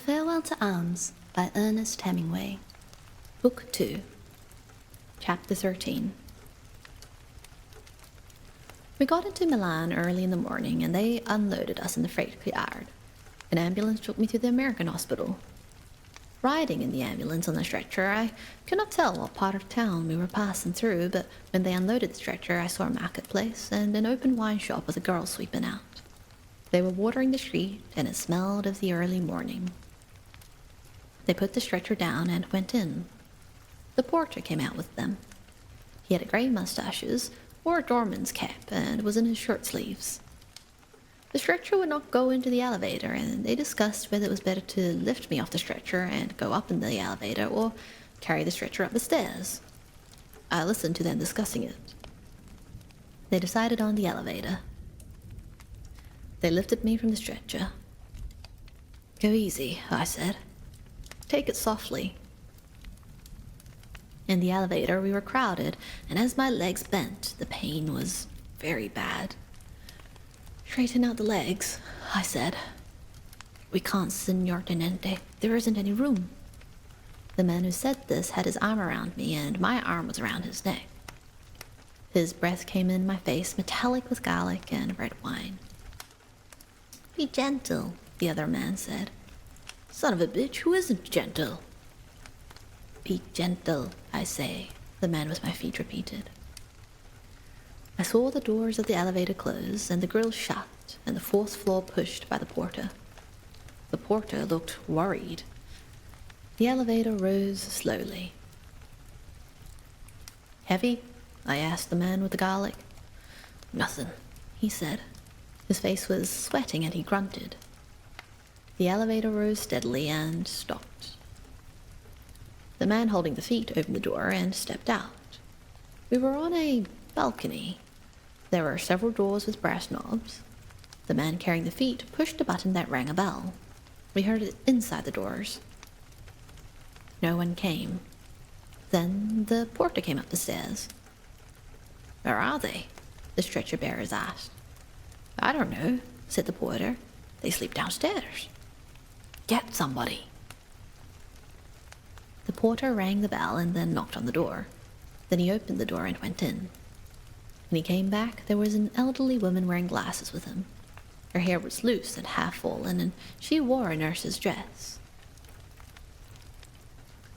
Farewell to Arms by Ernest Hemingway. Book 2, Chapter 13. We got into Milan early in the morning and they unloaded us in the freight yard. An ambulance took me to the American hospital. Riding in the ambulance on the stretcher, I could not tell what part of town we were passing through, but when they unloaded the stretcher, I saw a marketplace and an open wine shop with a girl sweeping out. They were watering the street, and it smelled of the early morning. They put the stretcher down and went in. The porter came out with them. He had grey moustaches, wore a doorman's cap, and was in his shirt sleeves. The stretcher would not go into the elevator, and they discussed whether it was better to lift me off the stretcher and go up in the elevator, or carry the stretcher up the stairs. I listened to them discussing it. They decided on the elevator. They lifted me from the stretcher. "Go easy," I said. "Take it softly." In the elevator we were crowded, and as my legs bent, the pain was very bad. "Straighten out the legs," I said. "We can't, Signor Tenente. There isn't any room." The man who said this had his arm around me, and my arm was around his neck. His breath came in my face, metallic with garlic and red wine. "Be gentle," the other man said. "Son of a bitch, who isn't gentle?" "Be gentle, I say," the man with my feet repeated. I saw the doors of the elevator close and the grill shut and the fourth floor pushed by the porter. The porter looked worried. The elevator rose slowly. "Heavy?" I asked the man with the garlic. "Nothing," he said. His face was sweating and he grunted. The elevator rose steadily and stopped. The man holding the feet opened the door and stepped out. We were on a balcony. There were several doors with brass knobs. The man carrying the feet pushed a button that rang a bell. We heard it inside the doors. No one came. Then the porter came up the stairs. "Where are they?" the stretcher bearers asked. "I don't know," said the porter. "They sleep downstairs." "Get somebody." The porter rang the bell and then knocked on the door. Then he opened the door and went in. When he came back, there was an elderly woman wearing glasses with him. Her hair was loose and half fallen, and she wore a nurse's dress.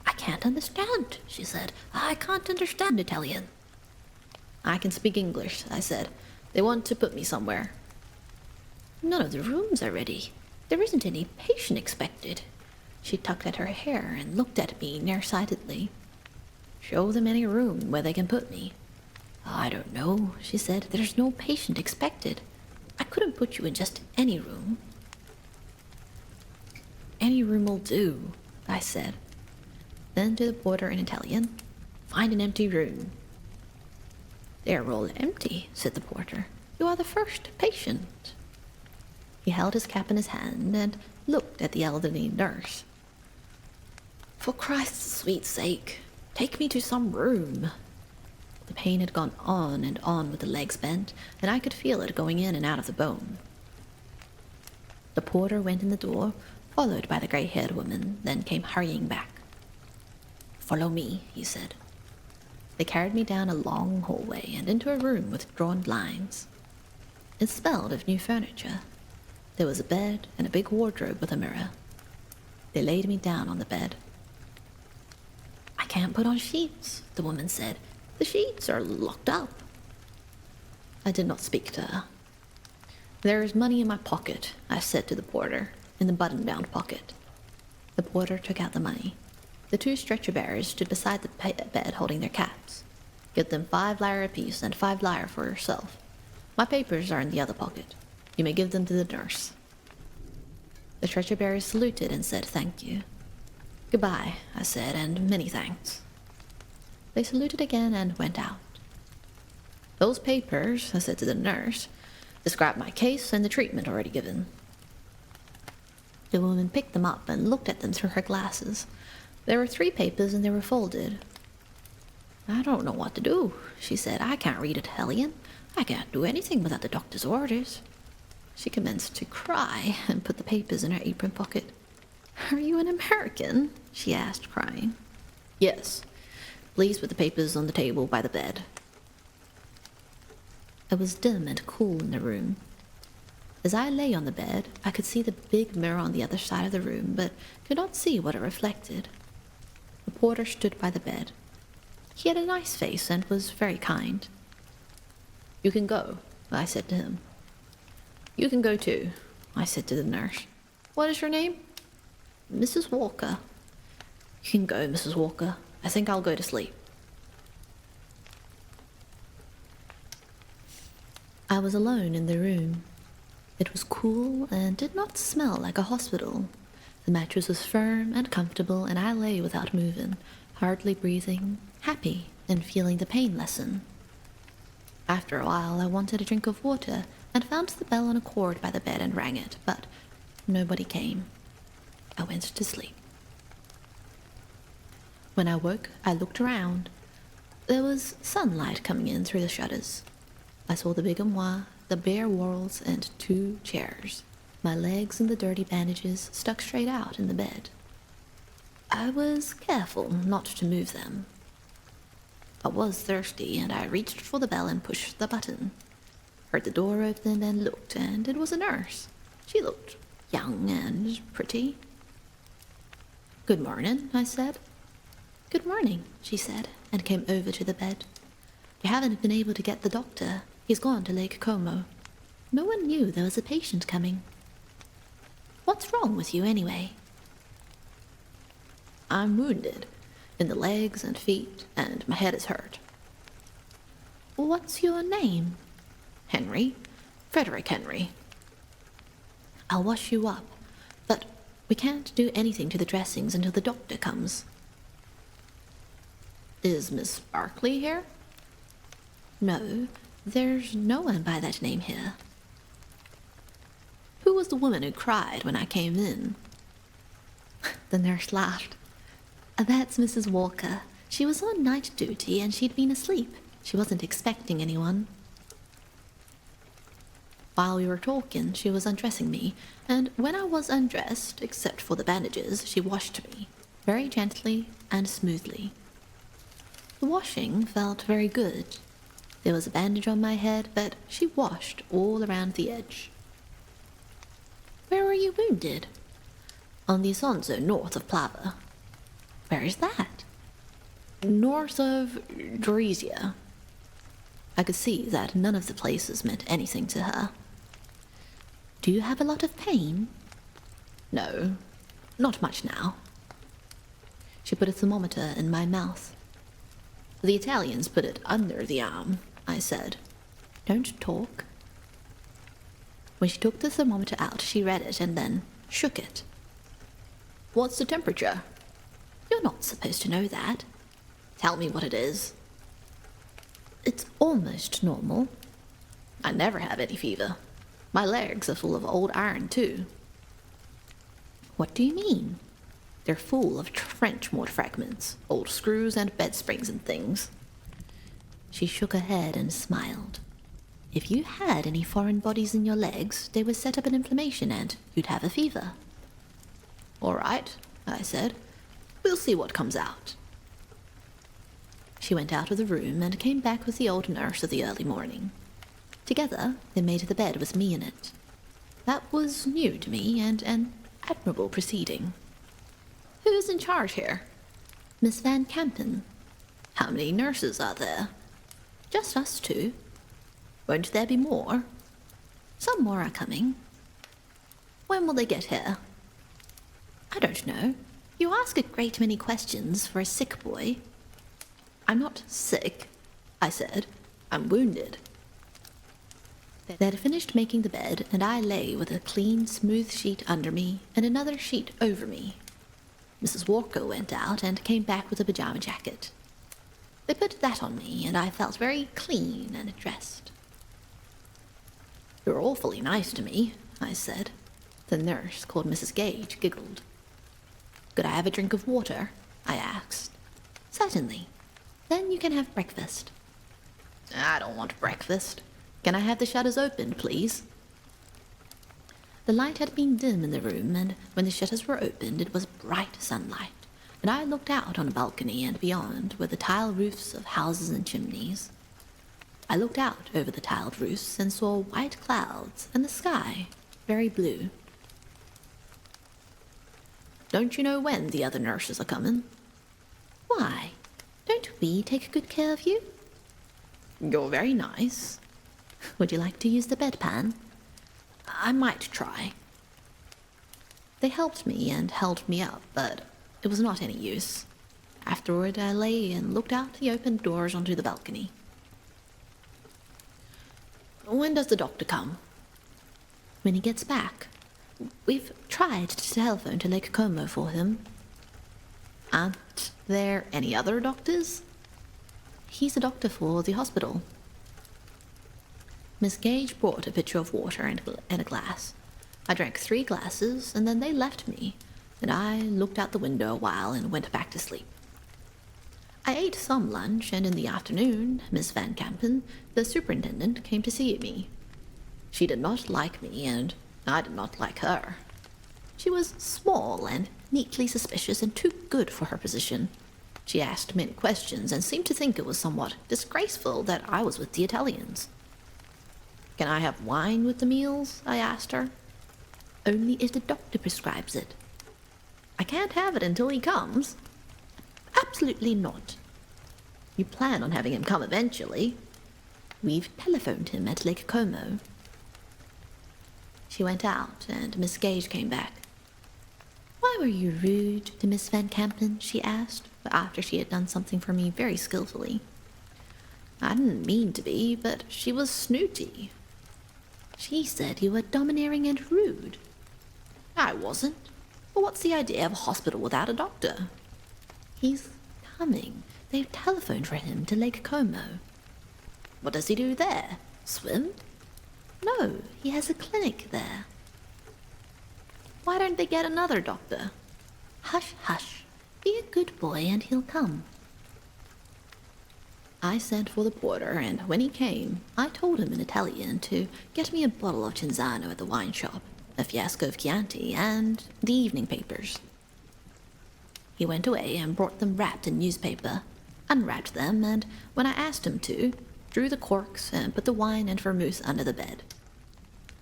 "I can't understand," she said. "I can't understand Italian." "I can speak English," I said. "They want to put me somewhere." "None of the rooms are ready. There isn't any patient expected." She tugged at her hair and looked at me nearsightedly. "Show them any room where they can put me." "I don't know," she said. "There's no patient expected. I couldn't put you in just any room." "Any room will do," I said. Then to the porter in Italian, "Find an empty room." "They're all empty," said the porter. "You are the first patient." He held his cap in his hand and looked at the elderly nurse. "For Christ's sweet sake, take me to some room." The pain had gone on and on with the legs bent, and I could feel it going in and out of the bone. The porter went in the door, followed by the grey-haired woman, then came hurrying back. "Follow me," he said. They carried me down a long hallway and into a room with drawn blinds. It smelled of new furniture. There was a bed and a big wardrobe with a mirror. They laid me down on the bed. "I can't put on sheets," the woman said. "The sheets are locked up." I did not speak to her. "There is money in my pocket," I said to the porter, "in the button-down pocket." The porter took out the money. The two stretcher-bearers stood beside the bed holding their caps. "Get them 5 lire apiece and 5 lire for yourself. My papers are in the other pocket. You may give them to the nurse." The stretcher-bearers saluted and said thank you. "Goodbye," I said, "and many thanks." They saluted again and went out. "Those papers," I said to the nurse, "describe my case and the treatment already given." The woman picked them up and looked at them through her glasses. There were 3 papers and they were folded. "I don't know what to do," she said. "I can't read Italian. I can't do anything without the doctor's orders." She commenced to cry and put the papers in her apron pocket. Are you an American? She asked, crying. Yes. Please put the papers on the table by the bed. It was dim and cool in the room. As I lay on the bed, I could see the big mirror on the other side of the room, but could not see what it reflected. The porter stood by the bed. He had a nice face and was very kind. You can go, I said to him. You can go too, I said to the nurse. What is your name? Mrs. Walker. You can go, Mrs. Walker. I think I'll go to sleep. I was alone in the room. It was cool and did not smell like a hospital. The mattress was firm and comfortable, and I lay without moving, hardly breathing, happy and feeling the pain lessen. After a while, I wanted a drink of water and found the bell on a cord by the bed and rang it, but nobody came. I went to sleep. When I woke, I looked around. There was sunlight coming in through the shutters. I saw the ʟɪᴏᴏᴏ, the bare walls, and 2 chairs. My legs and the dirty bandages stuck straight out in the bed. I was careful not to move them. I was thirsty, and I reached for the bell and pushed the button. Heard the door open and looked, and it was a nurse. She looked young and pretty. Good morning, I said. Good morning, she said, and came over to the bed. You haven't been able to get the doctor. He's gone to Lake Como. No one knew there was a patient coming. What's wrong with you, anyway? I'm wounded, in the legs and feet, and my head is hurt. What's your name? Henry. Frederick Henry. I'll wash you up, but we can't do anything to the dressings until the doctor comes. Is Miss Barclay here? No, there's no one by that name here. Who was the woman who cried when I came in? The nurse laughed. That's Mrs. Walker. She was on night duty and she'd been asleep. She wasn't expecting anyone. While we were talking, she was undressing me, and when I was undressed, except for the bandages, she washed me, very gently and smoothly. The washing felt very good. There was a bandage on my head, but she washed all around the edge. Where were you wounded? On the Sonzo, north of Plava. Where is that? North of Gorizia. I could see that none of the places meant anything to her. Do you have a lot of pain? No, not much now. She put a thermometer in my mouth. The Italians put it under the arm, I said. Don't talk. When she took the thermometer out, she read it and then shook it. What's the temperature? You're not supposed to know that. Tell me what it is. It's almost normal. I never have any fever. My legs are full of old iron, too. What do you mean? They're full of French mortar fragments, old screws and bed springs and things. She shook her head and smiled. If you had any foreign bodies in your legs, they would set up an inflammation and you'd have a fever. All right, I said. We'll see what comes out. She went out of the room and came back with the old nurse of the early morning. Together, they made the bed with me in it. That was new to me and an admirable proceeding. Who's in charge here? Miss Van Campen. How many nurses are there? Just us 2. Won't there be more? Some more are coming. When will they get here? I don't know. You ask a great many questions for a sick boy. I'm not sick, I said. I'm wounded. They had finished making the bed, and I lay with a clean, smooth sheet under me and another sheet over me. Mrs. Walker went out and came back with a pajama jacket. They put that on me, and I felt very clean and dressed. You're awfully nice to me, I said. The nurse, called Mrs. Gage, giggled. Could I have a drink of water? I asked. Certainly. Then you can have breakfast. I don't want breakfast. Can I have the shutters opened, please? The light had been dim in the room, and when the shutters were opened it was bright sunlight, and I looked out on a balcony and beyond were the tile roofs of houses and chimneys. I looked out over the tiled roofs and saw white clouds and the sky very blue. "Don't you know when the other nurses are coming?" "Why, don't we take good care of you?" "You're very nice." "Would you like to use the bedpan?" "I might try." They helped me and held me up, but it was not any use. Afterward I lay and looked out the open doors onto the balcony. "When does the doctor come?" "When he gets back. We've tried to telephone to Lake Como for him." "Aren't there any other doctors?" "He's a doctor for the hospital." Miss Gage brought a pitcher of water and a glass. I drank 3 glasses, and then they left me, and I looked out the window a while and went back to sleep. I ate some lunch, and in the afternoon, Miss Van Kampen, the superintendent, came to see me. She did not like me, and I did not like her. She was small and neatly suspicious and too good for her position. She asked many questions and seemed to think it was somewhat disgraceful that I was with the Italians. "Can I have wine with the meals?" I asked her. "Only if the doctor prescribes it." "I can't have it until he comes." "Absolutely not." "You plan on having him come eventually." "We've telephoned him at Lake Como." She went out, and Miss Gage came back. "Why were you rude to Miss Van Kampen?" she asked, after she had done something for me very skillfully. "I didn't mean to be, but she was snooty." "She said you were domineering and rude." "I wasn't. But what's the idea of a hospital without a doctor?" "He's coming. They've telephoned for him to Lake Como." "What does he do there? Swim?" "No, he has a clinic there." "Why don't they get another doctor?" "Hush, hush. Be a good boy and he'll come." I sent for the porter, and when he came, I told him in Italian to get me a bottle of Cinzano at the wine shop, a fiasco of Chianti, and the evening papers. He went away and brought them wrapped in newspaper, unwrapped them, and when I asked him to, drew the corks and put the wine and vermouth under the bed.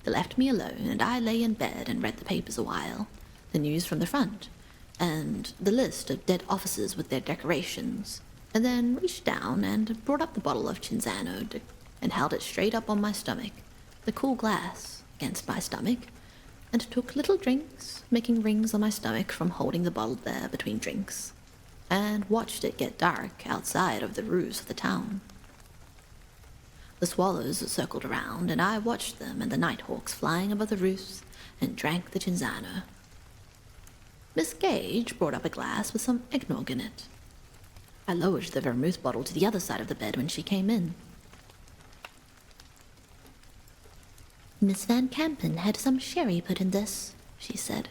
They left me alone, and I lay in bed and read the papers a while, the news from the front, and the list of dead officers with their decorations, and then reached down and brought up the bottle of Cinzano and held it straight up on my stomach, the cool glass against my stomach, and took little drinks, making rings on my stomach from holding the bottle there between drinks, and watched it get dark outside of the roofs of the town. The swallows circled around, and I watched them and the nighthawks flying above the roofs, and drank the Cinzano. Miss Gage brought up a glass with some eggnog in it. I lowered the vermouth bottle to the other side of the bed when she came in. "Miss Van Kampen had some sherry put in this," she said.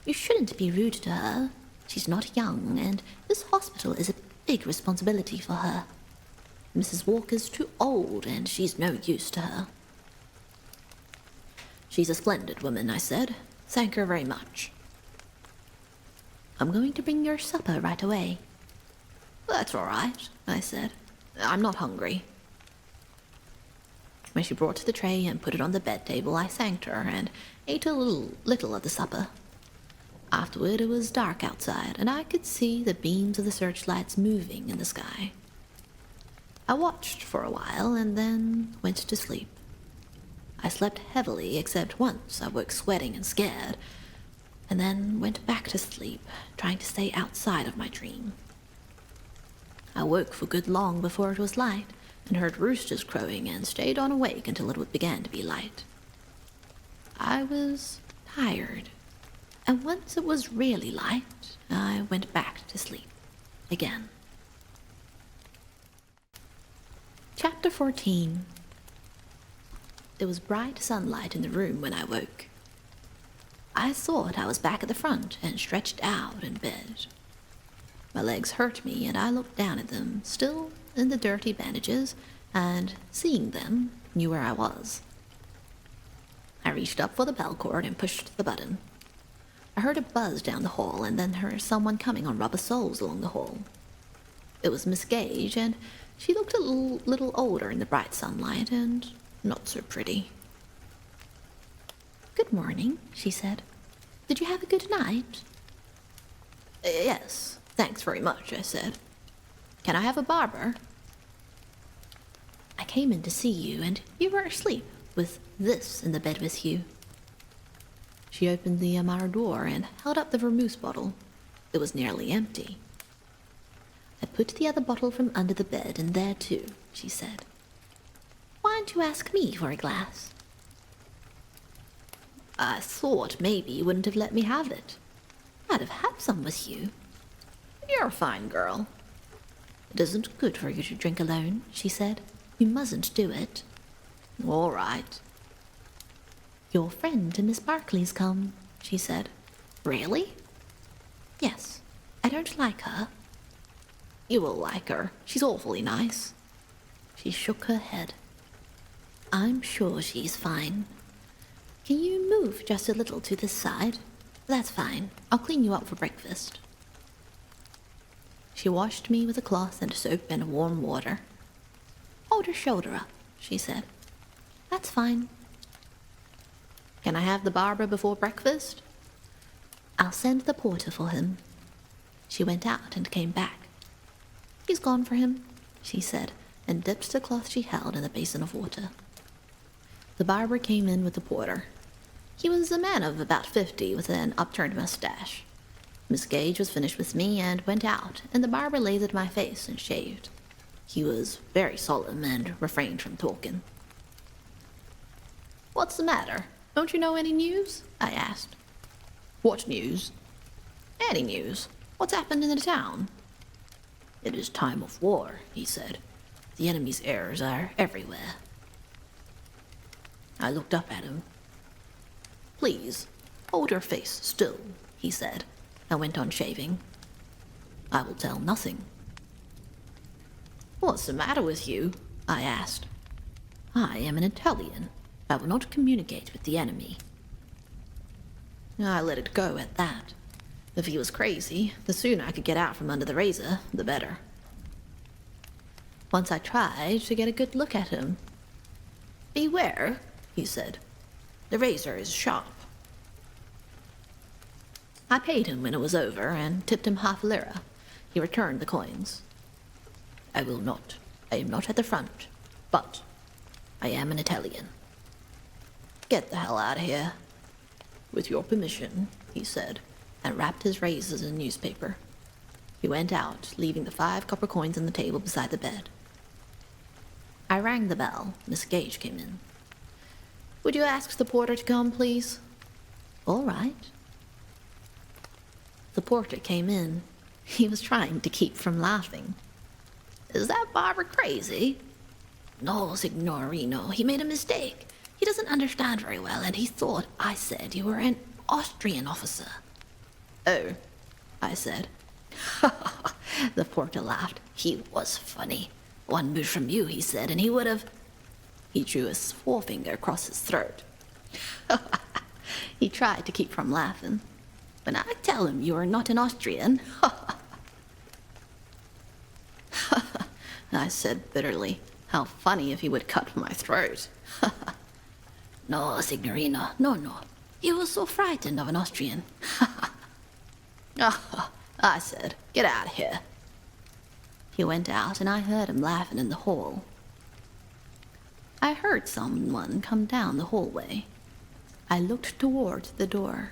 "You shouldn't be rude to her. She's not young, and this hospital is a big responsibility for her. Mrs. Walker's too old, and she's no use to her." "She's a splendid woman," I said. "Thank her very much." "I'm going to bring your supper right away." "That's all right," I said. "I'm not hungry." When she brought the tray and put it on the bed table, I thanked her and ate a little of the supper. Afterward it was dark outside, and I could see the beams of the searchlights moving in the sky. I watched for a while and then went to sleep. I slept heavily, except once I woke sweating and scared, and then went back to sleep, trying to stay outside of my dream. I woke for good long before it was light, and heard roosters crowing, and stayed on awake until it began to be light. I was tired, and once it was really light, I went back to sleep again. Chapter 14. There was bright sunlight in the room when I woke. I thought I was back at the front and stretched out in bed. My legs hurt me, and I looked down at them, still in the dirty bandages, and, seeing them, knew where I was. I reached up for the bell cord and pushed the button. I heard a buzz down the hall and then heard someone coming on rubber soles along the hall. It was Miss Gage, and she looked a little older in the bright sunlight and not so pretty. "Good morning," she said. "Did you have a good night?" "Yes, thanks very much," I said. "Can I have a barber?" "I came in to see you, and you were asleep, with this in the bed with you." She opened the armoire door and held up the vermouth bottle. It was nearly empty. "I put the other bottle from under the bed in there too," she said. "Why didn't you ask me for a glass?" "I thought maybe you wouldn't have let me have it. I'd have had some with you. You're a fine girl." "It isn't good for you to drink alone," she said. "You mustn't do it." "All right." "Your friend Miss Barclay's come," she said. "Really?" "Yes. I don't like her." "You will like her. She's awfully nice." She shook her head. "I'm sure she's fine. Can you move just a little to this side? That's fine. I'll clean you up for breakfast." She washed me with a cloth and soap and warm water. "Hold her shoulder up," she said. "That's fine." "Can I have the barber before breakfast?" "I'll send the porter for him." She went out and came back. "He's gone for him," she said, and dipped the cloth she held in a basin of water. The barber came in with the porter. He was a man of about 50 with an upturned mustache. Miss Gage was finished with me and went out, and the barber lathered my face and shaved. He was very solemn and refrained from talking. "What's the matter? Don't you know any news?" I asked. "What news?" "Any news. What's happened in the town?" "It is time of war," he said. "The enemy's heirs are everywhere." I looked up at him. "Please, hold your face still," he said, and went on shaving. "I will tell nothing." "What's the matter with you?" I asked. "I am an Italian. I will not communicate with the enemy." I let it go at that. If he was crazy, the sooner I could get out from under the razor, the better. Once I tried to get a good look at him. "Beware," he said. "The razor is sharp." I paid him when it was over and tipped him half a lira. He returned the coins. "I will not. I am not at the front. But I am an Italian." "Get the hell out of here." "With your permission," he said, and wrapped his razors in newspaper. He went out, leaving the 5 copper coins on the table beside the bed. I rang the bell. Miss Gage came in. "Would you ask the porter to come, please?" "All right." The porter came in. He was trying to keep from laughing. "Is that barber crazy?" "No, signorino, he made a mistake. He doesn't understand very well, and he thought I said you were an Austrian officer." "Oh," I said. The porter laughed. He was funny. "One move from you," he said, "and he would have—" He drew his forefinger across his throat. He tried to keep from laughing. "When I tell him you are not an Austrian," I said bitterly. How funny if he would cut my throat. "No, signorina, no. He was so frightened of an Austrian." I said, "Get out of here." He went out, and I heard him laughing in the hall. I heard someone come down the hallway. I looked toward the door.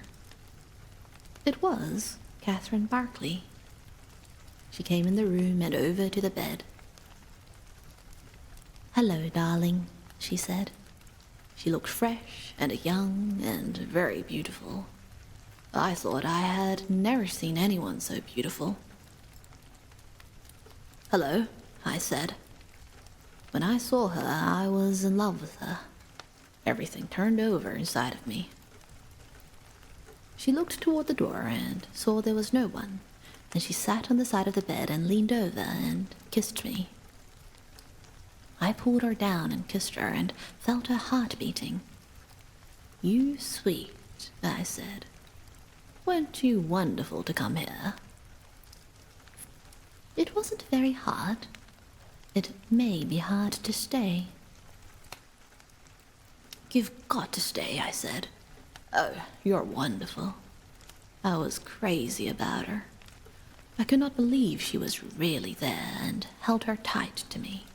It was Catherine Barclay. She came in the room and over to the bed. "Hello, darling," she said. She looked fresh and young and very beautiful. I thought I had never seen anyone so beautiful. "Hello," I said. When I saw her, I was in love with her. Everything turned over inside of me. She looked toward the door and saw there was no one, and she sat on the side of the bed and leaned over and kissed me. I pulled her down and kissed her and felt her heart beating. "You sweet," I said. "Weren't you wonderful to come here?" "It wasn't very hard. It may be hard to stay." "You've got to stay," I said. "Oh, you're wonderful." I was crazy about her. I could not believe she was really there and held her tight to me.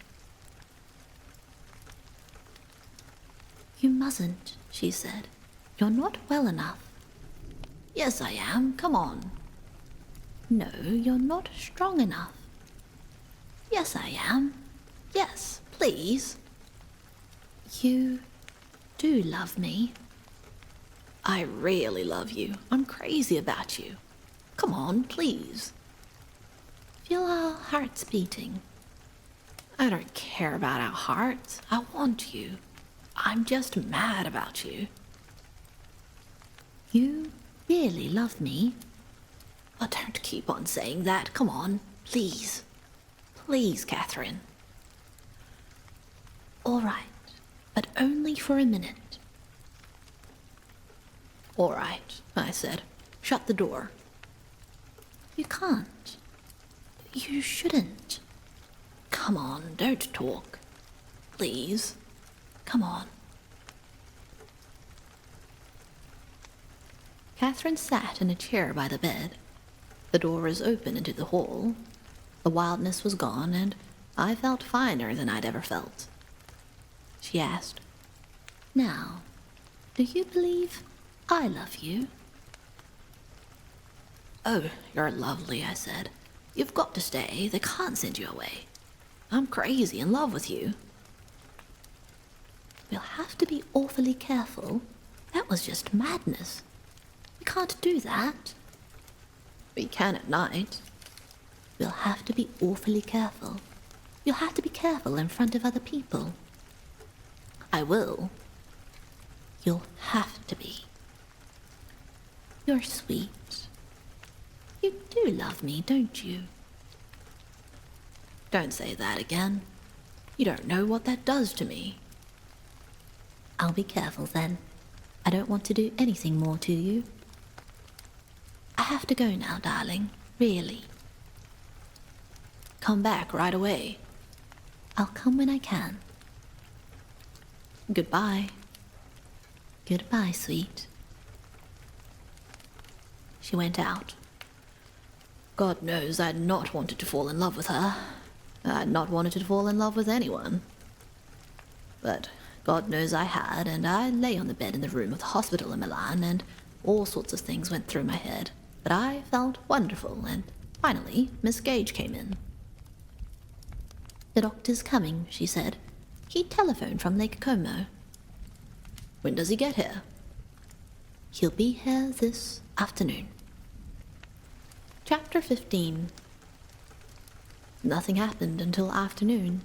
"You mustn't," she said. "You're not well enough." "Yes, I am. Come on." "No, you're not strong enough." "Yes, I am. Yes, please." "You do love me." "I really love you. I'm crazy about you. Come on, please." "Feel our hearts beating." "I don't care about our hearts. I want you. I'm just mad about you." "You really love me?" "Oh, don't keep on saying that. Come on, please. Please, Catherine." "All right, but only for a minute." "All right," I said. "Shut the door." "You can't. You shouldn't." "Come on, don't talk. Please. Come on." Catherine sat in a chair by the bed. The door was open into the hall. The wildness was gone, and I felt finer than I'd ever felt. She asked, "Now, do you believe I love you?" "Oh, you're lovely," I said. "You've got to stay. They can't send you away. I'm crazy in love with you." "We'll have to be awfully careful. That was just madness. We can't do that." "We can at night." "We'll have to be awfully careful. You'll have to be careful in front of other people." "I will." "You'll have to be." "You're sweet. You do love me, don't you?" "Don't say that again. You don't know what that does to me." "I'll be careful then. I don't want to do anything more to you." "I have to go now, darling. Really." "Come back right away." "I'll come when I can." "Goodbye." "Goodbye, sweet." She went out. God knows I'd not wanted to fall in love with her. I'd not wanted to fall in love with anyone. But God knows I had, and I lay on the bed in the room of the hospital in Milan, and all sorts of things went through my head. But I felt wonderful, and finally Miss Gage came in. "The doctor's coming," she said. "He telephoned from Lake Como." "When does he get here?" "He'll be here this afternoon." Chapter 15. Nothing happened until afternoon.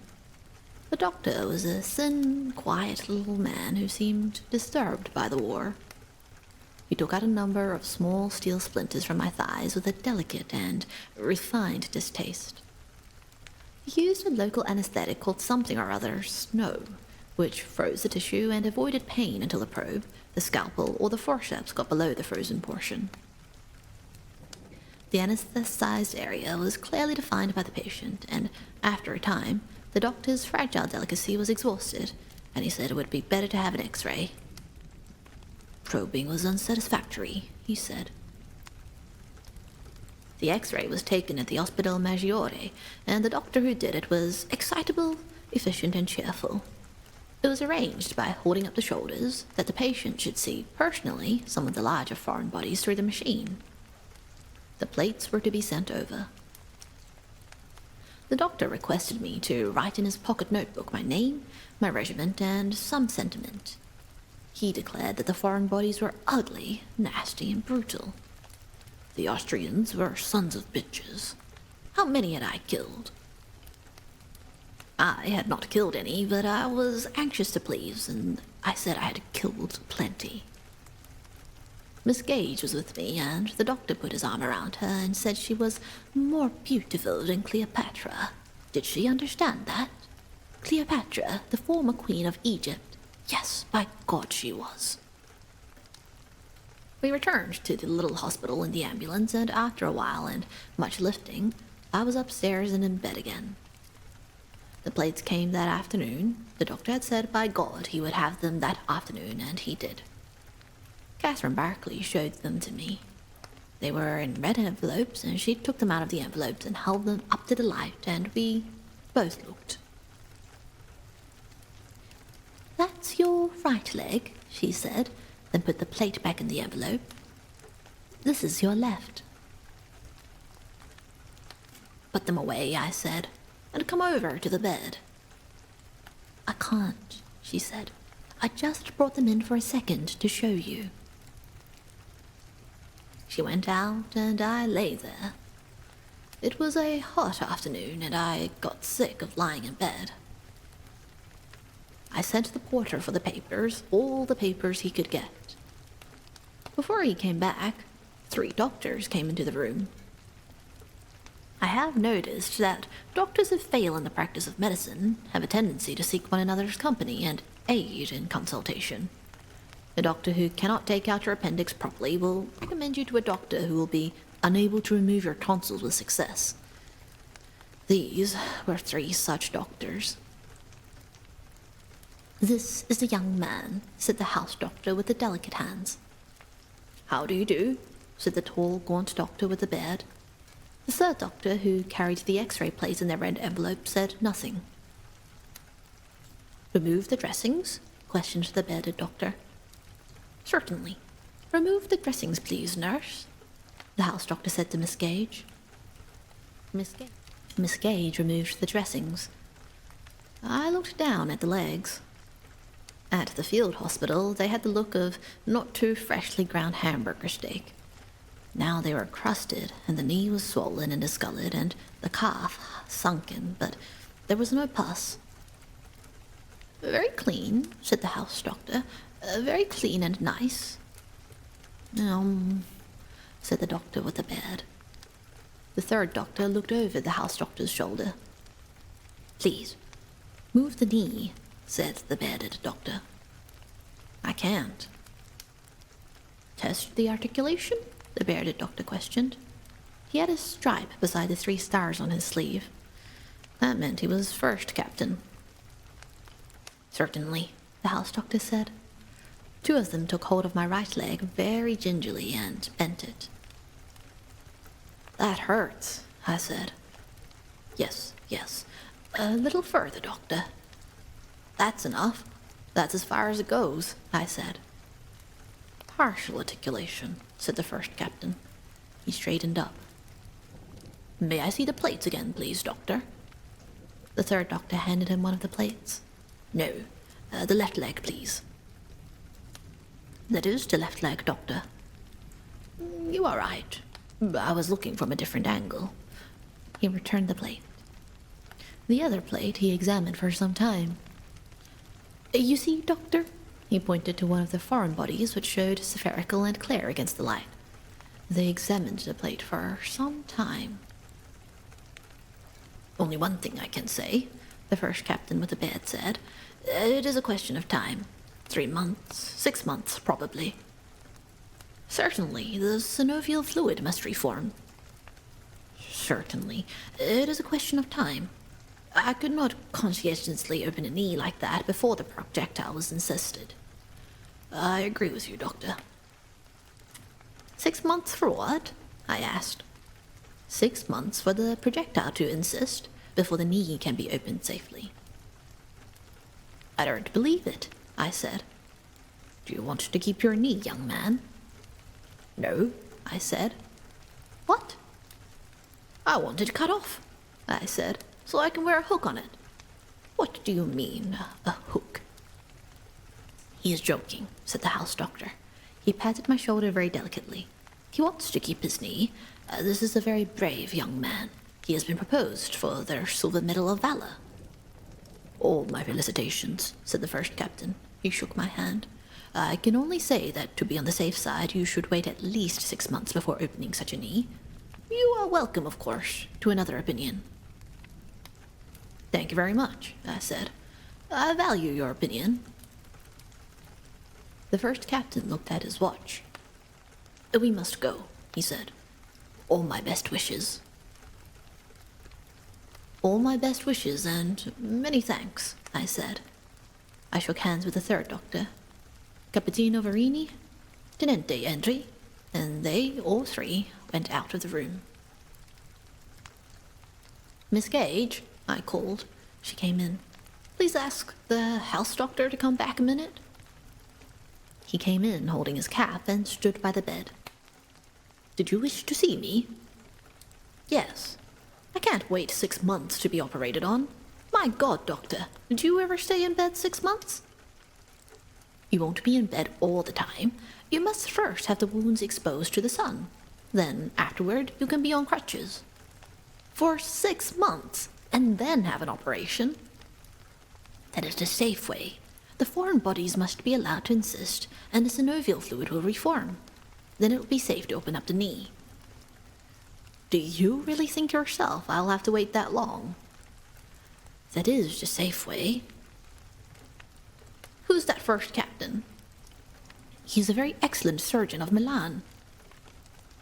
The doctor was a thin, quiet little man who seemed disturbed by the war. He took out a number of small steel splinters from my thighs with a delicate and refined distaste. He used a local anesthetic called something or other snow, which froze the tissue and avoided pain until the probe, the scalpel, or the forceps got below the frozen portion. The anesthetized area was clearly defined by the patient, and after a time, the doctor's fragile delicacy was exhausted, and he said it would be better to have an X-ray. Probing was unsatisfactory, he said. The X-ray was taken at the Ospedale Maggiore, and the doctor who did it was excitable, efficient, and cheerful. It was arranged by holding up the shoulders that the patient should see personally some of the larger foreign bodies through the machine. The plates were to be sent over. The doctor requested me to write in his pocket notebook my name, my regiment, and some sentiment. He declared that the foreign bodies were ugly, nasty, and brutal. The Austrians were sons of bitches. How many had I killed? I had not killed any, but I was anxious to please, and I said I had killed plenty. Miss Gage was with me, and the doctor put his arm around her and said she was more beautiful than Cleopatra. Did she understand that? Cleopatra, the former queen of Egypt. Yes, by God she was. We returned to the little hospital in the ambulance, and after a while and much lifting, I was upstairs and in bed again. The plates came that afternoon. The doctor had said by God he would have them that afternoon, and he did. Catherine Barclay showed them to me. They were in red envelopes, and she took them out of the envelopes and held them up to the light, and we both looked. "That's your right leg," she said, then put the plate back in the envelope. "This is your left." "Put them away," I said, "and come over to the bed." "I can't," she said. "I just brought them in for a second to show you." She went out, and I lay there. It was a hot afternoon, and I got sick of lying in bed. I sent the porter for the papers, all the papers he could get. Before he came back, 3 doctors came into the room. I have noticed that doctors who fail in the practice of medicine have a tendency to seek one another's company and aid in consultation. A doctor who cannot take out your appendix properly will recommend you to a doctor who will be unable to remove your tonsils with success. These were 3 such doctors. "This is the young man," said the house doctor with the delicate hands. "How do you do?" said the tall, gaunt doctor with the beard. The 3rd doctor, who carried the X-ray plates in their red envelope, said nothing. "Remove the dressings?" questioned the bearded doctor. "Certainly. Remove the dressings, please, nurse," the house doctor said to Miss Gage. Miss Gage removed the dressings. I looked down at the legs. At the field hospital, they had the look of not too freshly ground hamburger steak. Now they were crusted, and the knee was swollen and discolored, and the calf sunken, but there was no pus. "Very clean," said the house doctor. "Very clean and nice." Said the doctor with the beard. The 3rd doctor looked over the house doctor's shoulder. "Please, move the knee," said the bearded doctor. "I can't." "Test the articulation?" the bearded doctor questioned. He had a stripe beside the 3 stars on his sleeve. That meant he was first captain. "Certainly," the house doctor said. 2 of them took hold of my right leg very gingerly and bent it. "That hurts," I said. Yes. A little further, doctor." "That's enough. That's as far as it goes," I said. "Partial articulation," said the first captain. He straightened up. "May I see the plates again, please, doctor?" The 3rd doctor handed him one of the plates. "No, the left leg, please." "That is the left leg, doctor." "You are right. I was looking from a different angle." He returned the plate. The other plate he examined for some time. "You see, doctor?" He pointed to one of the foreign bodies, which showed spherical and clear against the light. They examined the plate for some time. "Only one thing I can say," the first captain with the beard said. "It is a question of time. 3 months, 6 months, probably." "Certainly, the synovial fluid must reform." "Certainly, it is a question of time. I could not conscientiously open a knee like that before the projectile was incised." "I agree with you, doctor." 6 months for what?" I asked. 6 months for the projectile to insist before the knee can be opened safely." "I don't believe it," I said. "Do you want to keep your knee, young man?" "No," I said. "What?" "I want it cut off," I said, "so I can wear a hook on it." "What do you mean, a hook?" "He is joking," said the house doctor. He patted my shoulder very delicately. "He wants to keep his knee. This is a very brave young man. He has been proposed for their Silver Medal of Valor." "All my felicitations," said the first captain. He shook my hand. "I can only say that to be on the safe side, you should wait at least 6 months before opening such a knee. You are welcome, of course, to another opinion." "Thank you very much," I said. "I value your opinion." The first captain looked at his watch. We must go, he said. All my best wishes. All my best wishes and many thanks, I said. I shook hands with the third doctor, Capitano Verini, Tenente Endri, and they, all three, went out of the room. Miss Gage, I called. She came in. Please ask the house doctor to come back a minute. He came in holding his cap and stood by the bed. Did you wish to see me? Yes. I can't wait 6 months to be operated on. My God, doctor, did you ever stay in bed 6 months? You won't be in bed all the time. You must first have the wounds exposed to the sun. Then, afterward, you can be on crutches. For 6 months, and then have an operation? That is the safe way. The foreign bodies must be allowed to insist, and the synovial fluid will reform. Then it will be safe to open up the knee. Do you really think yourself I'll have to wait that long? That is the safe way. Who's that first captain? He's a very excellent surgeon of Milan.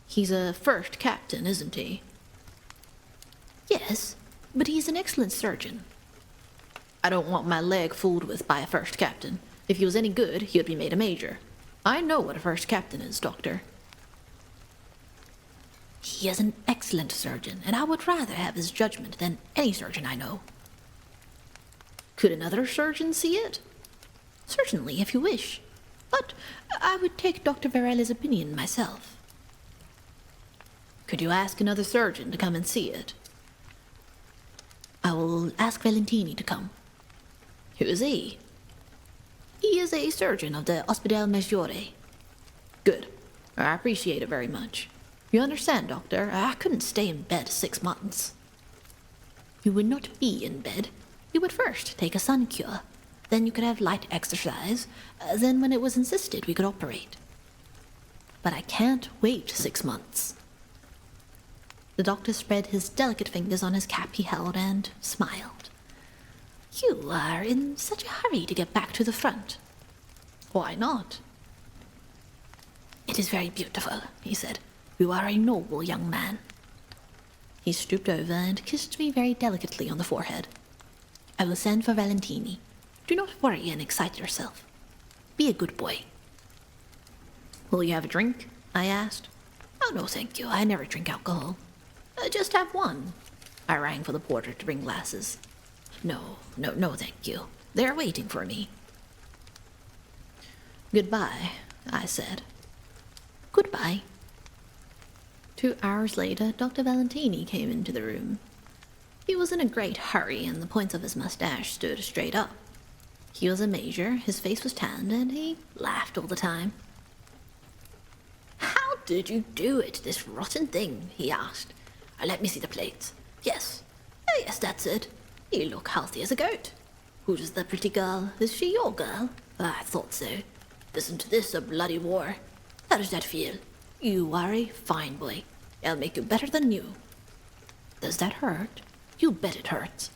He's a first captain, isn't he? Yes, but he's an excellent surgeon. I don't want my leg fooled with by a first captain. If he was any good, he would be made a major. I know what a first captain is, doctor. He is an excellent surgeon, and I would rather have his judgment than any surgeon I know. Could another surgeon see it? Certainly, if you wish. But I would take Dr. Varela's opinion myself. Could you ask another surgeon to come and see it? I will ask Valentini to come. Who is he? He is a surgeon of the Ospedale Maggiore. Good. I appreciate it very much. You understand, doctor, I couldn't stay in bed 6 months. You would not be in bed. You would first take a sun cure. Then you could have light exercise. Then when it was insisted, we could operate. But I can't wait 6 months. The doctor spread his delicate fingers on his cap he held and smiled. You are in such a hurry to get back to the front. Why not? It is very beautiful, he said. You are a noble young man. He stooped over and kissed me very delicately on the forehead. I will send for Valentini. Do not worry and excite yourself. Be a good boy. Will you have a drink? I asked. Oh, no, thank you. I never drink alcohol. Just have one. I rang for the porter to bring glasses. No, thank you. They're waiting for me. Goodbye, I said. Goodbye. 2 hours later, Dr. Valentini came into the room. He was in a great hurry, and the points of his mustache stood straight up. He was a major, his face was tanned, and he laughed all the time. How did you do it, this rotten thing? He asked. Let me see the plates. Yes, that's it. You look healthy as a goat. Who's the pretty girl? Is she your girl? I thought so. Isn't this a bloody war? How does that feel? You are a fine boy. I'll make you better than you. Does that hurt? You bet it hurts.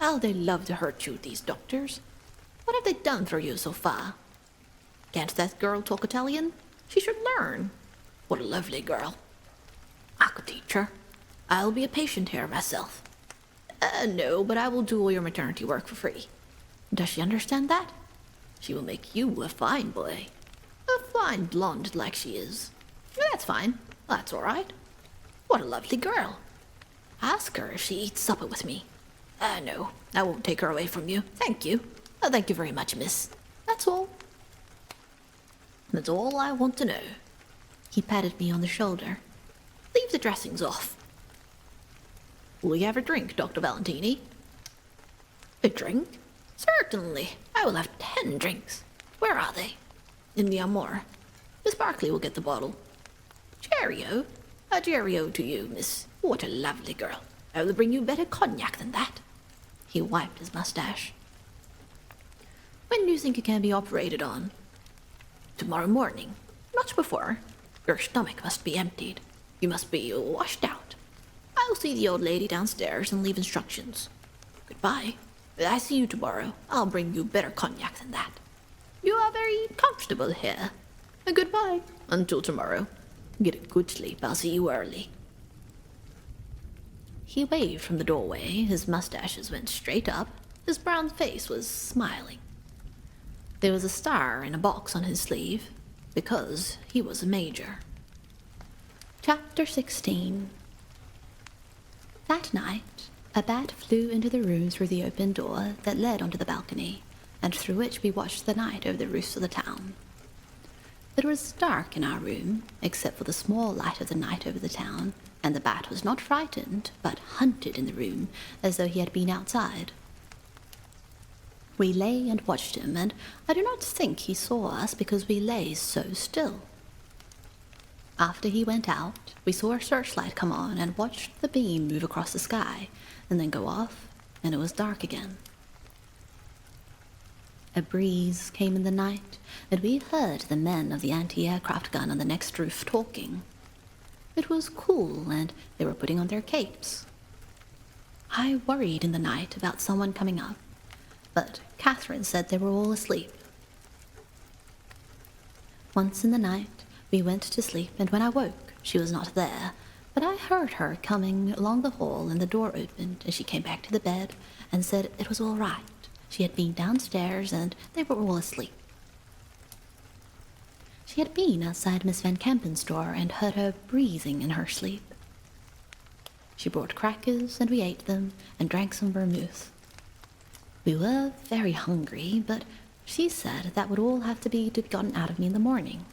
How they love to hurt you, these doctors. What have they done for you so far? Can't that girl talk Italian? She should learn. What a lovely girl. I could teach her. I'll be a patient here myself. No, but I will do all your maternity work for free. Does she understand that? She will make you a fine boy. A fine blonde like she is. That's fine. That's all right. What a lovely girl. Ask her if she eats supper with me. No, I won't take her away from you. Thank you. Thank you very much, miss. That's all. That's all I want to know. He patted me on the shoulder. Leave the dressings off. Will you have a drink, Dr. Valentini? A drink? Certainly. I will have 10 drinks. Where are they? In the armoire. Miss Barclay will get the bottle. Cheerio. A cheerio to you, miss. What a lovely girl. I will bring you better cognac than that. He wiped his mustache. When do you think you can be operated on? Tomorrow morning. Not before. Your stomach must be emptied. You must be washed out. I'll see the old lady downstairs and leave instructions. Goodbye. I see you tomorrow. I'll bring you better cognac than that. You are very comfortable here. Goodbye. Until tomorrow. Get a good sleep, I'll see you early. He waved from the doorway, his mustaches went straight up, his brown face was smiling. There was a star in a box on his sleeve, because he was a major. Chapter 16. That night, a bat flew into the room through the open door that led onto the balcony, and through which we watched the night over the roofs of the town. It was dark in our room, except for the small light of the night over the town, and the bat was not frightened, but hunted in the room, as though he had been outside. We lay and watched him, and I do not think he saw us because we lay so still. After he went out, we saw a searchlight come on and watched the beam move across the sky, and then go off, and it was dark again. A breeze came in the night, and we heard the men of the anti-aircraft gun on the next roof talking. It was cool, and they were putting on their capes. I worried in the night about someone coming up, but Catherine said they were all asleep. Once in the night, we went to sleep, and when I woke, she was not there, but I heard her coming along the hall, and the door opened, and she came back to the bed and said it was all right. She had been downstairs, and they were all asleep. She had been outside Miss Van Kampen's door and heard her breathing in her sleep. She brought crackers, and we ate them, and drank some vermouth. We were very hungry, but she said that would all have to be gotten out of me in the morning.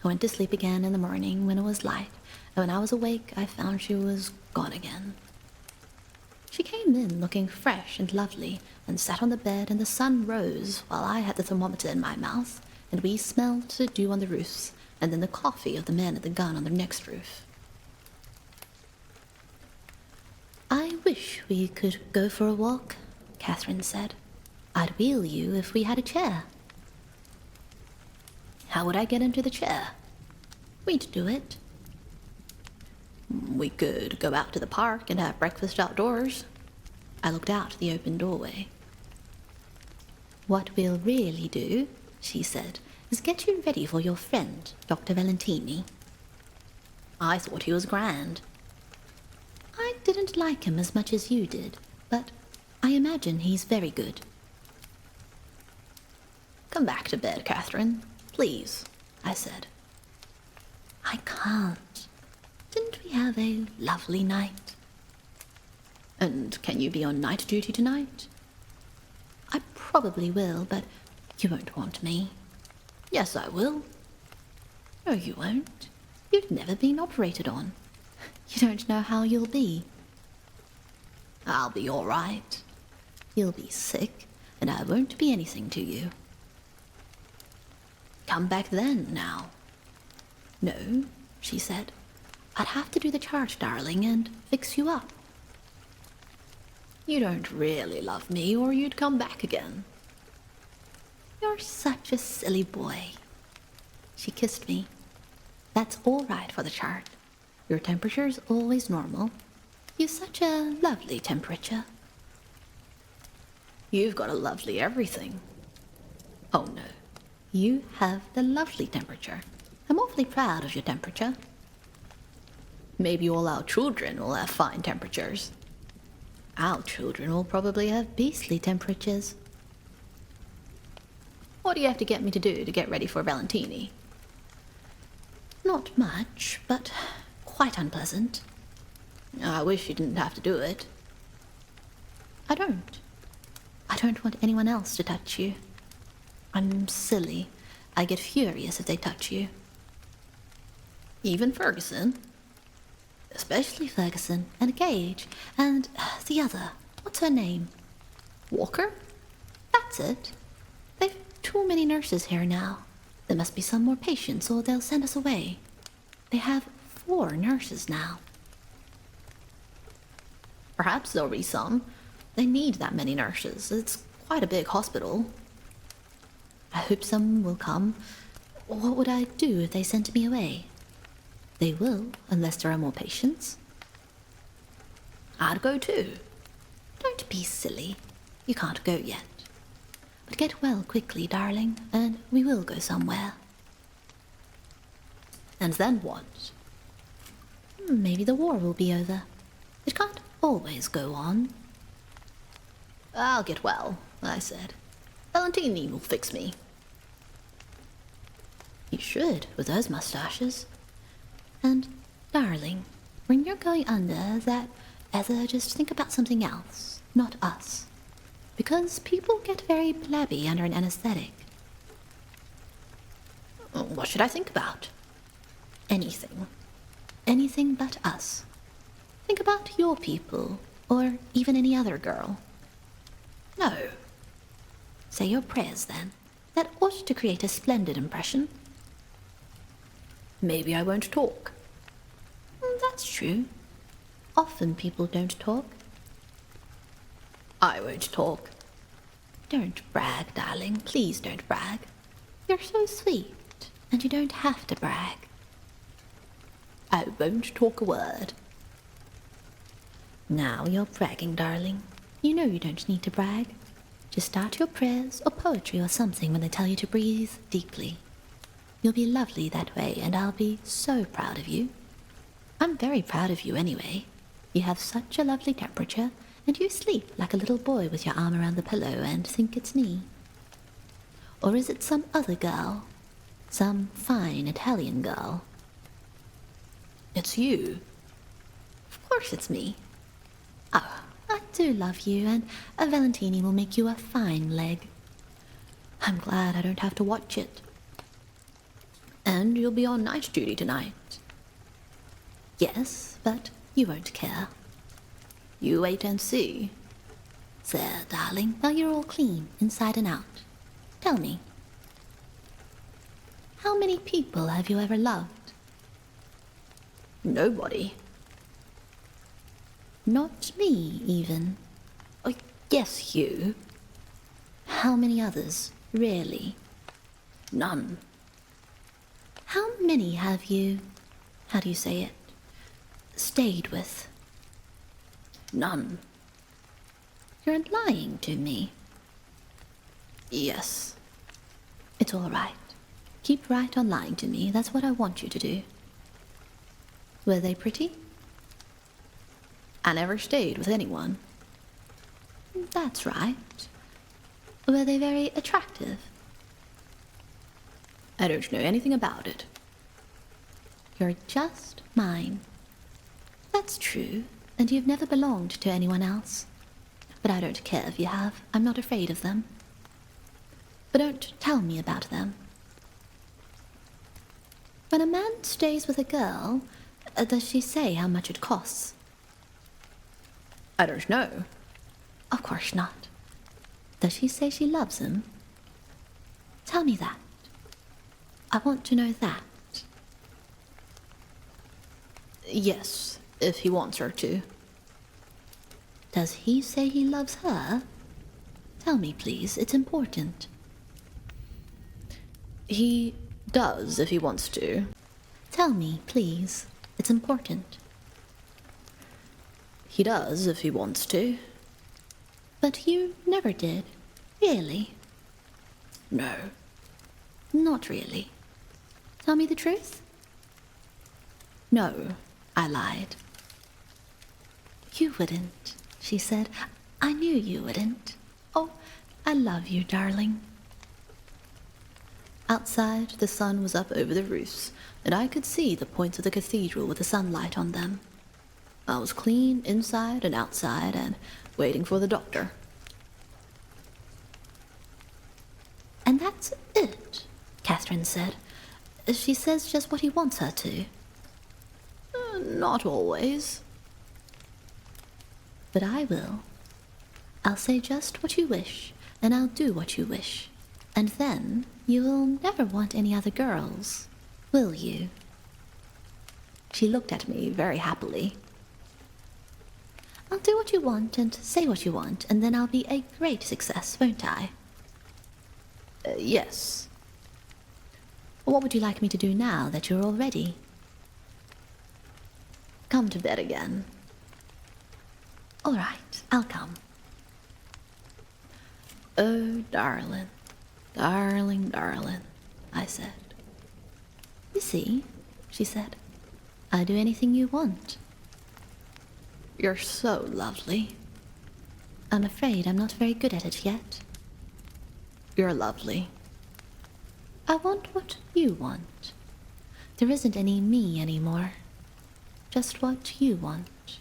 I went to sleep again in the morning when it was light, and when I was awake, I found she was gone again. She came in looking fresh and lovely, and sat on the bed, and the sun rose while I had the thermometer in my mouth, and we smelled the dew on the roofs, and then the coffee of the men at the gun on the next roof. I wish we could go for a walk, Catherine said. I'd wheel you if we had a chair. How would I get into the chair? We'd do it. We could go out to the park and have breakfast outdoors. I looked out the open doorway. What we'll really do, she said, is get you ready for your friend, Dr. Valentini. I thought he was grand. I didn't like him as much as you did, but I imagine he's very good. Come back to bed, Catherine. Please, I said. I can't. Didn't we have a lovely night? And can you be on night duty tonight? I probably will, but you won't want me. Yes, I will. No, you won't. You've never been operated on. You don't know how you'll be. I'll be all right. You'll be sick, and I won't be anything to you. Come back then, now. No, she said. I'd have to do the charge, darling, and fix you up. You don't really love me, or you'd come back again. You're such a silly boy. She kissed me. That's all right for the chart. Your temperature's always normal. You've such a lovely temperature. You've got a lovely everything. Oh, no. You have the lovely temperature. I'm awfully proud of your temperature. Maybe all our children will have fine temperatures. Our children will probably have beastly temperatures. What do you have to get me to do to get ready for Valentini? Not much, but quite unpleasant. I wish you didn't have to do it. I don't. I don't want anyone else to touch you. I'm silly. I get furious if they touch you. Even Ferguson? Especially Ferguson, and Gage, and the other. What's her name? Walker? That's it. They've too many nurses here now. There must be some more patients, or they'll send us away. They have 4 nurses now. Perhaps there'll be some. They need that many nurses. It's quite a big hospital. I hope some will come. What would I do if they sent me away? They will, unless there are more patients. I'd go too. Don't be silly. You can't go yet. But get well quickly, darling, and we will go somewhere. And then what? Maybe the war will be over. It can't always go on. I'll get well, I said. Valentini will fix me. You should, with those mustaches. And, darling, when you're going under that ether, just think about something else, not us. Because people get very blabby under an anesthetic. What should I think about? Anything. Anything but us. Think about your people, or even any other girl. No. Say your prayers, then. That ought to create a splendid impression. Maybe I won't talk. That's true. Often people don't talk. I won't talk. Don't brag, darling. Please don't brag. You're so sweet, and you don't have to brag. I won't talk a word. Now you're bragging, darling. You know you don't need to brag. Just start your prayers or poetry or something when they tell you to breathe deeply. You'll be lovely that way, and I'll be so proud of you. I'm very proud of you anyway. You have such a lovely temperature, and you sleep like a little boy with your arm around the pillow and think it's me. Or is it some other girl? Some fine Italian girl? It's you. Of course it's me. Oh, I do love you, and a Valentini will make you a fine leg. I'm glad I don't have to watch it. And you'll be on night duty tonight. Yes, but you won't care. You wait and see. There, darling, now you're all clean, inside and out. Tell me, how many people have you ever loved? Nobody. Not me, even. Oh, yes, you. How many others, really? None. How many have you, how do you say it, stayed with? None. You're lying to me. Yes. It's all right. Keep right on lying to me. That's what I want you to do. Were they pretty? I never stayed with anyone. That's right. Were they very attractive? I don't know anything about it. You're just mine. That's true, and you've never belonged to anyone else. But I don't care if you have. I'm not afraid of them. But don't tell me about them. When a man stays with a girl, does she say how much it costs? I don't know. Of course not. Does she say she loves him? Tell me that. I want to know that. Yes, if he wants her to. Does he say he loves her? Tell me, please. It's important. He does if he wants to. Tell me, please. It's important. He does if he wants to. But you never did. Really? No. Not really. Tell me the truth? No, I lied. You wouldn't, she said. I knew you wouldn't. Oh, I love you, darling. Outside, the sun was up over the roofs, and I could see the points of the cathedral with the sunlight on them. I was clean inside and outside and waiting for the doctor. And that's it, Catherine said. She says just what he wants her to. Not always. But I will. I'll say just what you wish, and I'll do what you wish. And then you will never want any other girls, will you? She looked at me very happily. I'll do what you want and say what you want, and then I'll be a great success, won't I? Yes. What would you like me to do now that you're all ready? Come to bed again. All right, I'll come. Oh, darling, darling, darling, I said. You see, she said. I'll do anything you want. You're so lovely. I'm afraid I'm not very good at it yet. You're lovely. I want what you want. There isn't any me anymore. Just what you want.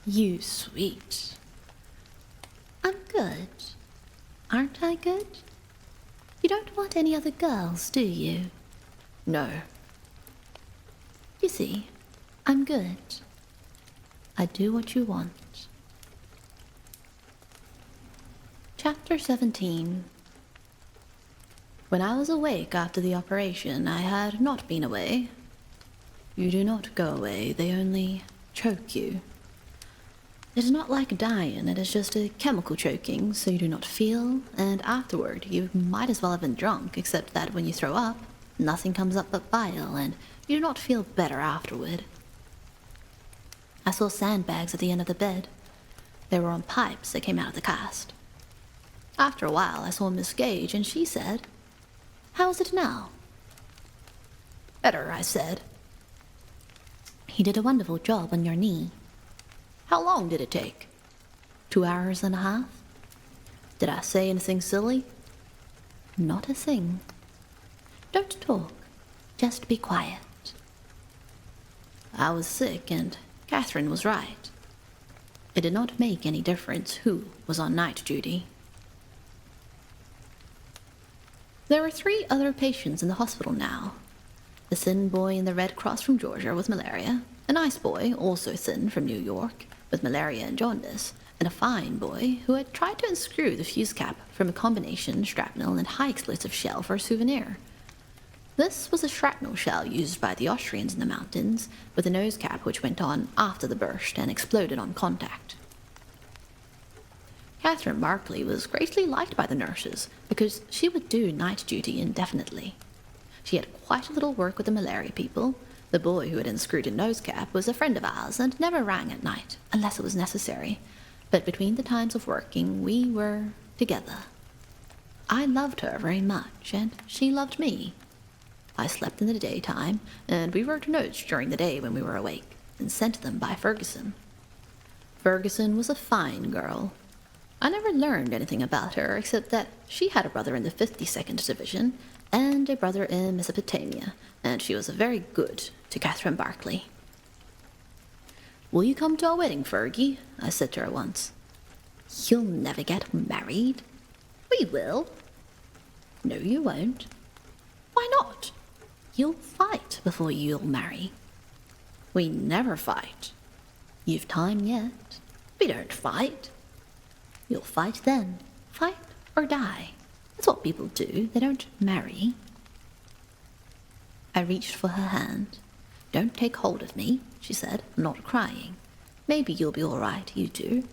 You sweet. I'm good. Aren't I good? You don't want any other girls, do you? No. You see, I'm good. I do what you want. Chapter 17. When I was awake after the operation, I had not been away. You do not go away, they only choke you. It is not like dying, it is just a chemical choking, so you do not feel, and afterward you might as well have been drunk, except that when you throw up, nothing comes up but bile, and you do not feel better afterward. I saw sandbags at the end of the bed. They were on pipes that came out of the cast. After a while, I saw Miss Gage, and she said, "How is it now?" "Better," I said. "He did a wonderful job on your knee." "How long did it take?" 2 hours and a half. "Did I say anything silly?" "Not a thing. Don't talk. Just be quiet." I was sick, and Catherine was right. It did not make any difference who was on night duty. There were 3 other patients in the hospital now. The thin boy in the Red Cross from Georgia with malaria, a nice boy, also thin, from New York, with malaria and jaundice, and a fine boy who had tried to unscrew the fuse cap from a combination shrapnel and high-explosive shell for a souvenir. This was a shrapnel shell used by the Austrians in the mountains, with a nose cap which went on after the burst and exploded on contact. Catherine Barclay was greatly liked by the nurses because she would do night duty indefinitely. She had quite a little work with the malaria people. The boy who had unscrewed a nose cap was a friend of ours and never rang at night, unless it was necessary. But between the times of working, we were together. I loved her very much, and she loved me. I slept in the daytime, and we wrote notes during the day when we were awake, and sent them by Ferguson. Ferguson was a fine girl. I never learned anything about her except that she had a brother in the 52nd Division and a brother in Mesopotamia, and she was very good to Catherine Barclay. "Will you come to our wedding, Fergie?" I said to her once. "You'll never get married." "We will." "No, you won't." "Why not?" "You'll fight before you'll marry." "We never fight." "You've time yet." "We don't fight." "You'll fight then. Fight or die. That's what people do. They don't marry." I reached for her hand. "Don't take hold of me," she said. "I'm not crying. Maybe you'll be all right, you two.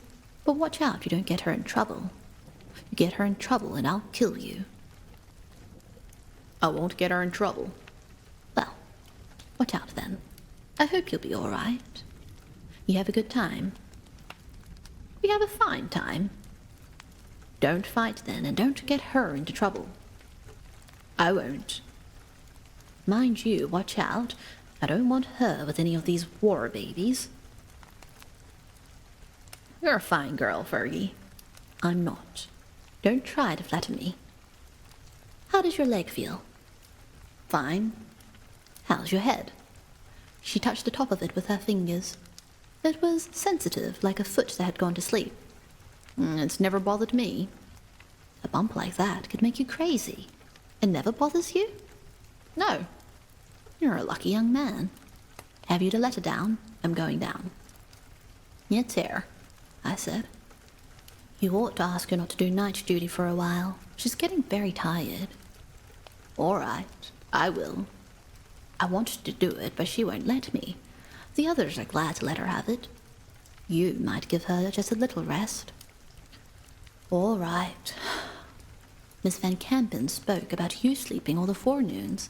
But watch out you don't get her in trouble. You get her in trouble and I'll kill you." "I won't get her in trouble." "Well, watch out then. I hope you'll be all right. You have a good time." "We have a fine time." "Don't fight then, and don't get her into trouble." "I won't." "Mind you, watch out. I don't want her with any of these war babies." "You're a fine girl, Fergie." "I'm not. Don't try to flatter me." "How does your leg feel?" "Fine." "How's your head?" She touched the top of it with her fingers. It was sensitive, like a foot that had gone to sleep. "It's never bothered me." "A bump like that could make you crazy. It never bothers you?" "No." "You're a lucky young man. Have you the letter down? I'm going down." "It's here," I said. "You ought to ask her not to do night duty for a while. She's getting very tired." "All right, I will." I wanted to do it, but she won't let me. The others are glad to let her have it. You might give her just a little rest. "All right." Miss Van Campen spoke about you sleeping all the forenoons.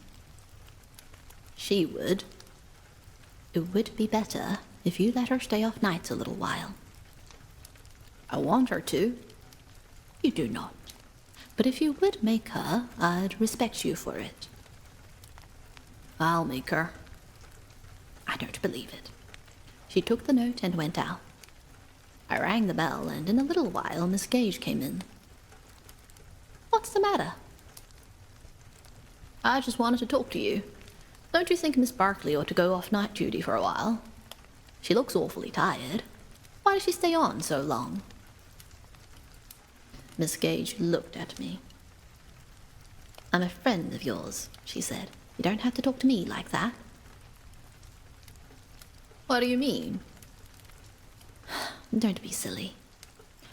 "She would." "It would be better if you let her stay off nights a little while." "I want her to." "You do not. But if you would make her, I'd respect you for it." I'll make her. I don't believe it. She took the note and went out. I rang the bell, and in a little while Miss Gage came in. What's the matter? I just wanted to talk to you. Don't you think Miss Barkley ought to go off night duty for a while? She looks awfully tired. Why does she stay on so long? Miss Gage looked at me. I'm a friend of yours, she said. You don't have to talk to me like that. What do you mean? Don't be silly.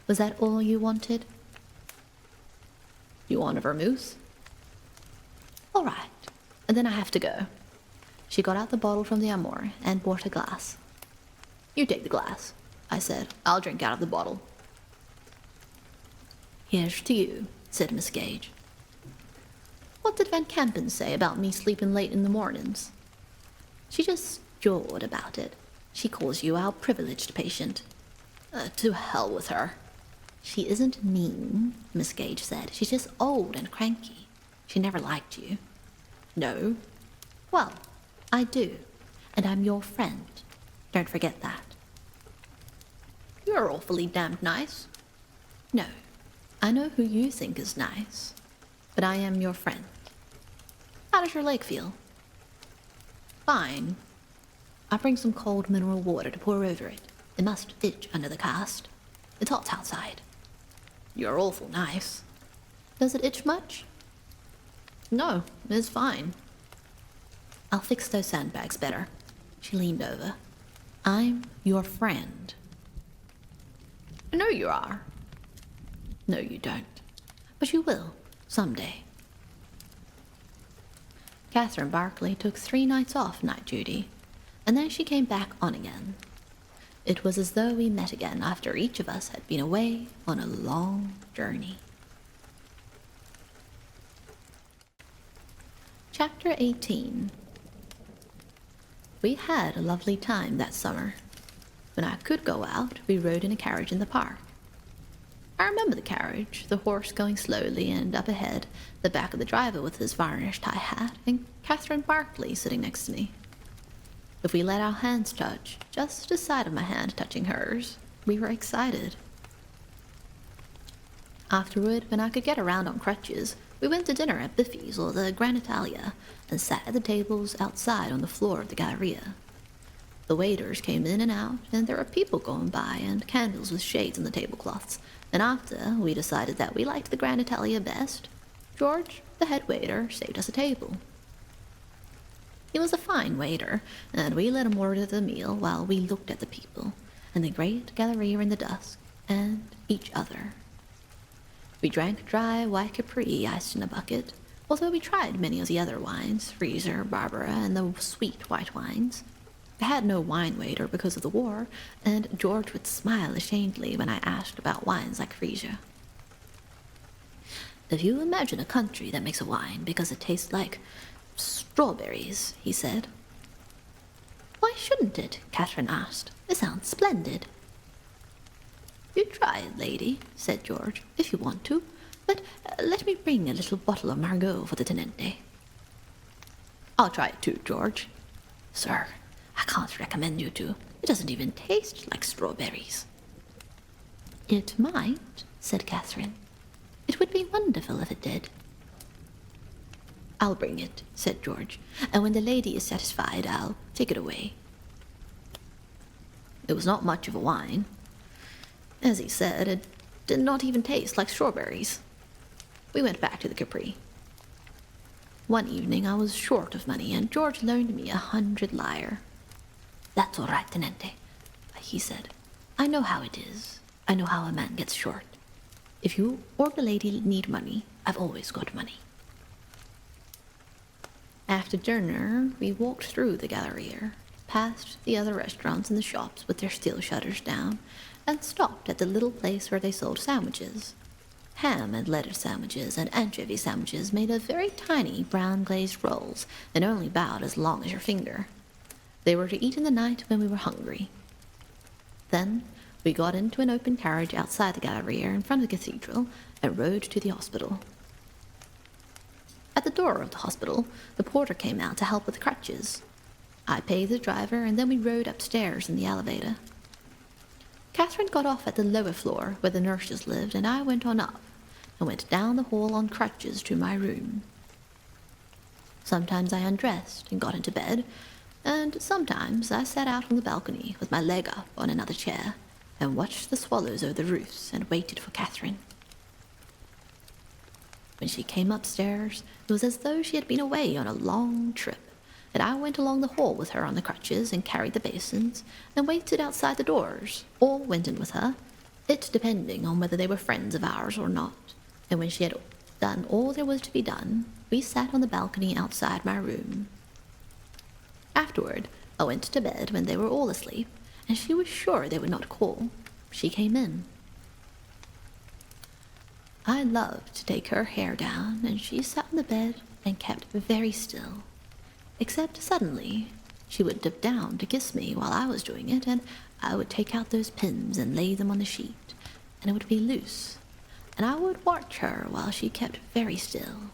Was that all you wanted? You want a vermouth? All right, and then I have to go. She got out the bottle from the armoire and brought a glass. You take the glass, I said. I'll drink out of the bottle. Here's to you, said Miss Gage. What did Van Kampen say about me sleeping late in the mornings? She just jawed about it. She calls you our privileged patient. To hell with her. She isn't mean, Miss Gage said. She's just old and cranky. She never liked you. No? Well, I do. And I'm your friend. Don't forget that. You're awfully damned nice. No. I know who you think is nice. But I am your friend. How does your leg feel? Fine. I'll bring some cold mineral water to pour over it. It must itch under the cast. It's hot outside. You're awful nice. Does it itch much? No, it's fine. I'll fix those sandbags better. She leaned over. I'm your friend. I know you are. No, you don't. But you will, someday. Catherine Barkley took 3 nights off night duty, and then she came back on again. It was as though we met again after each of us had been away on a long journey. Chapter 18. We had a lovely time that summer. When I could go out, we rode in a carriage in the park. I remember the carriage, the horse going slowly, and up ahead, the back of the driver with his varnished high hat, and Catherine Barkley sitting next to me. If we let our hands touch, just the side of my hand touching hers, we were excited. Afterward, when I could get around on crutches, we went to dinner at Biffy's or the Grand Italia and sat at the tables outside on the floor of the Galleria. The waiters came in and out, and there were people going by and candles with shades on the tablecloths, and after we decided that we liked the Grand Italia best, George, the head waiter, saved us a table. He was a fine waiter, and we let him order the meal while we looked at the people, and the great Galleria in the dusk, and each other. We drank dry white Capri iced in a bucket, although we tried many of the other wines, Freezer, Barbara, and the sweet white wines. We had no wine waiter because of the war, and George would smile ashamedly when I asked about wines like Freezer. If you imagine a country that makes a wine because it tastes like strawberries, he said. Why shouldn't it? Catherine asked. It sounds splendid. You try it, lady, said George, if you want to, but let me bring a little bottle of Margot for the tenente. I'll try it too, George. Sir, I can't recommend you to. It doesn't even taste like strawberries. It might, said Catherine. It would be wonderful if it did. I'll bring it, said George, and when the lady is satisfied, I'll take it away. It was not much of a wine. As he said, it did not even taste like strawberries. We went back to the Capri. One evening I was short of money, and George loaned me 100 lire. That's all right, tenente, he said. I know how it is. I know how a man gets short. If you or the lady need money, I've always got money. After dinner, we walked through the Galleria, past the other restaurants and the shops with their steel shutters down, and stopped at the little place where they sold sandwiches. Ham and lettuce sandwiches and anchovy sandwiches made of very tiny brown glazed rolls and only about as long as your finger. They were to eat in the night when we were hungry. Then we got into an open carriage outside the Galleria in front of the cathedral and rode to the hospital. At At the door of the hospital, the porter came out to help with the crutches. I paid the driver, and then we rode upstairs in the elevator. Catherine got off at the lower floor where the nurses lived, and I went on up and went down the hall on crutches to my room. Sometimes I undressed and got into bed, and sometimes I sat out on the balcony with my leg up on another chair and watched the swallows over the roofs and waited for Catherine. When she came upstairs, it was as though she had been away on a long trip, and I went along the hall with her on the crutches and carried the basins and waited outside the doors. All went in with her, it depending on whether they were friends of ours or not. And when she had done all there was to be done, we sat on the balcony outside my room. Afterward, I went to bed when they were all asleep, and she was sure they would not call. She came in. I loved to take her hair down, and she sat on the bed and kept very still. Except suddenly, she would dip down to kiss me while I was doing it, and I would take out those pins and lay them on the sheet, and it would be loose. And I would watch her while she kept very still,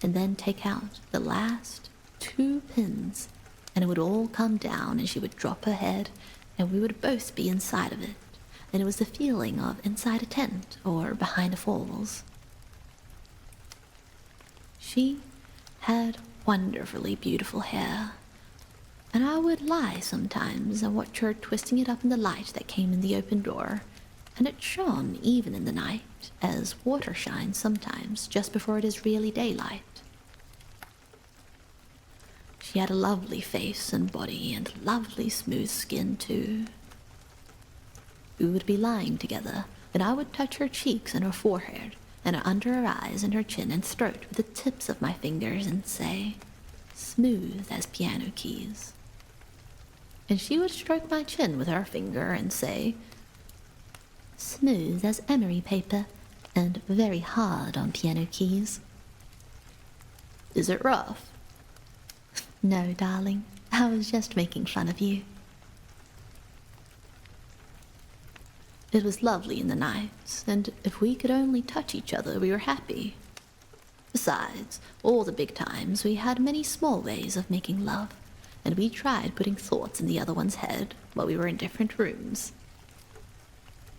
and then take out the last 2 pins, and it would all come down, and she would drop her head, and we would both be inside of it, and it was the feeling of inside a tent or behind the falls. She had wonderfully beautiful hair, and I would lie sometimes and watch her twisting it up in the light that came in the open door, and it shone even in the night, as water shines sometimes just before it is really daylight. She had a lovely face and body, and lovely smooth skin too. We would be lying together, and I would touch her cheeks and her forehead, and under her eyes and her chin and throat with the tips of my fingers, and say, "Smooth as piano keys." And she would stroke my chin with her finger and say, "Smooth as emery paper, and very hard on piano keys." Is it rough? No, darling, I was just making fun of you. It was lovely in the nights, and if we could only touch each other, we were happy. Besides all the big times, we had many small ways of making love, and we tried putting thoughts in the other one's head while we were in different rooms.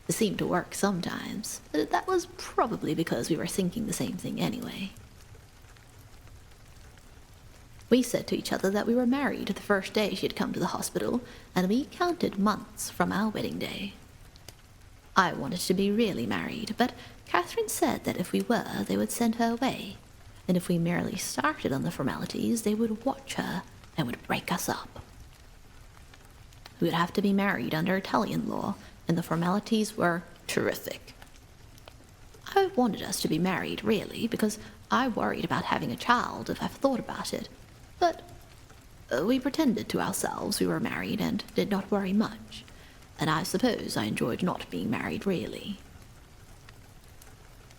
It seemed to work sometimes, but that was probably because we were thinking the same thing anyway. We said to each other that we were married the first day she had come to the hospital, and we counted months from our wedding day. I wanted to be really married, but Catherine said that if we were, they would send her away, and if we merely started on the formalities, they would watch her and would break us up. We would have to be married under Italian law, and the formalities were terrific. I wanted us to be married, really, because I worried about having a child if I thought about it, but we pretended to ourselves we were married and did not worry much, and I suppose I enjoyed not being married, really.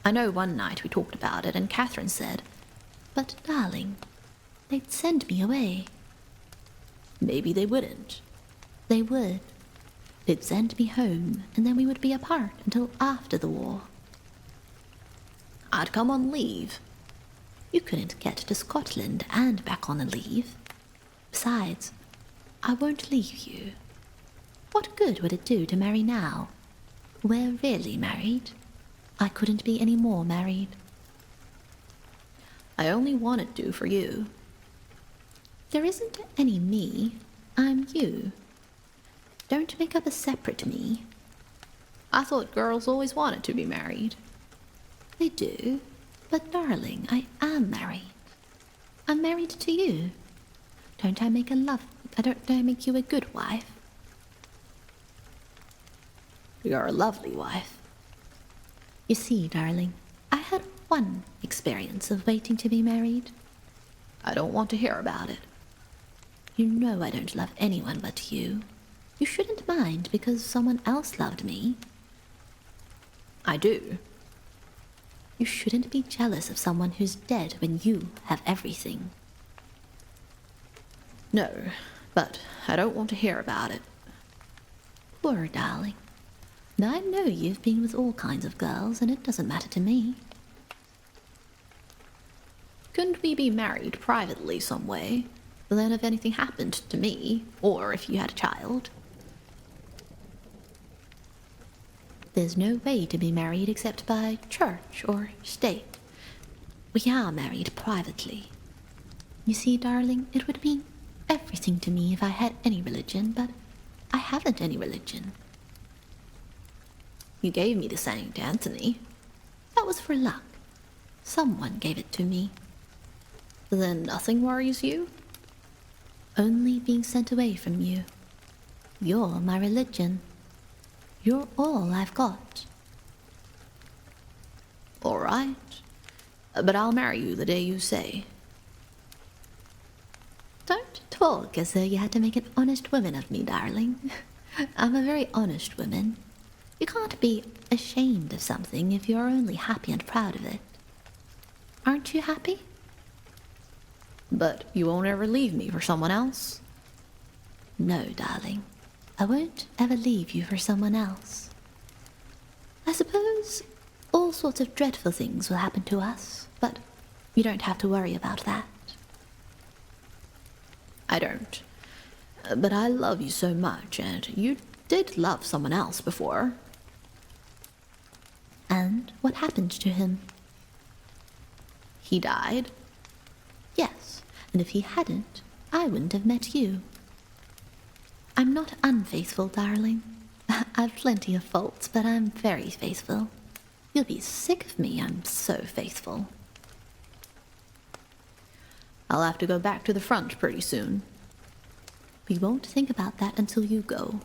I know one night we talked about it, and Catherine said, "But, darling, they'd send me away." Maybe they wouldn't. They would. They'd send me home, and then we would be apart until after the war. I'd come on leave. You couldn't get to Scotland and back on a leave. Besides, I won't leave you. What good would it do to marry now? We're really married. I couldn't be any more married. I only want it to for you. There isn't any me. I'm you. Don't make up a separate me. I thought girls always wanted to be married. They do, but darling, I am married. I'm married to you. Don't I make you a good wife? You're a lovely wife. You see, darling, I had one experience of waiting to be married. I don't want to hear about it. You know I don't love anyone but you. You shouldn't mind because someone else loved me. I do. You shouldn't be jealous of someone who's dead when you have everything. No, but I don't want to hear about it. Poor darling. Now I know you've been with all kinds of girls, and it doesn't matter to me. couldn't we be married privately some way? Then if anything happened to me, or if you had a child... There's no way to be married except by church or state. We are married privately. You see, darling, it would mean everything to me if I had any religion, but I haven't any religion. You gave me the St. Anthony. That was for luck. Someone gave it to me. Then nothing worries you? Only being sent away from you. You're my religion. You're all I've got. All right. But I'll marry you the day you say. Don't talk as though you had to make an honest woman of me, darling. I'm a very honest woman. You can't be ashamed of something if you're only happy and proud of it. Aren't you happy? But you won't ever leave me for someone else? No, darling. I won't ever leave you for someone else. I suppose all sorts of dreadful things will happen to us, but you don't have to worry about that. I don't. But I love you so much, and you did love someone else before. And what happened to him? He died? Yes, and if he hadn't, I wouldn't have met you. I'm not unfaithful, darling. I've plenty of faults, but I'm very faithful. You'll be sick of me, I'm so faithful. I'll have to go back to the front pretty soon. We won't think about that until you go.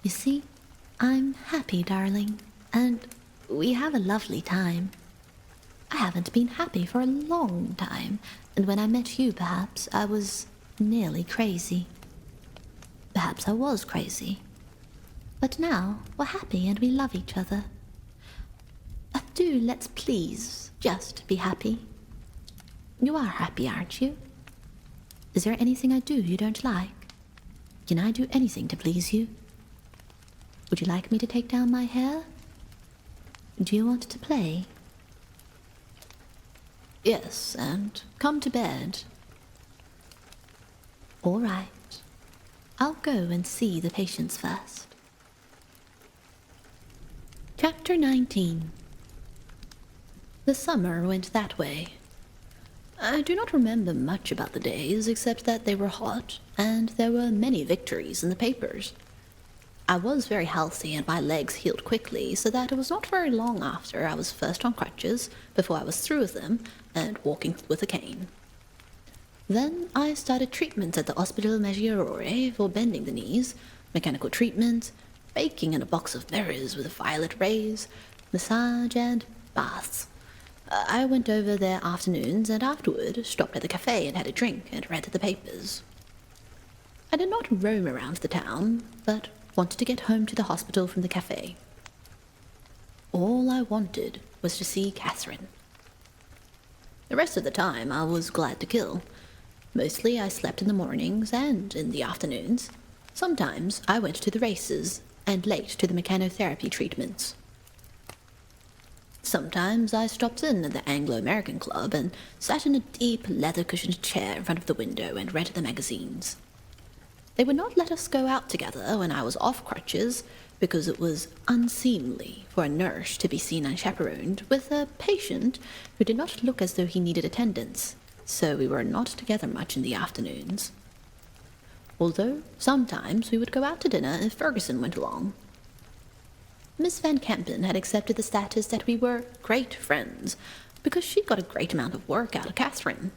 You see, I'm happy, darling, and we have a lovely time. I haven't been happy for a long time, and when I met you, perhaps, I was nearly crazy. Perhaps I was crazy. But now, we're happy and we love each other. Let's please just be happy. You are happy, aren't you? Is there anything I do you don't like? Can I do anything to please you? Would you like me to take down my hair? Do you want to play? Yes, and come to bed. All right. I'll go and see the patients first. Chapter 19. The summer went that way. I do not remember much about the days, except that they were hot, and there were many victories in the papers. I was very healthy, and my legs healed quickly, so that it was not very long after I was first on crutches, before I was through with them, and walking with a cane. Then I started treatments at the Hospital ฏɪ for bending the knees, mechanical treatment, baking in a box of berries with violet rays, massage, and baths. I went over there afternoons, and afterward stopped at the cafe and had a drink and read the papers. I did not roam around the town, but wanted to get home to the hospital from the cafe. All I wanted was to see Catherine. The rest of the time I was glad to kill. Mostly I slept in the mornings and in the afternoons. Sometimes I went to the races, and late to the mechanotherapy treatments. Sometimes I stopped in at the Anglo-American Club and sat in a deep leather-cushioned chair in front of the window and read the magazines. They would not let us go out together when I was off crutches, because it was unseemly for a nurse to be seen unchaperoned with a patient who did not look as though he needed attendance, so we were not together much in the afternoons. Although sometimes we would go out to dinner if Ferguson went along. Miss Van Kempen had accepted the status that we were great friends, because she got a great amount of work out of Catherine.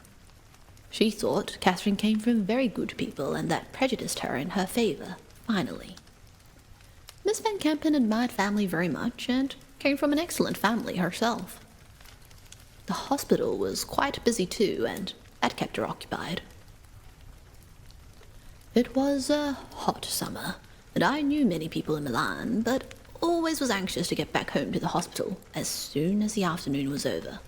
She thought Catherine came from very good people, and that prejudiced her in her favour, finally. Miss Van Kempen admired family very much, and came from an excellent family herself. The hospital was quite busy too, and that kept her occupied. It was a hot summer, and I knew many people in Milan, but always was anxious to get back home to the hospital as soon as the afternoon was over.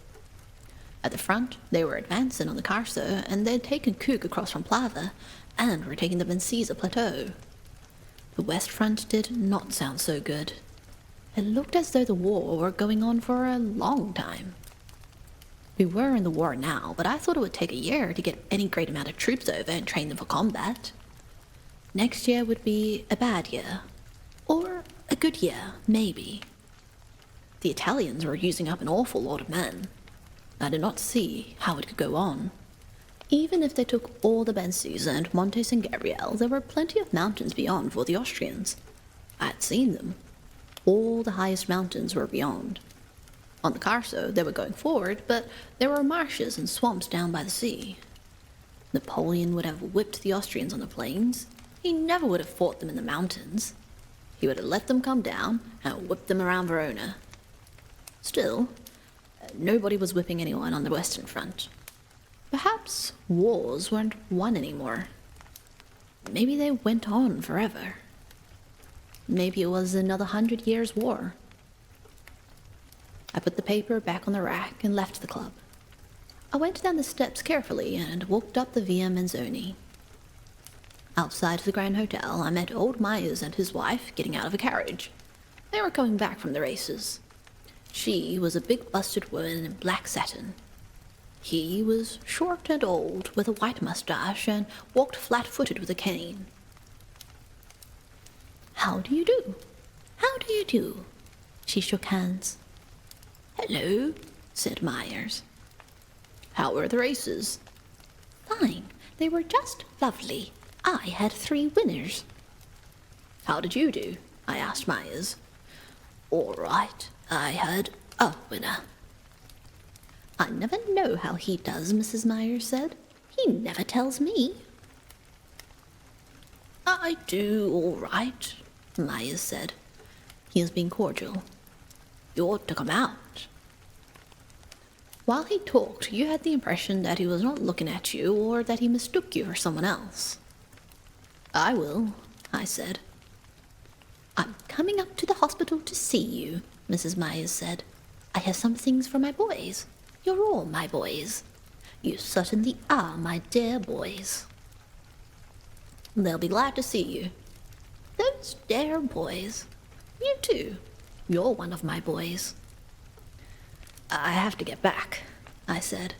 At the front, they were advancing on the Carso, and they'd taken Cook across from Plava, and were taking the Vencisa Plateau. The west front did not sound so good. It looked as though the war were going on for a long time. We were in the war now, but I thought it would take a year to get any great amount of troops over and train them for combat. Next year would be a bad year. Or a good year, maybe. The Italians were using up an awful lot of men. I did not see how it could go on. Even if they took all the Bensis and Montes and Gabriel, there were plenty of mountains beyond for the Austrians. I had seen them. All the highest mountains were beyond. On the Carso, they were going forward, but there were marshes and swamps down by the sea. Napoleon would have whipped the Austrians on the plains. He never would have fought them in the mountains. He would have let them come down and whipped them around Verona. Still, nobody was whipping anyone on the Western Front. Perhaps wars weren't won anymore. Maybe they went on forever. Maybe it was another 100 years' war. I put the paper back on the rack and left the club. I went down the steps carefully and walked up the Via Manzoni. Outside the Grand Hotel, I met old Myers and his wife getting out of a carriage. They were coming back from the races. She was a big busted woman in black satin. He was short and old, with a white mustache, and walked flat-footed with a cane. "How do you do? How do you do?" She shook hands. "Hello," said Myers. "How were the races?" "Fine. They were just lovely. I had 3 winners." "How did you do?" I asked Myers. "All right. I had a winner." "I never know how he does," Mrs. Myers said. "He never tells me." "I do all right," Myers said. He was being cordial. "You ought to come out." While he talked, you had the impression that he was not looking at you or that he mistook you for someone else. "I will," I said. "I'm coming up to the hospital to see you," Mrs. Myers said. "I have some things for my boys. You're all my boys. You certainly are my dear boys." "They'll be glad to see you." "Those dear boys. You too. You're one of my boys." "I have to get back," I said.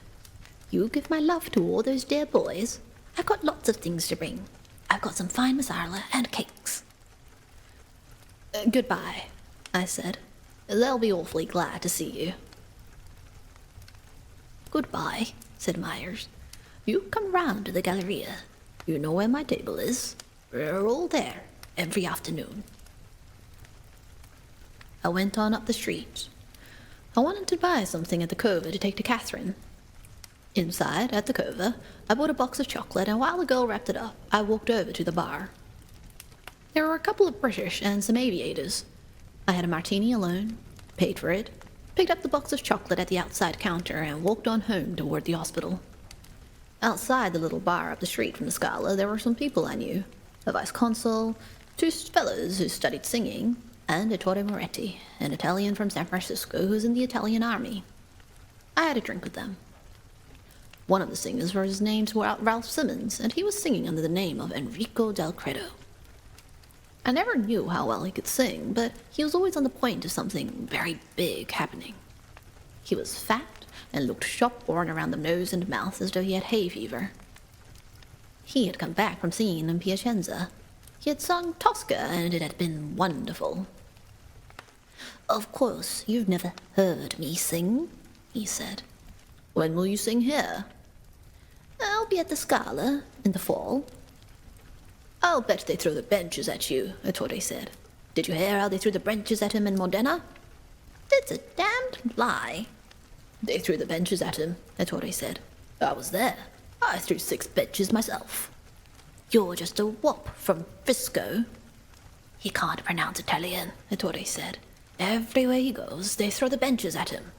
"You give my love to all those dear boys. I've got lots of things to bring. I've got some fine masala and cakes." "Goodbye," I said. "They'll be awfully glad to see you." "Goodbye," said Myers. "You come round to the Galleria. You know where my table is. We're all there every afternoon." I went on up the street. I wanted to buy something at the Cova to take to Catherine. Inside, at the Cova, I bought a box of chocolate, and while the girl wrapped it up, I walked over to the bar. There were a couple of British and some aviators. I had a martini alone, paid for it, picked up the box of chocolate at the outside counter, and walked on home toward the hospital. Outside the little bar up the street from the Scala, there were some people I knew. A vice-consul, 2 fellows who studied singing, and Ettore Moretti, an Italian from San Francisco who's in the Italian army. I had a drink with them. One of the singers was named Ralph Simmons, and he was singing under the name of Enrico del Credo. I never knew how well he could sing, but he was always on the point of something very big happening. He was fat and looked shop-worn around the nose and mouth as though he had hay fever. He had come back from singing in Piacenza. He had sung Tosca, and it had been wonderful. "Of course, you've never heard me sing," he said. "When will you sing here?" "I'll be at the Scala in the fall." "I'll bet they throw the benches at you," Ettore said. "Did you hear how they threw the benches at him in Modena?" "It's a damned lie." "They threw the benches at him," Ettore said. "I was there. I threw 6 benches myself." "You're just a wop from Frisco." "He can't pronounce Italian," Ettore said. "Everywhere he goes, they throw the benches at him."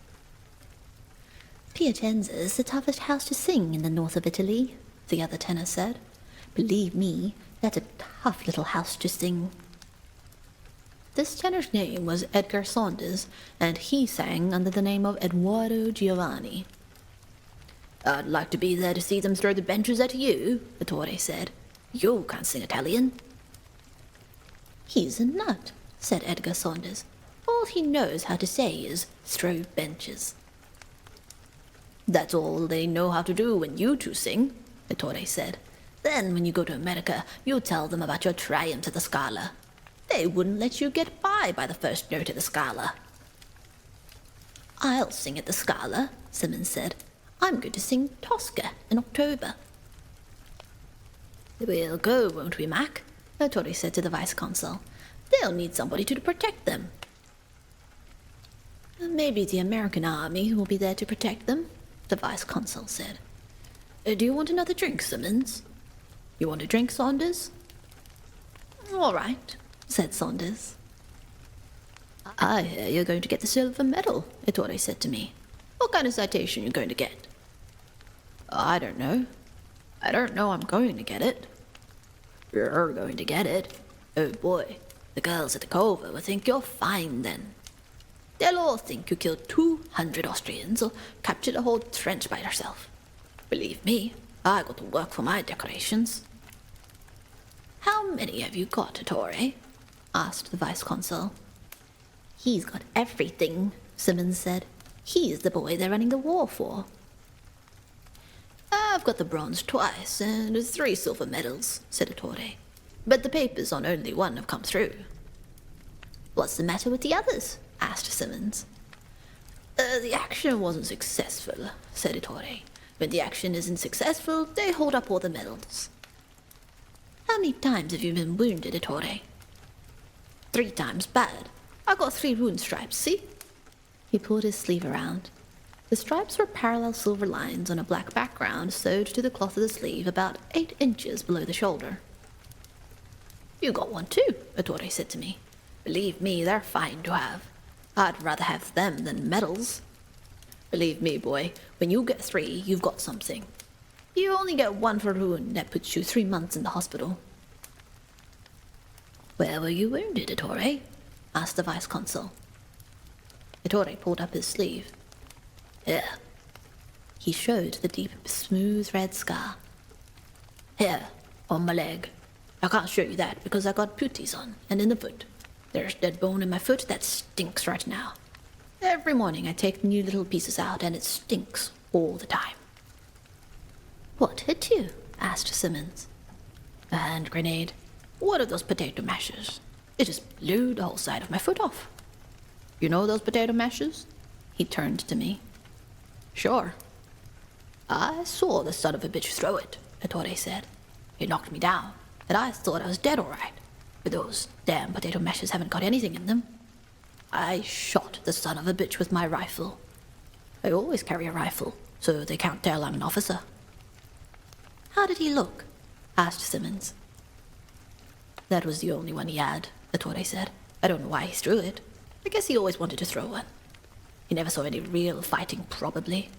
"Piacenza is the toughest house to sing in the north of Italy," the other tenor said. "Believe me, that's a tough little house to sing." This tenor's name was Edgar Saunders, and he sang under the name of Eduardo Giovanni. "I'd like to be there to see them throw the benches at you," Ettore said. "You can't sing Italian." "He's a nut," said Edgar Saunders. "All he knows how to say is throw benches." That's all they know how to do when you two sing, ʟɪᴏᴏ said. Then when you go to America, you tell them about your triumphs at the Scala. They wouldn't let you get by the first note of the Scala. I'll sing at the Scala, Simmons said. I'm going to sing Tosca in October. We'll go, won't we, Mac? ʟɪᴏᴏ said to the vice-consul. They'll need somebody to protect them. Maybe the American army will be there to protect them, the vice-consul said. Do you want another drink, Simmons? You want a drink, Saunders? All right, said Saunders. I hear you're going to get the silver medal, ʟɪᴏᴏ said to me. What kind of citation are you going to get? I don't know. I don't know I'm going to get it. You're going to get it. Oh boy, the girls at the Cova will think you're fine then. They'll all think you killed 200 Austrians or captured a whole trench by yourself. Believe me, I got to work for my decorations. How many have you got, ʟɪᴏᴏ? Asked the vice-consul. He's got everything, Simmons said. He's the boy they're running the war for. I've got the bronze twice and 3 silver medals, said ʟɪᴏᴏ. But the papers on only one have come through. What's the matter with the others? Asked Simmons. The action wasn't successful, said ʟɪᴏᴏ. When the action isn't successful, they hold up all the medals. How many times have you been wounded, ʟɪᴏᴏ? 3 times bad. I got 3 wound stripes, see? He pulled his sleeve around. The stripes were parallel silver lines on a black background sewed to the cloth of the sleeve about 8 inches below the shoulder. You got one too, ʟɪᴏᴏ said to me. Believe me, they're fine to have. I'd rather have them than medals. Believe me, boy, when you get 3, you've got something. You only get 1 for a wound that puts you 3 months in the hospital. Where were you wounded, ʟɪᴏᴏ? Asked the vice-consul. ʟɪᴏᴏ pulled up his sleeve. Here. He showed the deep, smooth red scar. Here, on my leg. I can't show you that because I got putties on, and in the foot. There's dead bone in my foot that stinks right now. Every morning I take new little pieces out and it stinks all the time. What hit you? Asked Simmons. A hand grenade. One of those potato mashers. It just blew the whole side of my foot off. You know those potato mashers? He turned to me. Sure. I saw the son of a bitch throw it, ʟɪᴏᴏ said. It knocked me down, and I thought I was dead all right. But those damn potato mashers haven't got anything in them. I shot the son of a bitch with my rifle. I always carry a rifle, so they can't tell I'm an officer. How did he look? Asked Simmons. That was the only one he had, ʟɪᴏᴏ said. I don't know why he threw it. I guess he always wanted to throw one. He never saw any real fighting, probably.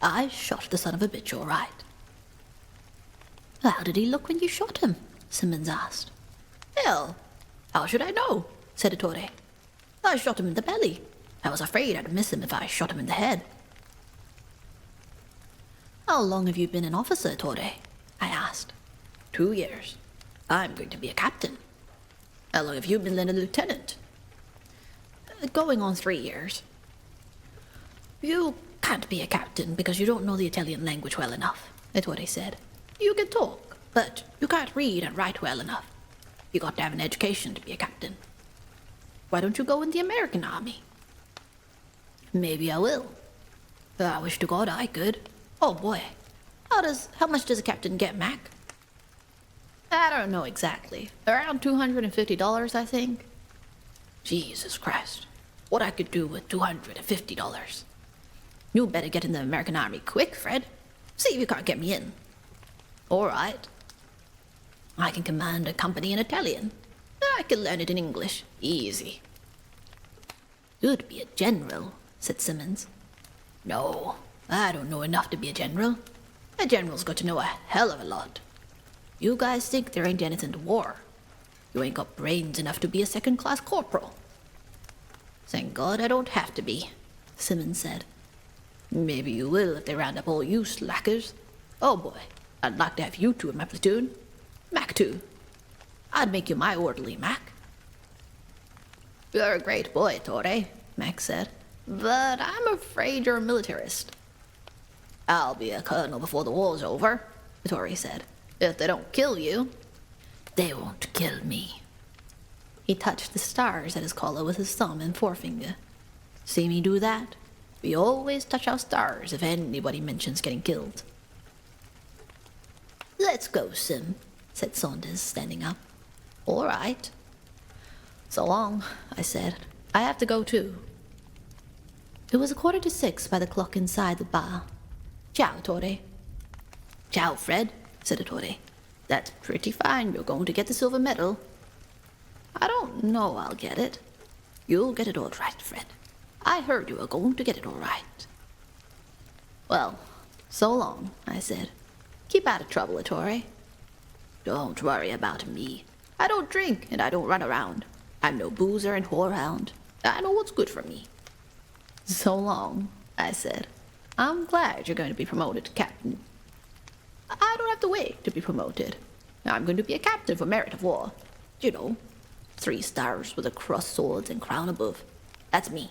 I shot the son of a bitch all right. How did he look when you shot him? Simmons asked. Hell, how should I know? Said ʟɪᴏᴏ. I shot him in the belly. I was afraid I'd miss him if I shot him in the head. How long have you been an officer, ʟɪᴏᴏ? I asked. 2 years. I'm going to be a captain. How long have you been a lieutenant? Going on 3 years. You can't be a captain because you don't know the Italian language well enough, ʟɪᴏᴏ said. You can talk, but you can't read and write well enough. You got to have an education to be a captain. Why don't you go in the American army? Maybe I will. I wish to God I could. Oh boy. How much does a captain get, Mac? I don't know exactly. Around $250, I think. Jesus Christ. What I could do with $250. You better get in the American army quick, Fred. See if you can't get me in. All right. I can command a company in Italian. I can learn it in English. Easy. You'd be a general, said Simmons. No, I don't know enough to be a general. A general's got to know a hell of a lot. You guys think there ain't anything to war. You ain't got brains enough to be a second-class corporal. Thank God I don't have to be, Simmons said. Maybe you will if they round up all you slackers. Oh boy, I'd like to have you two in my platoon. Mac too. I'd make you my orderly, Mac. You're a great boy, ʟɪᴏᴏ, Mac said, but I'm afraid you're a militarist. I'll be a colonel before the war's over, Vittori said. If they don't kill you. They won't kill me. He touched the stars at his collar with his thumb and forefinger. See me do that? We always touch our stars if anybody mentions getting killed. Let's go, Sim, said Saunders, standing up. All right. So long, I said. I have to go too. It was 6:15 by the clock inside the bar. Ciao, Ettore. Ciao, Fred, said Ettore. That's pretty fine. You're going to get the silver medal. I don't know I'll get it. You'll get it all right, Fred. I heard you were going to get it all right. Well, so long, I said. Keep out of trouble, Ettore. Don't worry about me. I don't drink and I don't run around. I'm no boozer and whorehound. I know what's good for me. So long, I said. I'm glad you're going to be promoted to captain. I don't have to wait to be promoted. I'm going to be a captain for merit of war. You know, 3 stars with a crossed swords and crown above. That's me.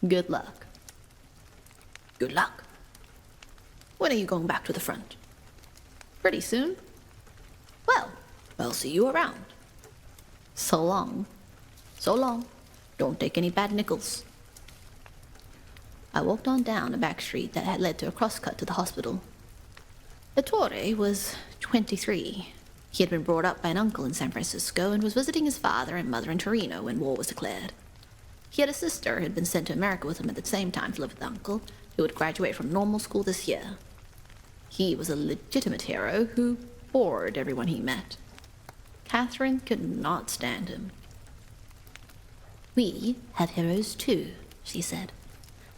Good luck. Good luck. When are you going back to the front? Pretty soon. Well, I'll see you around. So long. So long. Don't take any bad nickels. I walked on down a back street that had led to a crosscut to the hospital. Ettore was 23. He had been brought up by an uncle in San Francisco and was visiting his father and mother in Torino when war was declared. He had a sister who had been sent to America with him at the same time to live with the uncle, who would graduate from normal school this year. He was a legitimate hero who bored everyone he met. Catherine could not stand him. We have heroes too, she said.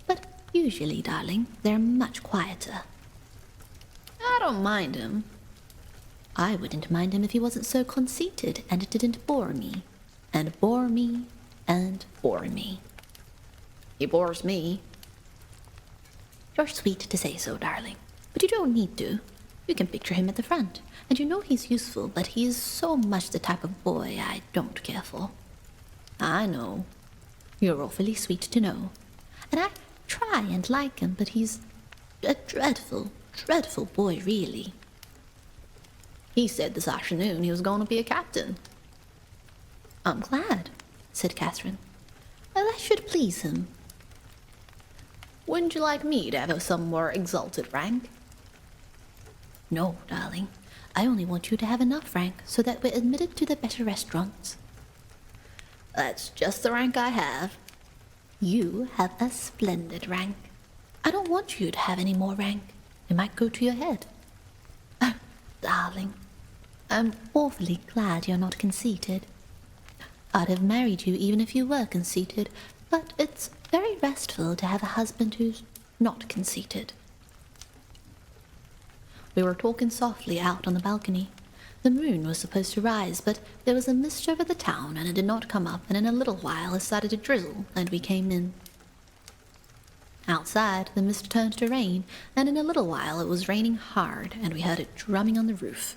But usually, darling, they're much quieter. I don't mind him. I wouldn't mind him if he wasn't so conceited and didn't bore me. And bore me and bore me. He bores me. You're sweet to say so, darling. But you don't need to. You can picture him at the front. And you know he's useful, but he is so much the type of boy I don't care for. I know. You're awfully sweet to know. And I try and like him, but he's a dreadful, dreadful boy, really. He said this afternoon he was going to be a captain. I'm glad, said Catherine. Well, that should please him. Wouldn't you like me to have some more exalted rank? No, darling. I only want you to have enough rank so that we're admitted to the better restaurants. That's just the rank I have. You have a splendid rank. I don't want you to have any more rank. It might go to your head. Oh, darling, I'm awfully glad you're not conceited. I'd have married you even if you were conceited, but it's very restful to have a husband who's not conceited. We were talking softly out on the balcony. The moon was supposed to rise, but there was a mist over the town, and it did not come up, and in a little while it started to drizzle, and we came in. Outside, the mist turned to rain, and in a little while it was raining hard, and we heard it drumming on the roof.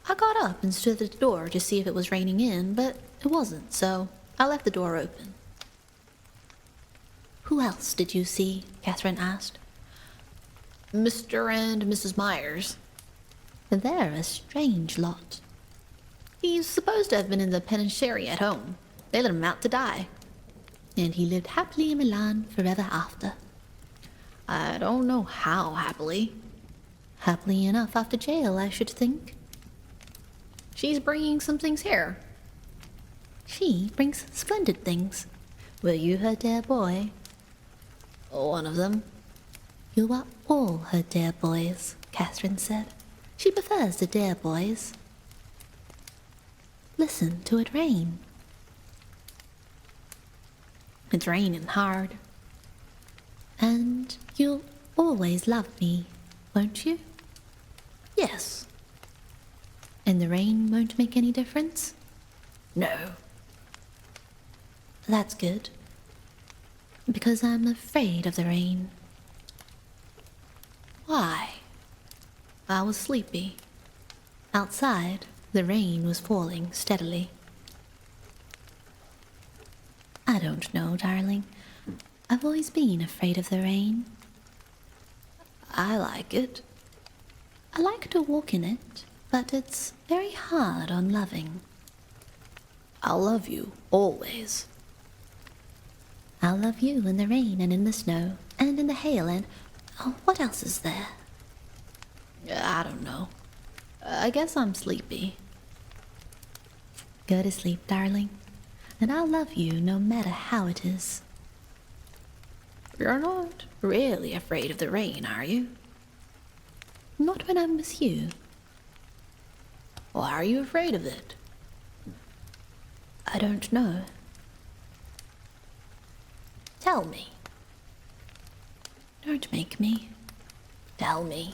I got up and stood at the door to see if it was raining in, but it wasn't, so I left the door open. Who else did you see? Catherine asked. Mr. and Mrs. Myers. They're a strange lot. He's supposed to have been in the penitentiary at home. They let him out to die. And he lived happily in Milan forever after. I don't know how happily. Happily enough after jail, I should think. She's bringing some things here. She brings splendid things. Were you her dear boy? One of them. You are all her dear boys, Catherine said. She prefers the dear boys. Listen to it rain. It's raining hard. And you'll always love me, won't you? Yes. And the rain won't make any difference? No. That's good. Because I'm afraid of the rain. Why? I was sleepy. Outside, the rain was falling steadily. I don't know, darling. I've always been afraid of the rain. I like it. I like to walk in it, but it's very hard on loving. I'll love you, always. I'll love you in the rain and in the snow and in the hail and... oh, what else is there? I don't know. I guess I'm sleepy. Go to sleep, darling, and I'll love you no matter how it is. You're not really afraid of the rain, are you? Not when I'm with you. Why are you afraid of it? I don't know. Tell me. Don't make me. Tell me.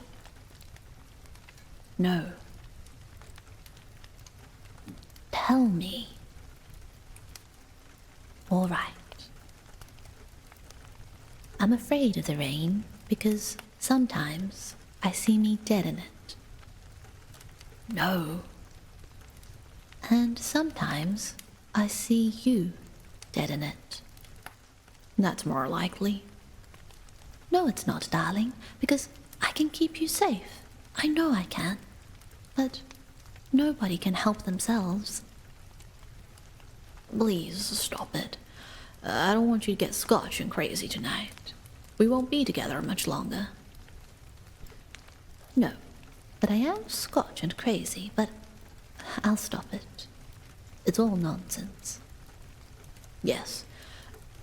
No. Tell me. All right. I'm afraid of the rain because sometimes I see me dead in it. No. And sometimes I see you dead in it. That's more likely. No, it's not, darling, because I can keep you safe. I know I can. But nobody can help themselves. Please stop it. I don't want you to get Scotch and crazy tonight. We won't be together much longer. No, but I am Scotch and crazy, but I'll stop it. It's all nonsense. Yes,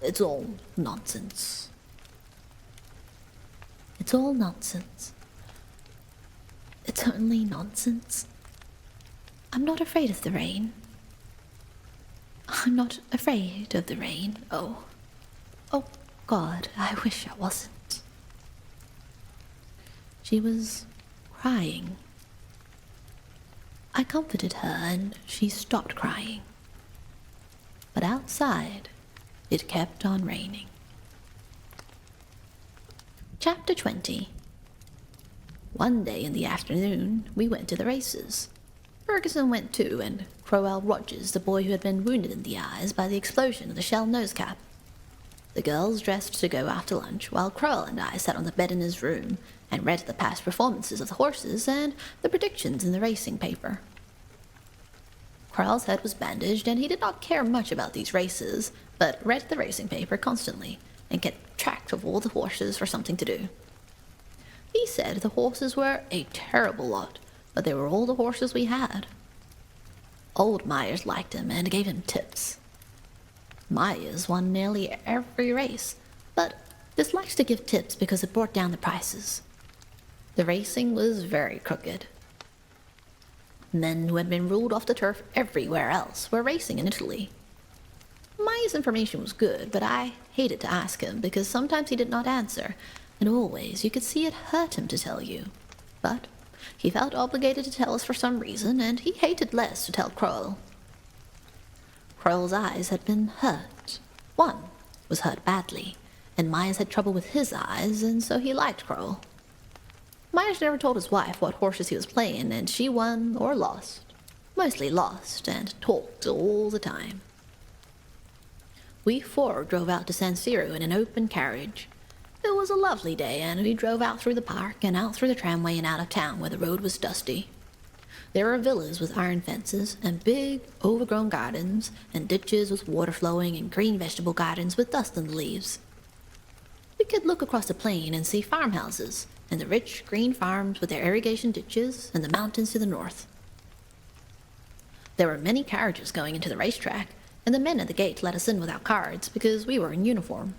it's all nonsense. It's all nonsense. It's only nonsense. I'm not afraid of the rain. I'm not afraid of the rain. Oh God, I wish I wasn't. She was crying. I comforted her and she stopped crying. But outside, it kept on raining. Chapter 20. One day in the afternoon, we went to the races. Ferguson went too, and Crowell Rogers, the boy who had been wounded in the eyes by the explosion of the shell nose cap. The girls dressed to go after lunch, while Crowell and I sat on the bed in his room and read the past performances of the horses and the predictions in the racing paper. Crowell's head was bandaged, and he did not care much about these races, but read the racing paper constantly and kept track of all the horses for something to do. He said the horses were a terrible lot, but they were all the horses we had. Old Myers liked him and gave him tips. Myers won nearly every race, but disliked to give tips because it brought down the prices. The racing was very crooked. Men who had been ruled off the turf everywhere else were racing in Italy. Myers' information was good, but I hated to ask him because sometimes he did not answer, and always you could see it hurt him to tell you. But he felt obligated to tell us for some reason, and he hated less to tell Crowell. Crowell's eyes had been hurt. One was hurt badly, and Myers had trouble with his eyes, and so he liked Crowell. Myers never told his wife what horses he was playing, and she won or lost. Mostly lost, and talked all the time. We four drove out to San Siro in an open carriage. It was a lovely day, and we drove out through the park and out through the tramway and out of town where the road was dusty. There were villas with iron fences and big, overgrown gardens and ditches with water flowing and green vegetable gardens with dust in the leaves. We could look across the plain and see farmhouses and the rich green farms with their irrigation ditches and the mountains to the north. There were many carriages going into the racetrack, and the men at the gate let us in without cards because we were in uniform.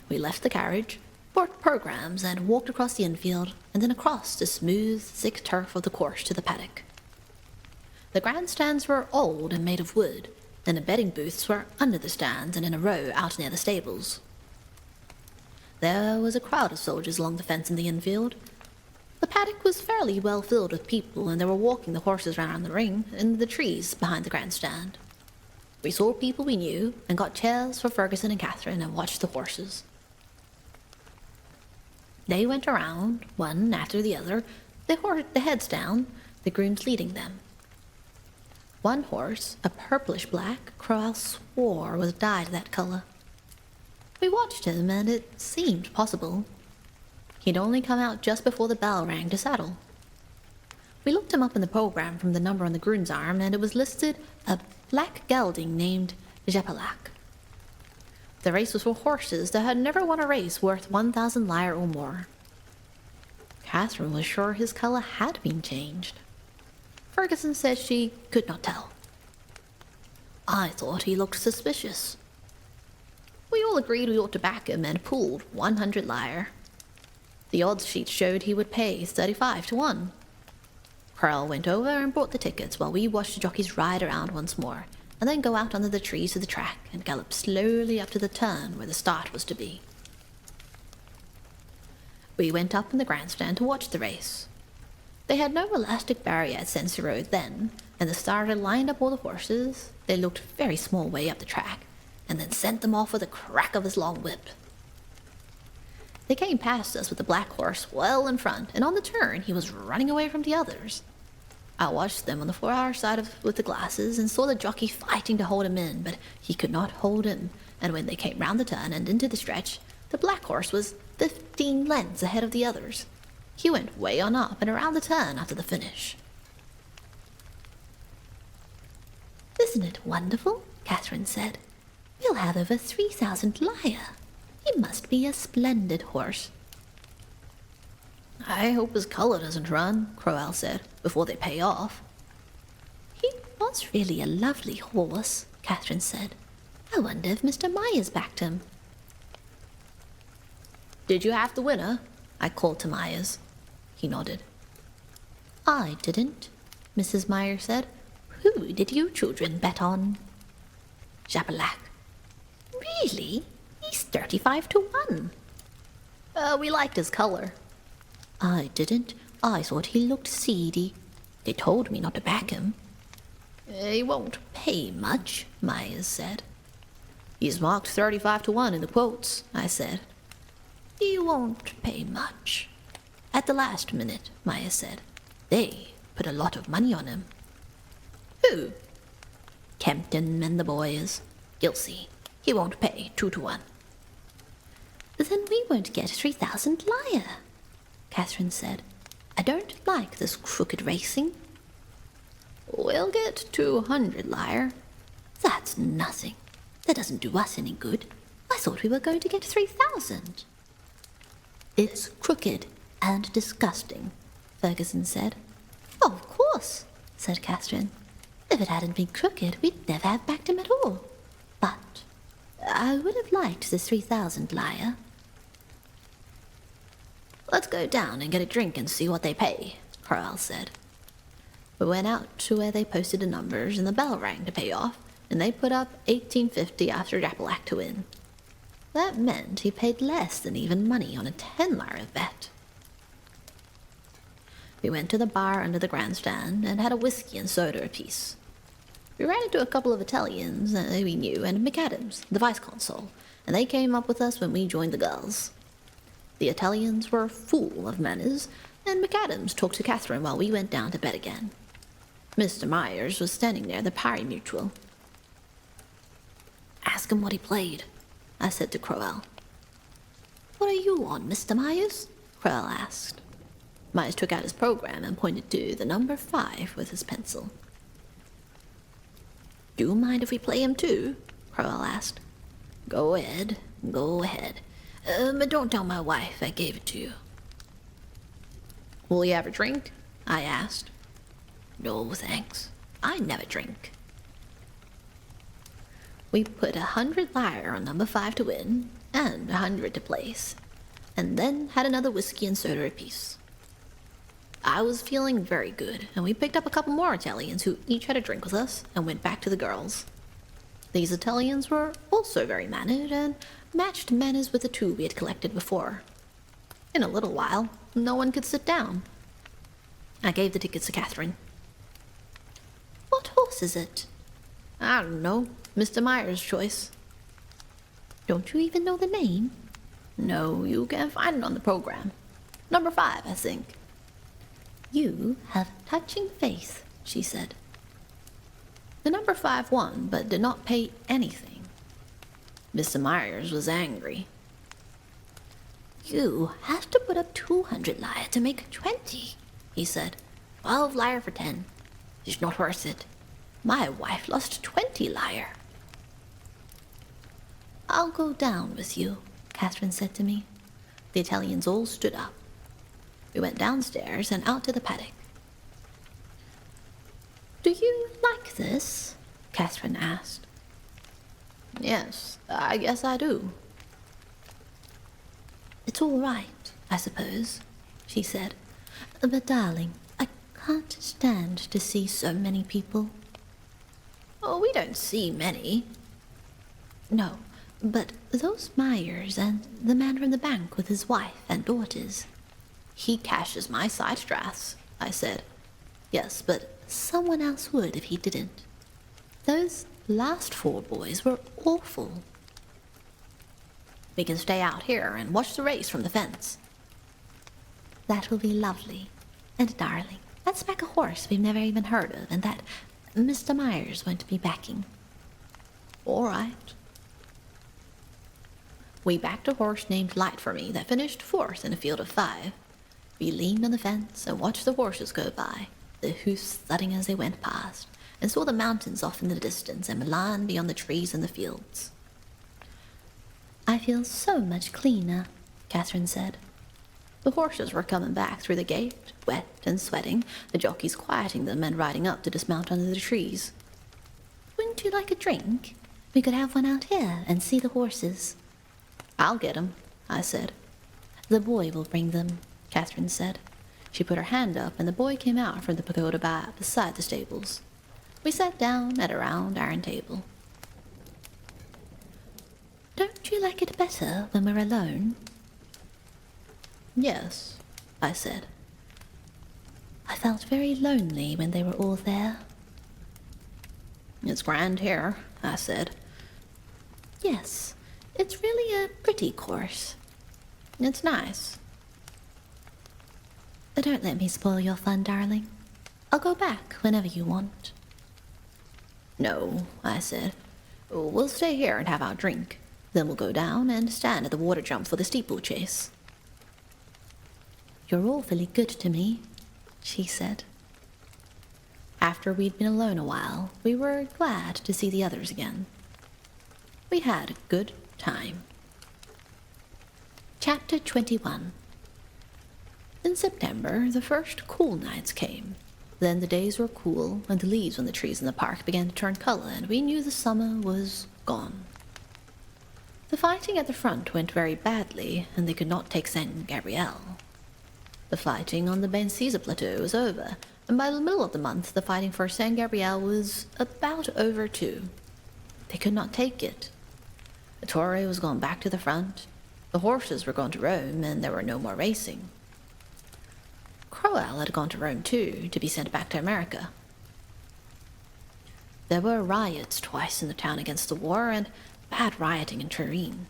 We left the carriage, bought programs, and walked across the infield, and then across the smooth, thick turf of the course to the paddock. The grandstands were old and made of wood, and the betting booths were under the stands and in a row out near the stables. There was a crowd of soldiers along the fence in the infield. The paddock was fairly well filled with people, and they were walking the horses round the ring in the trees behind the grandstand. We saw people we knew, and got chairs for Ferguson and Catherine, and watched the horses. They went around, one after the other, the heads down, the grooms leading them. One horse, a purplish black, Crowell swore was dyed that color. We watched him, and it seemed possible. He'd only come out just before the bell rang to saddle. We looked him up in the program from the number on the groom's arm, and it was listed a black gelding named ʟᴏᴏᴏ. The race was for horses that had never won a race worth 1,000 lyre or more. Catherine was sure his colour had been changed. Ferguson said she could not tell. I thought he looked suspicious. We all agreed we ought to back him and pooled 100 lyre. The odds sheet showed he would pay 35 to 1. Pearl went over and bought the tickets while we watched the jockeys ride around once more, and then go out under the trees to the track and gallop slowly up to the turn where the start was to be. We went up in the grandstand to watch the race. They had no elastic barrier at ᴛɪᴍᴏᴏ then, and the starter lined up all the horses. They looked very small way up the track, and then sent them off with a crack of his long whip. They came past us with the black horse well in front, and on the turn he was running away from the others. I watched them on the far side with the glasses and saw the jockey fighting to hold him in, but he could not hold him, and when they came round the turn and into the stretch, the black horse was 15 lengths ahead of the others. He went way on up and around the turn after the finish. "Isn't it wonderful?" Catherine said. "We'll have over 3,000 lyre. He must be a splendid horse." "I hope his colour doesn't run," Crowell said, "before they pay off." "He was really a lovely horse," Catherine said. "I wonder if Mr. Myers backed him." "Did you have the winner?" I called to Myers. He nodded. "I didn't," Mrs. Myers said. "Who did you children bet on?" ʟᴏᴏᴏ. "Really? He's 35 to 1. We liked his colour." "I didn't. I thought he looked seedy. They told me not to back him." "He won't pay much," Myers said. "He's marked 35 to 1 in the quotes," I said. "He won't pay much." "At the last minute," Myers said. "They put a lot of money on him." "Who?" "Kempton and the boys. You'll see. He won't pay 2 to 1. "Then we won't get 3,000 lyre," Catherine said. "I don't like this crooked racing." "We'll get 200 lyre." "That's nothing. That doesn't do us any good. I thought we were going to get 3,000. "It's crooked and disgusting," Ferguson said. "Of course," said Catherine. "If it hadn't been crooked, we'd never have backed him at all. But I would have liked the 3,000 lyre." "Let's go down and get a drink and see what they pay," Crowell said. We went out to where they posted the numbers, and the bell rang to pay off, and they put up 1850 after ʟᴏᴏᴏ to win. That meant he paid less than even money on a 10 lyre bet. We went to the bar under the grandstand and had a whiskey and soda apiece. We ran into a couple of Italians we knew and McAdams, the vice-consul, and they came up with us when we joined the girls. The Italians were full of manners, and McAdams talked to Catherine while we went down to bed again. Mr. Myers was standing near the pari mutual. "Ask him what he played," I said to Crowell. "What are you on, Mr. Myers?" Crowell asked. Myers took out his program and pointed to the number 5 with his pencil. "Do you mind if we play him too?" Crowell asked. Go ahead. But don't tell my wife I gave it to you." "Will you have a drink?" I asked. "No, thanks. I never drink." We put 100 lyre on number 5 to win, and 100 to place, and then had another whiskey and soda apiece. I was feeling very good, and we picked up a couple more Italians who each had a drink with us and went back to the girls. These Italians were also very mannered and matched manners with the 2 we had collected before. In a little while, no one could sit down. I gave the tickets to Catherine. "What horse is it?" "I don't know. Mr. Myers' choice." "Don't you even know the name?" "No, you can find it on the program. Number 5, I think." "You have touching faith," she said. The number 5 won, but did not pay anything. Mr. Myers was angry. You have to put up 200 lyre to make 20, he said. 12 lyre for 10. It's not worth it. My wife lost 20 lyre. I'll go down with you, Catherine said to me. The Italians all stood up. We went downstairs and out to the paddock. Do you like this? Catherine asked. Yes, I guess I do. It's all right, I suppose, she said. But darling, I can't stand to see so many people. Oh, we don't see many. No, but those Myers and the man from the bank with his wife and daughters. He cashes my side drafts, I said. Yes, but someone else would if he didn't. Those last 4 boys were awful. We can stay out here and watch the race from the fence. That will be lovely. And darling, let's back a horse we've never even heard of and that Mr. Myers won't be backing. All right. We backed a horse named Light for Me that finished 4th in a field of 5. We leaned on the fence and watched the horses go by, the hoofs thudding as they went past, and saw the mountains off in the distance and Milan beyond the trees and the fields. I feel so much cleaner, Catherine said. The horses were coming back through the gate, wet and sweating, the jockeys quieting them and riding up to dismount under the trees. Wouldn't you like a drink? We could have one out here and see the horses. I'll get 'em, I said. The boy will bring them, Catherine said. She put her hand up and the boy came out from the pagoda beside the stables. We sat down at a round iron table. Don't you like it better when we're alone? Yes, I said. I felt very lonely when they were all there. It's grand here, I said. Yes, it's really a pretty course. It's nice. Don't let me spoil your fun, darling. I'll go back whenever you want. No, I said. We'll stay here and have our drink. Then we'll go down and stand at the water jump for the steeplechase. You're awfully good to me, she said. After we'd been alone a while, we were glad to see the others again. We had a good time. Chapter 21. In September, the first cool nights came. Then the days were cool, and the leaves on the trees in the park began to turn color, and we knew the summer was gone. The fighting at the front went very badly, and they could not take St. Gabriel. The fighting on the ʟɪᴏᴏ plateau was over, and by the middle of the month, the fighting for St. Gabriel was about over too. They could not take it. The Torre was gone back to the front, the horses were gone to Rome, and there were no more racing. Crowell had gone to Rome too, to be sent back to America. There were riots twice in the town against the war, and bad rioting in Turin.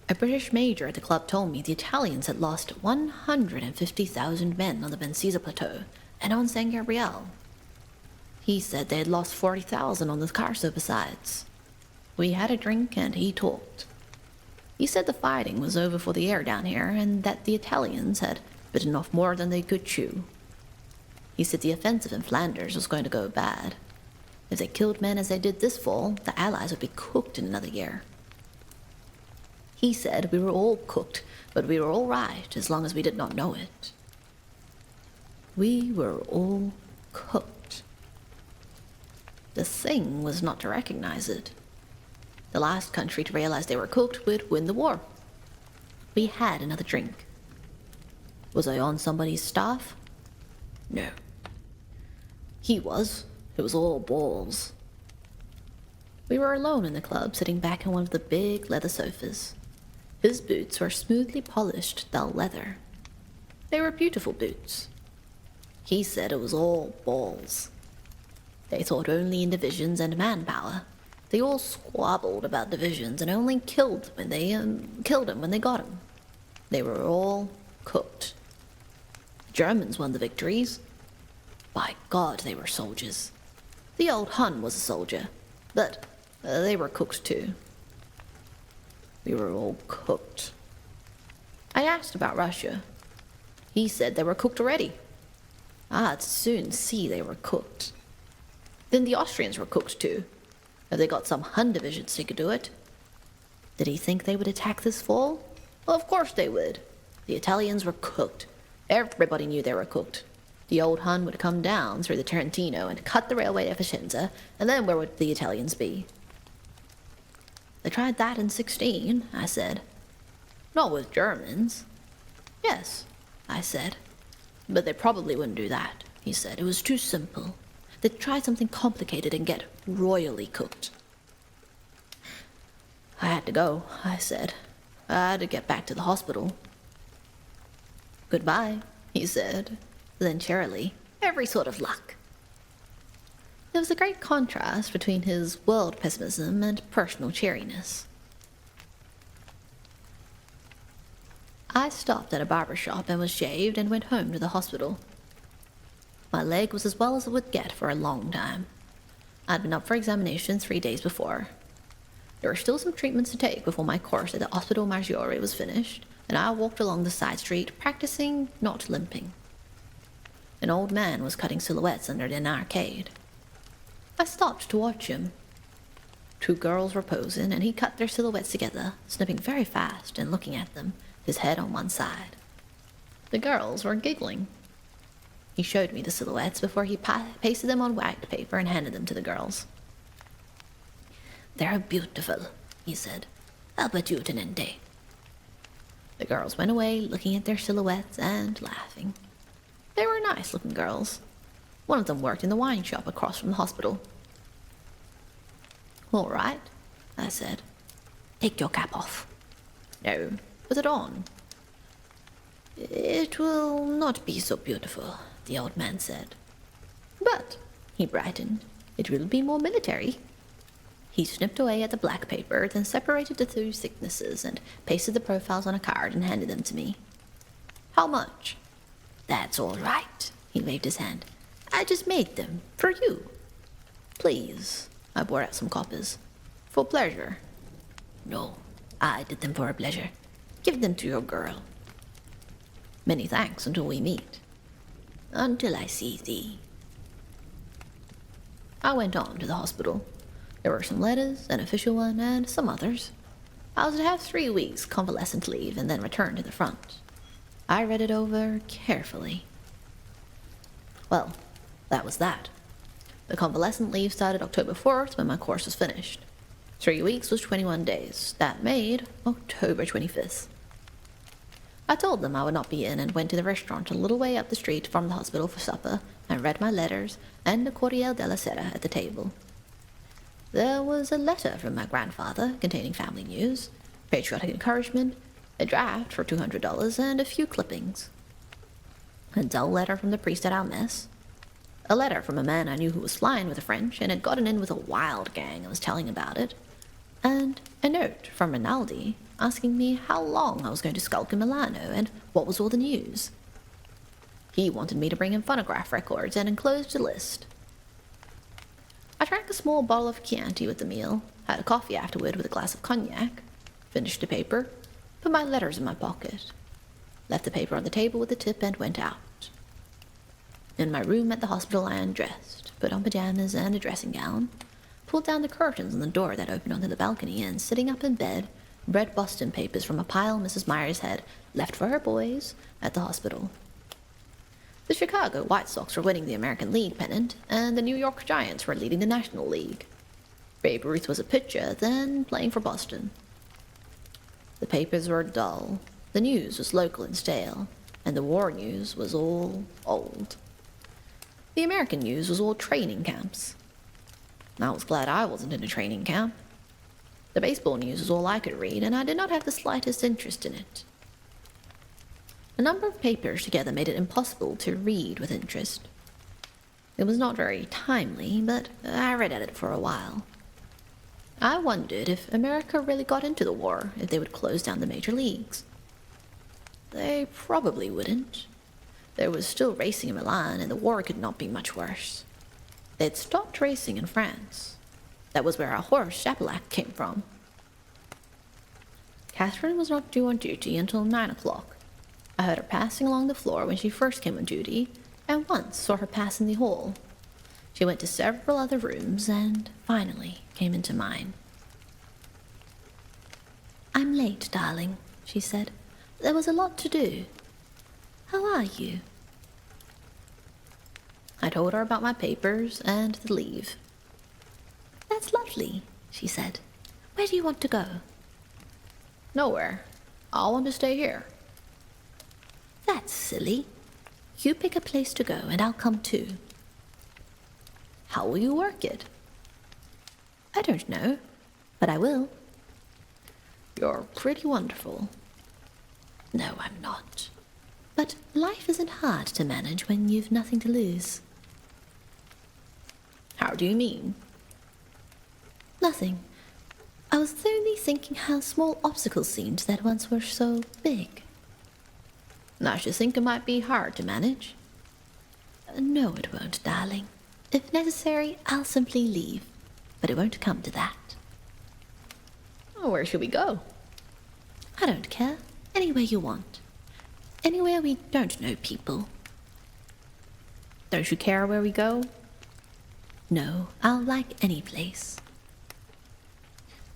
A British major at the club told me the Italians had lost 150,000 men on the ʟɪᴏᴏ plateau and on St. Gabriel. He said they had lost 40,000 on the Carso besides. We had a drink and he talked. He said the fighting was over for the air down here and that the Italians had bitten off more than they could chew. He said the offensive in Flanders was going to go bad. If they killed men as they did this fall, the Allies would be cooked in another year. He said we were all cooked, but we were all right as long as we did not know it. We were all cooked. The thing was not to recognize it. The last country to realize they were cooked would win the war. We had another drink. Was I on somebody's staff? No. He was. It was all balls. We were alone in the club, sitting back in one of the big leather sofas. His boots were smoothly polished dull leather. They were beautiful boots. He said it was all balls. They thought only in divisions and manpower. They all squabbled about divisions and only killed him when they got him. They were all cooked. The Germans won the victories. By God, they were soldiers. The old Hun was a soldier, but they were cooked too. We were all cooked. I asked about Russia. He said they were cooked already. I'd soon see they were cooked. Then the Austrians were cooked too. Have they got some Hun divisions they could do it? Did he think they would attack this fall? Well, of course they would. The Italians were cooked. Everybody knew they were cooked. The old Hun would come down through the Trentino and cut the railway to Vicenza, and then where would the Italians be? They tried that in 16, I said. Not with Germans. Yes, I said. But they probably wouldn't do that, he said. It was too simple. They'd try something complicated and get royally cooked. I had to go, I said. I had to get back to the hospital. Goodbye, he said. Then cheerily, every sort of luck. There was a great contrast between his world pessimism and personal cheeriness. I stopped at a barber shop and was shaved and went home to the hospital. My leg was as well as it would get for a long time. I'd been up for examination 3 days before. There were still some treatments to take before my course at the Ospedale Maggiore was finished, and I walked along the side street, practicing not limping. An old man was cutting silhouettes under an arcade. I stopped to watch him. 2 girls were posing, and he cut their silhouettes together, snipping very fast and looking at them, his head on one side. The girls were giggling. He showed me the silhouettes before he pasted them on white paper and handed them to the girls. "They're beautiful," he said. "Albertutinente." The girls went away looking at their silhouettes and laughing. They were nice-looking girls. One of them worked in the wine shop across from the hospital. "All right," I said. "Take your cap off." "No, put it on." "It will not be so beautiful," the old man said. "But," he brightened, "it will be more military." He snipped away at the black paper, then separated the 2 thicknesses and pasted the profiles on a card and handed them to me. "How much?" "That's all right," he waved his hand. "I just made them, for you." "Please," I bore out some coppers. "For pleasure." "No, I did them for a pleasure. Give them to your girl." "Many thanks until we meet." "Until I see thee." I went on to the hospital. There were some letters, an official one, and some others. I was to have 3 weeks convalescent leave and then return to the front. I read it over carefully. Well, that was that. The convalescent leave started October 4th when my course was finished. 3 weeks was 21 days. That made October 25th. I told them I would not be in and went to the restaurant a little way up the street from the hospital for supper and read my letters and the Corriere della Sera at the table. There was a letter from my grandfather containing family news, patriotic encouragement, a draft for $200, and a few clippings. A dull letter from the priest at our mess. A letter from a man I knew who was flying with the French and had gotten in with a wild gang and was telling about it. And a note from Rinaldi asking me how long I was going to skulk in Milano and what was all the news. He wanted me to bring him phonograph records and enclosed a list. I drank a small bottle of Chianti with the meal, had a coffee afterward with a glass of cognac, finished the paper, put my letters in my pocket, left the paper on the table with a tip and went out. In my room at the hospital I undressed, put on pajamas and a dressing gown, pulled down the curtains on the door that opened onto the balcony, and sitting up in bed, read Boston papers from a pile Mrs. Myers had left for her boys at the hospital. The Chicago White Sox were winning the American League pennant, and the New York Giants were leading the National League. Babe Ruth was a pitcher, then playing for Boston. The papers were dull, the news was local and stale, and the war news was all old. The American news was all training camps. I was glad I wasn't in a training camp. The baseball news was all I could read, and I did not have the slightest interest in it. A number of papers together made it impossible to read with interest. It was not very timely, but I read at it for a while. I wondered if America really got into the war, if they would close down the major leagues. They probably wouldn't. There was still racing in Milan, and the war could not be much worse. They had stopped racing in France. That was where our horse, Chapelac, came from. Catherine was not due on duty until 9 o'clock. I heard her passing along the floor when she first came on duty, and once saw her pass in the hall. She went to several other rooms and finally came into mine. "I'm late, darling," she said. "There was a lot to do. How are you?" I told her about my papers and the leave. "That's lovely," she said. "Where do you want to go?" "Nowhere. I want to stay here." "That's silly. You pick a place to go and I'll come too." "How will you work it?" "I don't know, but I will." "You're pretty wonderful." "No, I'm not. But life isn't hard to manage when you've nothing to lose." "How do you mean?" "Nothing. I was only thinking how small obstacles seemed that once were so big." "I should think it might be hard to manage." "No, it won't, darling. If necessary, I'll simply leave, but it won't come to that." "Where should we go?" "I don't care. Anywhere you want. Anywhere we don't know people." "Don't you care where we go?" "No, I'll like any place."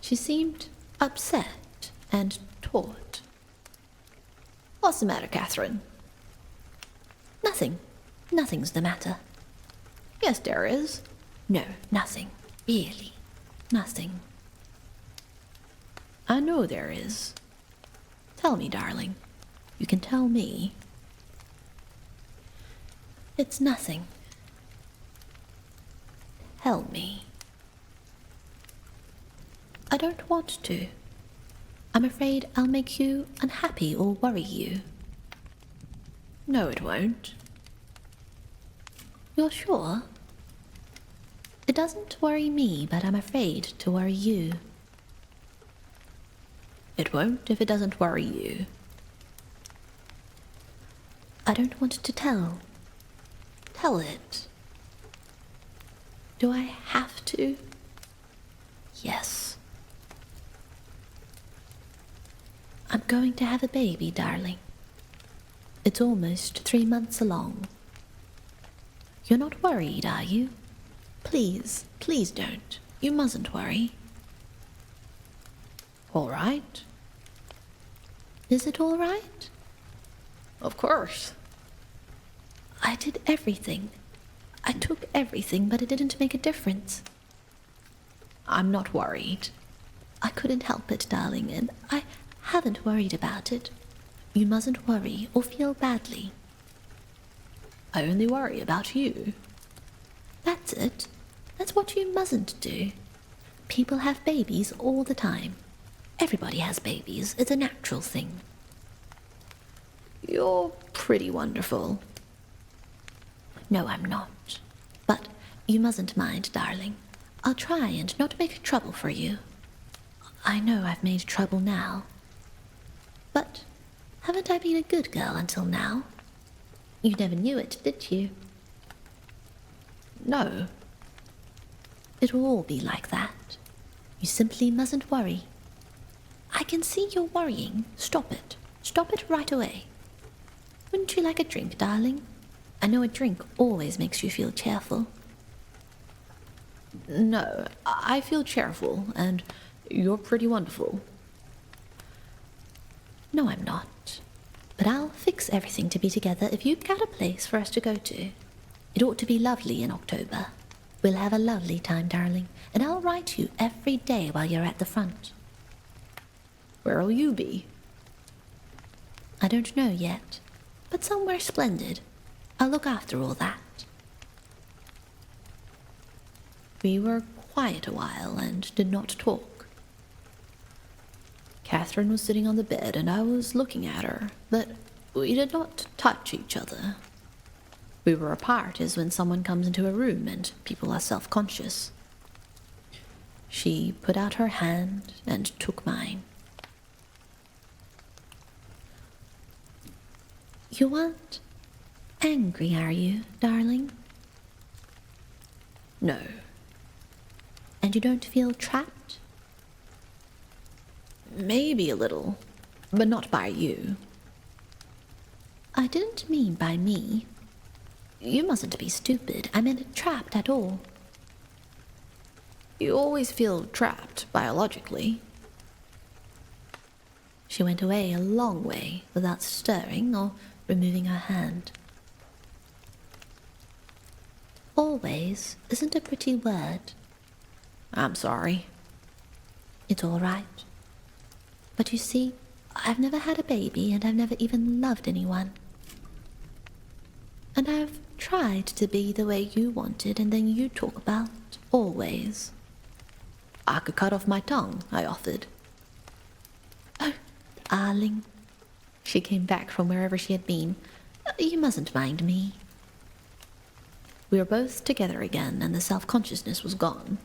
She seemed upset and taut. "What's the matter, Catherine?" "Nothing. Nothing's the matter." "Yes, there is." "No, nothing. Really, nothing." "I know there is. Tell me, darling. You can tell me." "It's nothing." "Tell me." "I don't want to. I'm afraid I'll make you unhappy or worry you." "No, it won't." "You're sure?" "It doesn't worry me, but I'm afraid to worry you." "It won't if it doesn't worry you." "I don't want to tell." "Tell it." "Do I have to?" "Yes." "I'm going to have a baby, darling. It's almost 3 months along. You're not worried, are you? Please, please don't. You mustn't worry." "All right." "Is it all right?" "Of course." "I did everything. I took everything, but it didn't make a difference." "I'm not worried." "I couldn't help it, darling, and I haven't worried about it. You mustn't worry or feel badly." "I only worry about you." "That's it. That's what you mustn't do. People have babies all the time. Everybody has babies. It's a natural thing." "You're pretty wonderful." "No, I'm not. But you mustn't mind, darling. I'll try and not make trouble for you. I know I've made trouble now. But haven't I been a good girl until now? You never knew it, did you?" "No." "It will all be like that. You simply mustn't worry. I can see you're worrying. Stop it. Stop it right away. Wouldn't you like a drink, darling? I know a drink always makes you feel cheerful." "No, I feel cheerful, and you're pretty wonderful." "No, I'm not. But I'll fix everything to be together if you've got a place for us to go to. It ought to be lovely in October. We'll have a lovely time, darling, and I'll write to you every day while you're at the front." "Where'll you be?" "I don't know yet, but somewhere splendid. I'll look after all that." We were quiet a while and did not talk. Catherine was sitting on the bed and I was looking at her, but we did not touch each other. We were apart as when someone comes into a room and people are self-conscious. She put out her hand and took mine. "You aren't angry, are you, darling?" "No." "And you don't feel trapped?" Maybe a little, but not by you. I didn't mean by me. You mustn't be stupid. I meant trapped at all. You always feel trapped biologically. She went away a long way without stirring or removing her hand. Always isn't a pretty word. I'm sorry. It's all right. But you see, I've never had a baby and I've never even loved anyone. And I've tried to be the way you wanted, and then you talk about always. I could cut off my tongue, I offered. Oh, darling. She came back from wherever she had been. You mustn't mind me. We were both together again, and the self-consciousness was gone.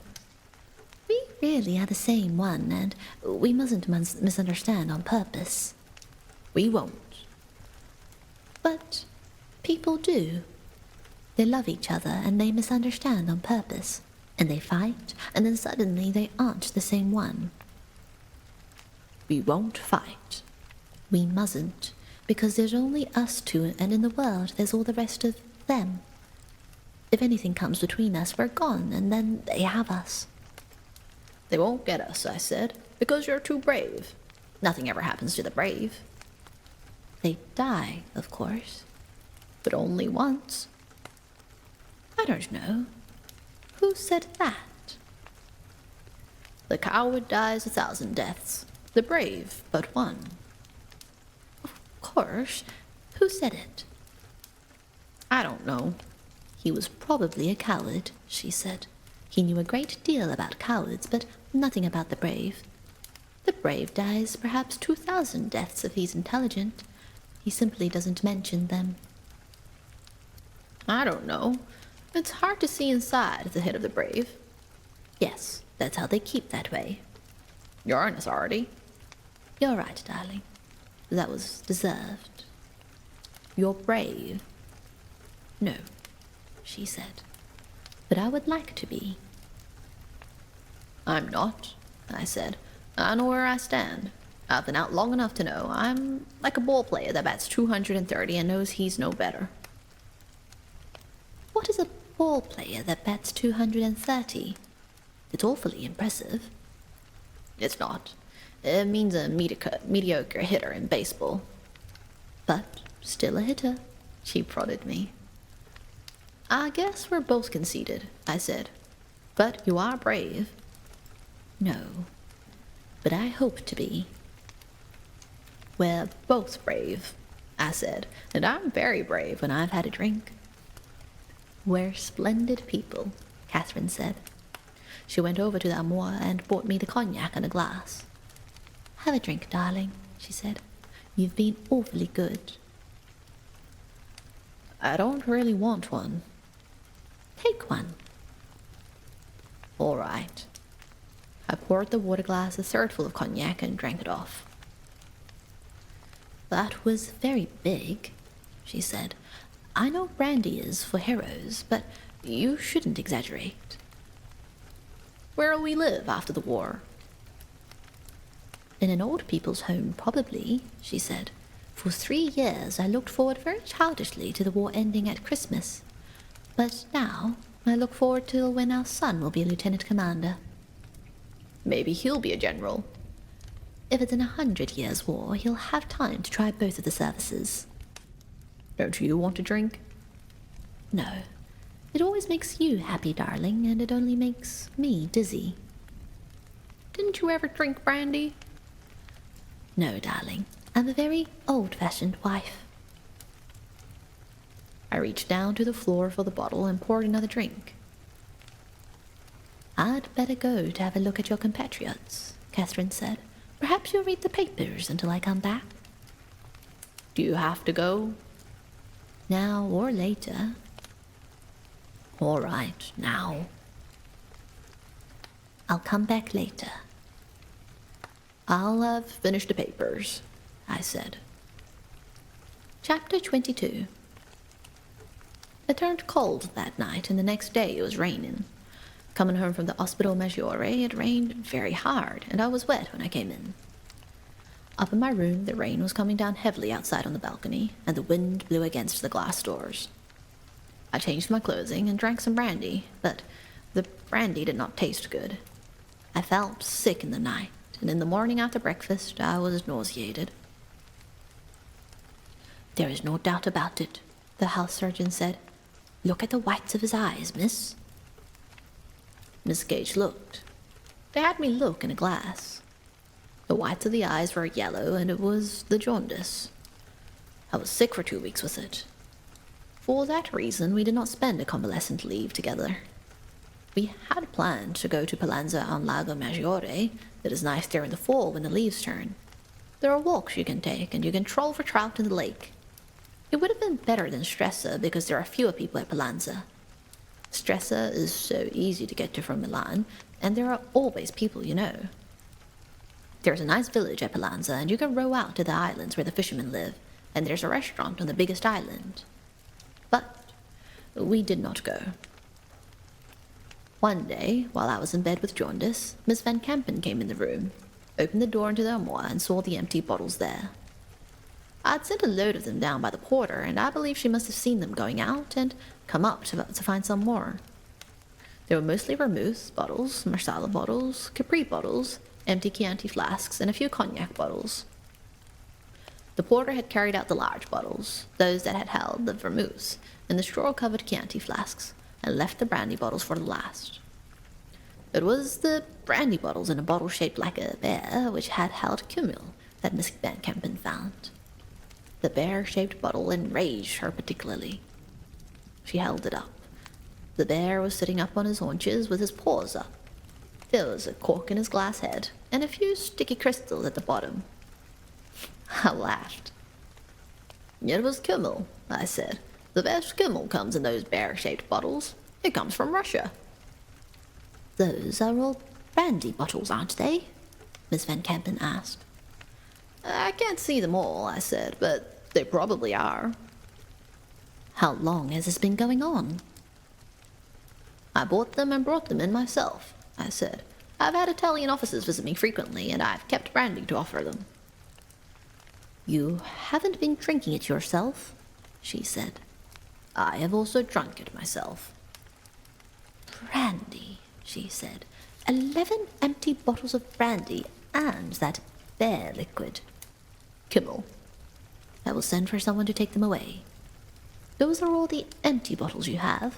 We really are the same one, and we mustn't misunderstand on purpose. We won't. But people do. They love each other, and they misunderstand on purpose. And they fight, and then suddenly they aren't the same one. We won't fight. We mustn't, because there's only us two, and in the world there's all the rest of them. If anything comes between us, we're gone, and then they have us. They won't get us, I said, because you're too brave. Nothing ever happens to the brave. They die, of course. But only once. I don't know. Who said that? The coward dies 1,000 deaths. The brave, but one. Of course. Who said it? I don't know. He was probably a coward, she said. He knew a great deal about cowards, but nothing about the brave. The brave dies perhaps 2,000 deaths if he's intelligent. He simply doesn't mention them. I don't know. It's hard to see inside the head of the brave. Yes, that's how they keep that way. You're an authority. You're right, darling. That was deserved. You're brave. No, she said. But I would like to be. I'm not, I said. I know where I stand. I've been out long enough to know I'm like a ball player that bats 230 and knows he's no better. What is a ball player that bats 230? It's awfully impressive. It's not. It means a mediocre hitter in baseball. But still a hitter, she prodded me. I guess we're both conceited, I said. But you are brave. No, but I hope to be. We're both brave, I said, and I'm very brave when I've had a drink. We're splendid people, Catherine said. She went over to the armoire and bought me the cognac and a glass. Have a drink, darling, she said. You've been awfully good. I don't really want one. Take one. All right. I poured the water glass a third full of cognac and drank it off. That was very big, she said. I know brandy is for heroes, but you shouldn't exaggerate. Where'll we live after the war? In an old people's home, probably, she said. For 3 years I looked forward very childishly to the war ending at Christmas. But now I look forward till when our son will be a lieutenant commander. Maybe he'll be a general. If it's in 100 years' war, he'll have time to try both of the services. Don't you want to drink? No. It always makes you happy, darling, and it only makes me dizzy. Didn't you ever drink brandy? No, darling. I'm a very old-fashioned wife. I reached down to the floor for the bottle and poured another drink. I'd better go to have a look at your compatriots, Catherine said. Perhaps you'll read the papers until I come back. Do you have to go? Now or later. All right, now. I'll come back later. I'll have finished the papers, I said. Chapter 22. It turned cold that night, and the next day it was raining. Coming home from the hospital Maggiore, it rained very hard, and I was wet when I came in. Up in my room, the rain was coming down heavily outside on the balcony, and the wind blew against the glass doors. I changed my clothing and drank some brandy, but the brandy did not taste good. I felt sick in the night, and in the morning after breakfast, I was nauseated. "There is no doubt about it," the house surgeon said. "Look at the whites of his eyes, miss." Miss Gage looked. They had me look in a glass. The whites of the eyes were yellow, and it was the jaundice. I was sick for 2 weeks with it. For that reason, we did not spend a convalescent leave together. We had planned to go to Pallanza on Lago Maggiore. It is nice there in the fall when the leaves turn. There are walks you can take, and you can troll for trout in the lake. It would have been better than Stresa because there are fewer people at Pallanza. Stresa is so easy to get to from Milan, and there are always people you know. There's a nice village at Pallanza, and you can row out to the islands where the fishermen live, and there's a restaurant on the biggest island. But we did not go. One day, while I was in bed with jaundice, Miss Van Campen came in the room, opened the door into the armoire, and saw the empty bottles there. I'd sent a load of them down by the porter, and I believe she must have seen them going out and come up to find some more. They were mostly vermouth bottles, marsala bottles, Capri bottles, empty Chianti flasks, and a few cognac bottles. The porter had carried out the large bottles, those that had held the vermouths, and the straw-covered Chianti flasks, and left the brandy bottles for the last. It was the brandy bottles in a bottle shaped like a bear which had held kümmel that Miss Van Campen found. The bear-shaped bottle enraged her particularly. She held it up. The bear was sitting up on his haunches with his paws up. There was a cork in his glass head, and a few sticky crystals at the bottom. I laughed. "It was kümmel," I said. "The best kümmel comes in those bear-shaped bottles. It comes from Russia." "Those are all brandy bottles, aren't they?" Miss Van Campen asked. "I can't see them all," I said, "but they probably are." "How long has this been going on?" "I bought them and brought them in myself," I said. "I've had Italian officers visit me frequently, and I've kept brandy to offer them." "You haven't been drinking it yourself?" she said. "I have also drunk it myself." "Brandy," she said. 11 empty bottles of brandy, and that bear liquid." "Kümmel." "I will send for someone to take them away." "Those are all the empty bottles you have?"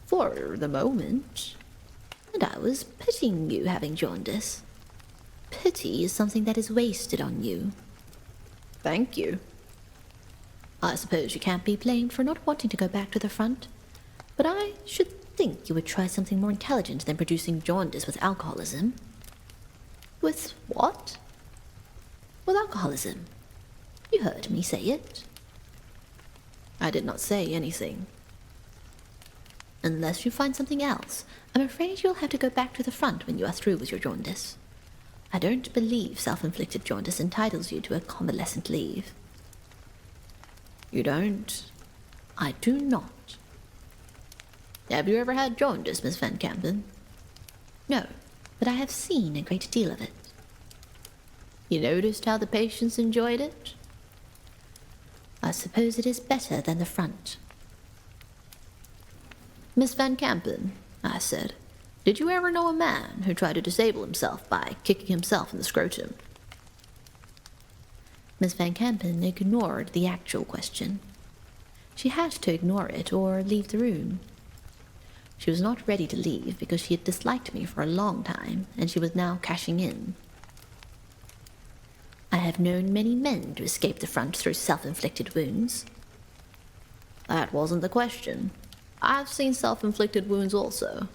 "For the moment." "And I was pitying you having jaundice. Pity is something that is wasted on you." "Thank you." "I suppose you can't be blamed for not wanting to go back to the front, but I should think you would try something more intelligent than producing jaundice with alcoholism." "With what?" "With alcoholism. You heard me say it." "I did not say anything." "Unless you find something else, I'm afraid you'll have to go back to the front when you are through with your jaundice. I don't believe self-inflicted jaundice entitles you to a convalescent leave." "You don't?" "I do not." "Have you ever had jaundice, Miss Van Campen?" "No, but I have seen a great deal of it." "You noticed how the patients enjoyed it?" "I suppose it is better than the front." "Miss Van Campen," I said, "did you ever know a man who tried to disable himself by kicking himself in the scrotum?" Miss Van Campen ignored the actual question. She had to ignore it or leave the room. She was not ready to leave because she had disliked me for a long time, and she was now cashing in. "I have known many men to escape the front through self-inflicted wounds." "That wasn't the question. I've seen self-inflicted wounds also.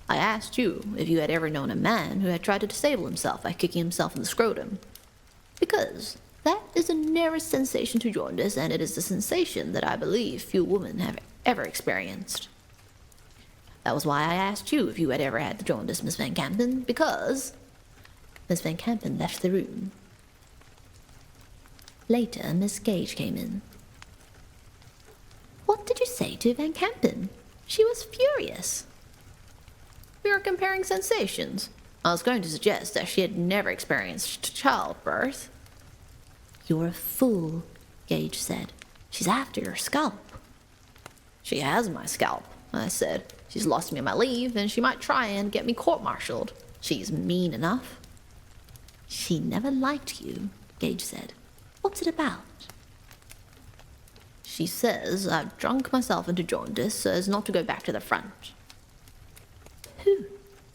I asked you if you had ever known a man who had tried to disable himself by kicking himself in the scrotum. Because that is the nearest sensation to jaundice, and it is the sensation that I believe few women have ever experienced. That was why I asked you if you had ever had the jaundice, Miss Van Campen, because—" Miss Van Campen left the room. Later, Miss Gage came in. "What did you say to Van Campen? She was furious." "We are comparing sensations. I was going to suggest that she had never experienced childbirth. You're a fool, Gage said. She's after your scalp. She has my scalp, I said. She's lost me on my leave, and she might try and get me court-martialed. She's mean enough. She never liked you, Gage said. What's it about? She says I've drunk myself into jaundice so as not to go back to the front. Who?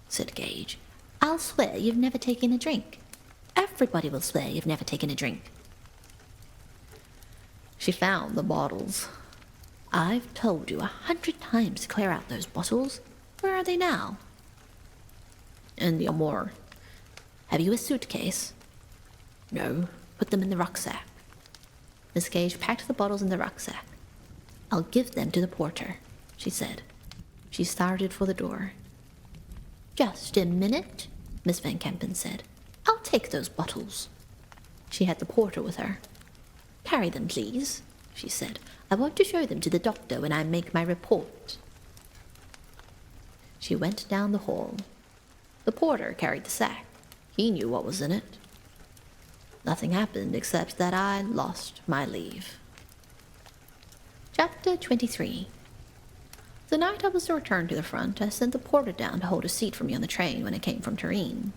Said Gage. I'll swear you've never taken a drink. Everybody will swear you've never taken a drink. She found the bottles. I've told you 100 times to clear out those bottles. Where are they now? In the armoire. Have you a suitcase? No. Put them in the rucksack. Miss Gage packed the bottles in the rucksack. I'll give them to the porter, she said. She started for the door. Just a minute, Miss Van Kempen said. I'll take those bottles. She had the porter with her. Carry them, please, she said. I want to show them to the doctor when I make my report. She went down the hall. The porter carried the sack. He knew what was in it. Nothing happened except that I lost my leave. Chapter 23. The night I was to return to the front, I sent the porter down to hold a seat for me on the train when it came from Turin.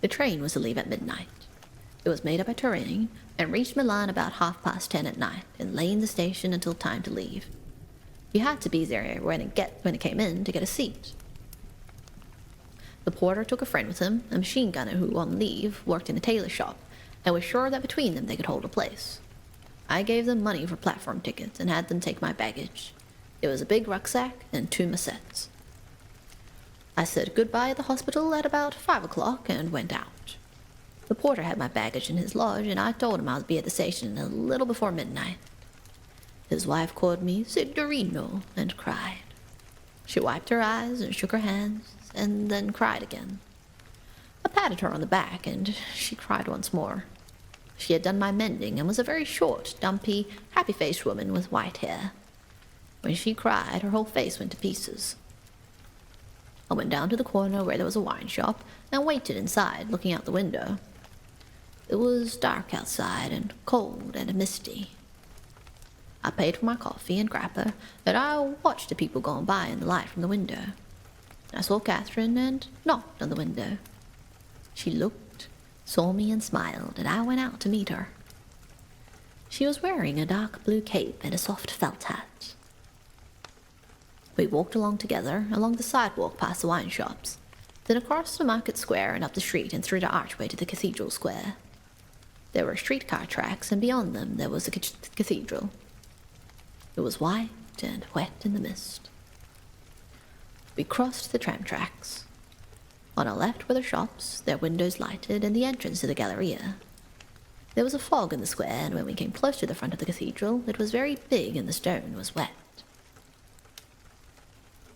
The train was to leave at midnight. It was made up at Turin and reached Milan about 10:30 at night and lay in the station until time to leave. You had to be there when it came in to get a seat. The porter took a friend with him, a machine gunner who, on leave, worked in a tailor shop, and was sure that between them they could hold a place. I gave them money for platform tickets and had them take my baggage. It was a big rucksack and 2 machettes. I said goodbye at the hospital at about 5 o'clock and went out. The porter had my baggage in his lodge, and I told him I would be at the station a little before midnight. His wife called me Signorino and cried. She wiped her eyes and shook her hands, and then cried again. I patted her on the back, and she cried once more. She had done my mending and was a very short, dumpy, happy-faced woman with white hair. When she cried, her whole face went to pieces. I went down to the corner where there was a wine shop and waited inside, looking out the window. It was dark outside and cold and misty. I paid for my coffee and grappa, and I watched the people going by in the light from the window. I saw Catherine and knocked on the window. She looked, saw me and smiled, and I went out to meet her. She was wearing a dark blue cape and a soft felt hat. We walked along together, along the sidewalk past the wine shops, then across the market square and up the street and through the archway to the cathedral square. There were streetcar tracks, and beyond them there was the cathedral. It was white and wet in the mist. We crossed the tram tracks. On our left were the shops, their windows lighted, and the entrance to the Galleria. There was a fog in the square, and when we came close to the front of the cathedral, it was very big and the stone was wet.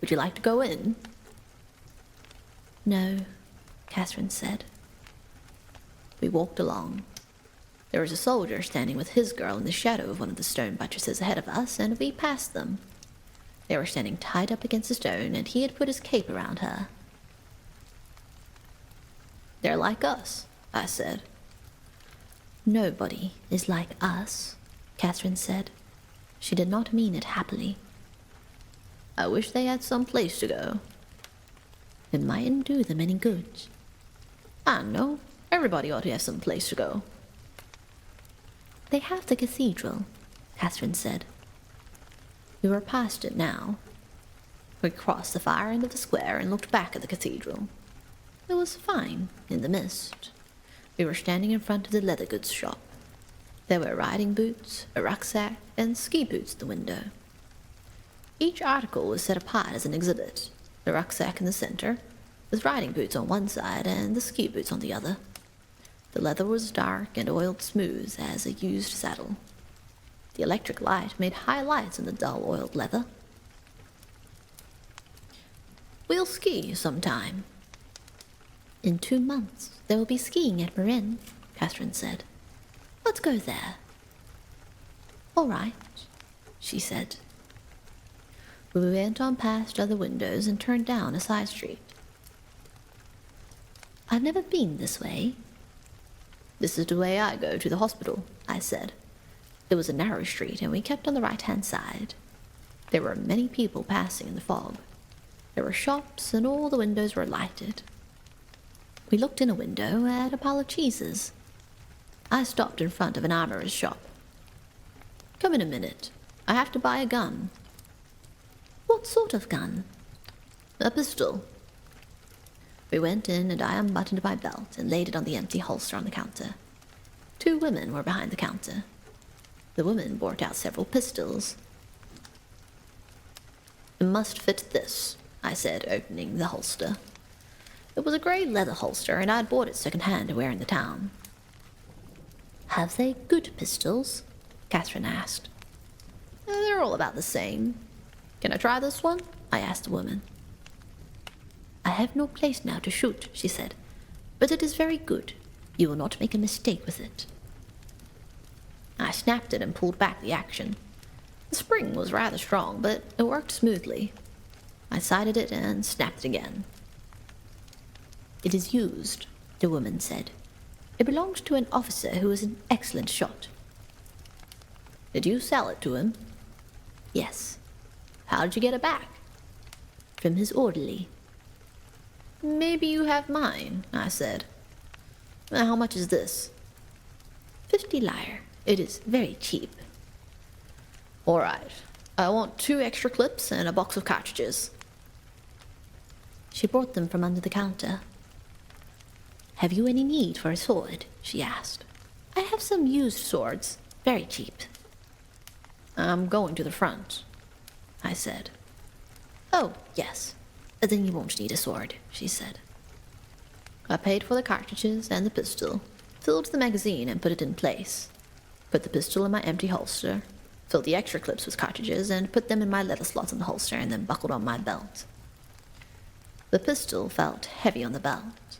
Would you like to go in? No, Catherine said. We walked along. There was a soldier standing with his girl in the shadow of one of the stone buttresses ahead of us, and we passed them. They were standing tied up against a stone, and he had put his cape around her. They're like us, I said. Nobody is like us, Catherine said. She did not mean it happily. I wish they had some place to go. It mightn't do them any good. I know. Everybody ought to have some place to go. They have the cathedral, Catherine said. We were past it now. We crossed the far end of the square and looked back at the cathedral. It was fine in the mist. We were standing in front of the leather goods shop. There were riding boots, a rucksack, and ski boots at the window. Each article was set apart as an exhibit, the rucksack in the center, with riding boots on one side and the ski boots on the other. The leather was dark and oiled smooth as a used saddle. The electric light made high lights in the dull oiled leather. We'll ski sometime. In 2 months, there will be skiing at Marin, Catherine said. Let's go there. All right, she said. We went on past other windows and turned down a side street. I've never been this way. This is the way I go to the hospital, I said. It was a narrow street, and we kept on the right-hand side. There were many people passing in the fog. There were shops, and all the windows were lighted. We looked in a window at a pile of cheeses. I stopped in front of an armorer's shop. Come in a minute. I have to buy a gun. What sort of gun? A pistol. We went in, and I unbuttoned my belt and laid it on the empty holster on the counter. 2 women were behind the counter. The woman brought out several pistols. It must fit this, I said, opening the holster. It was a grey leather holster, and I had bought it second-hand to wear in the town. Have they good pistols? Catherine asked. They're all about the same. Can I try this one? I asked the woman. I have no place now to shoot, she said, but it is very good. You will not make a mistake with it. I snapped it and pulled back the action. The spring was rather strong, but it worked smoothly. I sighted it and snapped it again. It is used, the woman said. It belongs to an officer who is an excellent shot. Did you sell it to him? Yes. How did you get it back? From his orderly. Maybe you have mine, I said. How much is this? 50 lire. It is very cheap. All right. I want 2 extra clips and a box of cartridges. She brought them from under the counter. Have you any need for a sword? She asked. I have some used swords, very cheap. I'm going to the front, I said. Oh, yes. Then you won't need a sword, she said. I paid for the cartridges and the pistol, filled the magazine and put it in place, put the pistol in my empty holster, filled the extra clips with cartridges, and put them in my leather slots in the holster, and then buckled on my belt. The pistol felt heavy on the belt.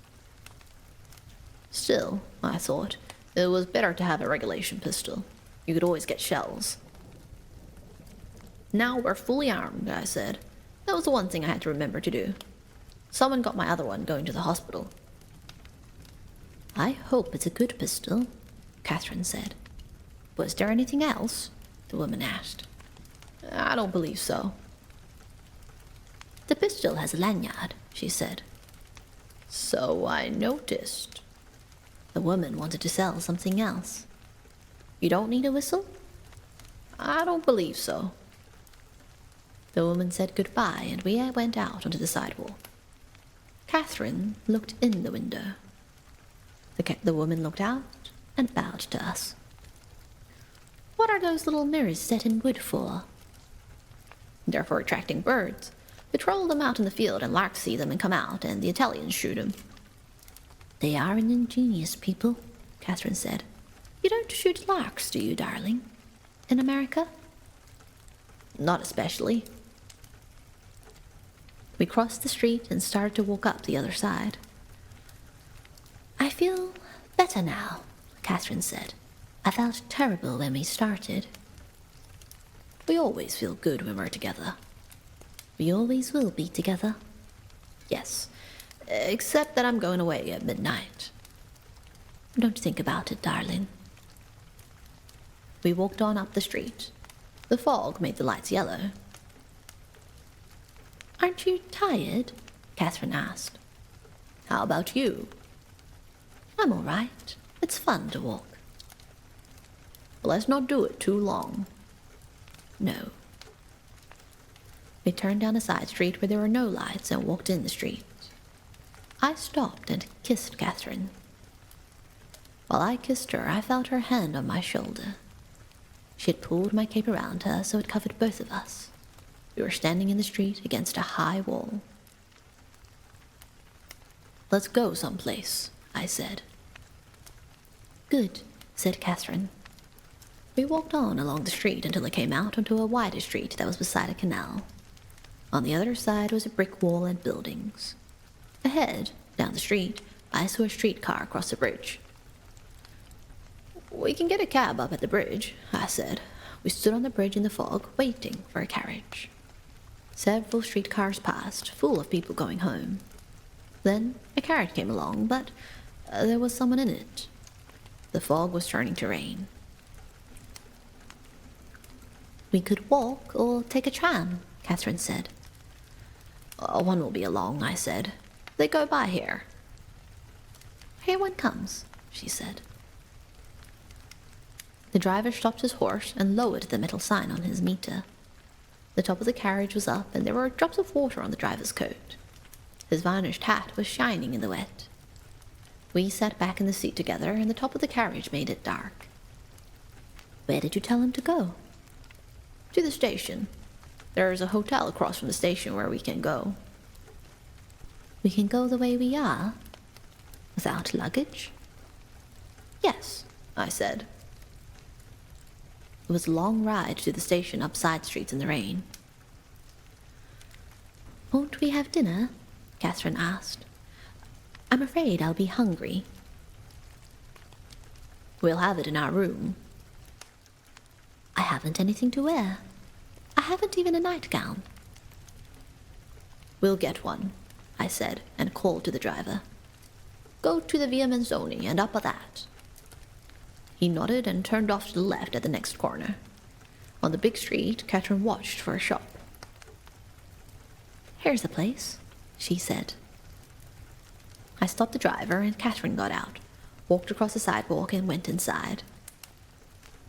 Still, I thought, it was better to have a regulation pistol. You could always get shells. Now we're fully armed, I said. That was the one thing I had to remember to do. Someone got my other one going to the hospital. I hope it's a good pistol, Catherine said. Was there anything else? The woman asked. I don't believe so. The pistol has a lanyard, she said. So I noticed. The woman wanted to sell something else. You don't need a whistle? I don't believe so. The woman said goodbye, and we went out onto the sidewalk. Catherine looked in the window. The woman looked out and bowed to us. What are those little mirrors set in wood for? They're for attracting birds. We troll them out in the field, and larks see them and come out, and the Italians shoot 'em. They are an ingenious people, Catherine said. You don't shoot larks, do you, darling? In America? Not especially. We crossed the street and started to walk up the other side. I feel better now, Catherine said. I felt terrible when we started. We always feel good when we're together. We always will be together. Yes, except that I'm going away at midnight. Don't think about it, darling. We walked on up the street. The fog made the lights yellow. Aren't you tired? Catherine asked. How about you? I'm all right. It's fun to walk. Let's not do it too long. No. We turned down a side street where there were no lights and walked in the street. I stopped and kissed Catherine. While I kissed her, I felt her hand on my shoulder. She had pulled my cape around her so it covered both of us. We were standing in the street against a high wall. Let's go someplace, I said. Good, said Catherine. We walked on along the street until it came out onto a wider street that was beside a canal. On the other side was a brick wall and buildings. Ahead, down the street, I saw a streetcar across the bridge. We can get a cab up at the bridge, I said. We stood on the bridge in the fog, waiting for a carriage. Several streetcars passed, full of people going home. Then a carriage came along, but there was someone in it. The fog was turning to rain. "We could walk or take a tram," Catherine said. "One will be along," I said. "They go by here." "Here one comes," she said. The driver stopped his horse and lowered the metal sign on his meter. The top of the carriage was up, and there were drops of water on the driver's coat. His varnished hat was shining in the wet. We sat back in the seat together, and the top of the carriage made it dark. "Where did you tell him to go?" "To the station. There is a hotel across from the station where we can go." "We can go the way we are? Without luggage?" "Yes," I said. It was a long ride to the station up side streets in the rain. "Won't we have dinner?" Catherine asked. "I'm afraid I'll be hungry." "We'll have it in our room." "I haven't anything to wear. I haven't even a nightgown." "We'll get one," I said, and called to the driver. "Go to the ʟɪᴏᴏᴏ and up a that." He nodded and turned off to the left at the next corner. On the big street, Catherine watched for a shop. "Here's the place," she said. I stopped the driver, and Catherine got out, walked across the sidewalk, and went inside.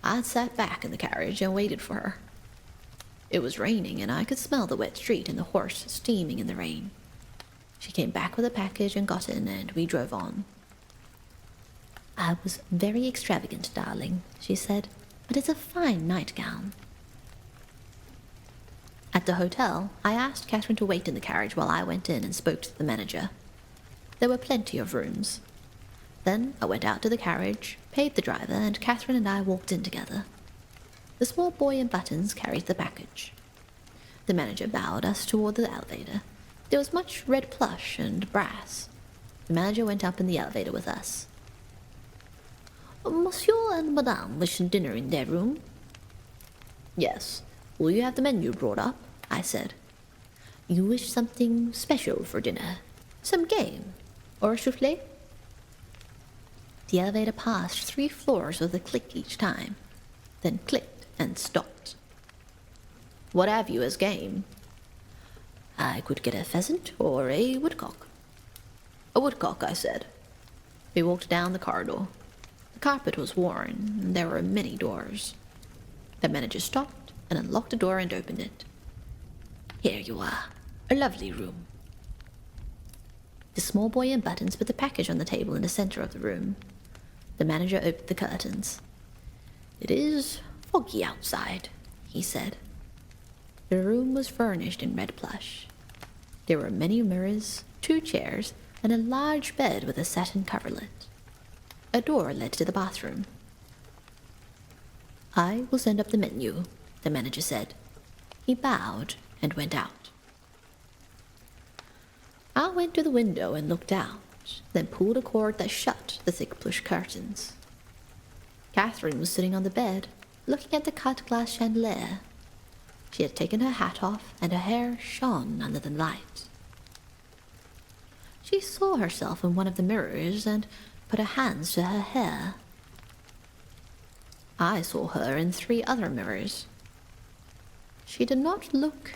I sat back in the carriage and waited for her. It was raining, and I could smell the wet street and the horse steaming in the rain. She came back with a package and got in, and we drove on. "I was very extravagant, darling," she said, "but it's a fine nightgown." At the hotel, I asked Catherine to wait in the carriage while I went in and spoke to the manager. There were plenty of rooms. Then I went out to the carriage, paid the driver, and Catherine and I walked in together. The small boy in buttons carried the package. The manager bowed us toward the elevator. There was much red plush and brass. The manager went up in the elevator with us. "Monsieur and Madame wish dinner in their room?" "Yes. Will you have the menu brought up?" I said. "You wish something special for dinner? Some game? Or a soufflé?" The elevator passed 3 floors with a click each time, then clicked and stopped. "What have you as game?" "I could get a pheasant or a woodcock." "A woodcock," I said. We walked down the corridor. The carpet was worn, and there were many doors. The manager stopped and unlocked a door and opened it. "Here you are. A lovely room." The small boy in buttons put the package on the table in the center of the room. The manager opened the curtains. "It is foggy outside," he said. The room was furnished in red plush. There were many mirrors, 2 chairs, and a large bed with a satin coverlet. A door led to the bathroom. "I will send up the menu," the manager said. He bowed and went out. I went to the window and looked out, then pulled a cord that shut the thick plush curtains. Catherine was sitting on the bed, looking at the cut glass chandelier. She had taken her hat off, and her hair shone under the light. She saw herself in one of the mirrors and put her hands to her hair. I saw her in 3 other mirrors. She did not look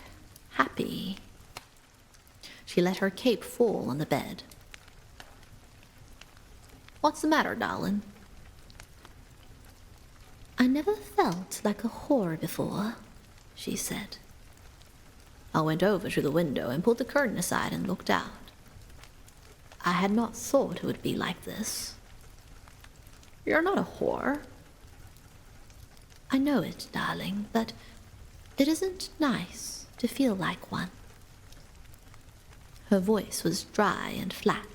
happy. She let her cape fall on the bed. "What's the matter, darling?" "I never felt like a whore before," she said. I went over to the window and pulled the curtain aside and looked out. I had not thought it would be like this. "You're not a whore." "I know it, darling, but it isn't nice to feel like one." Her voice was dry and flat.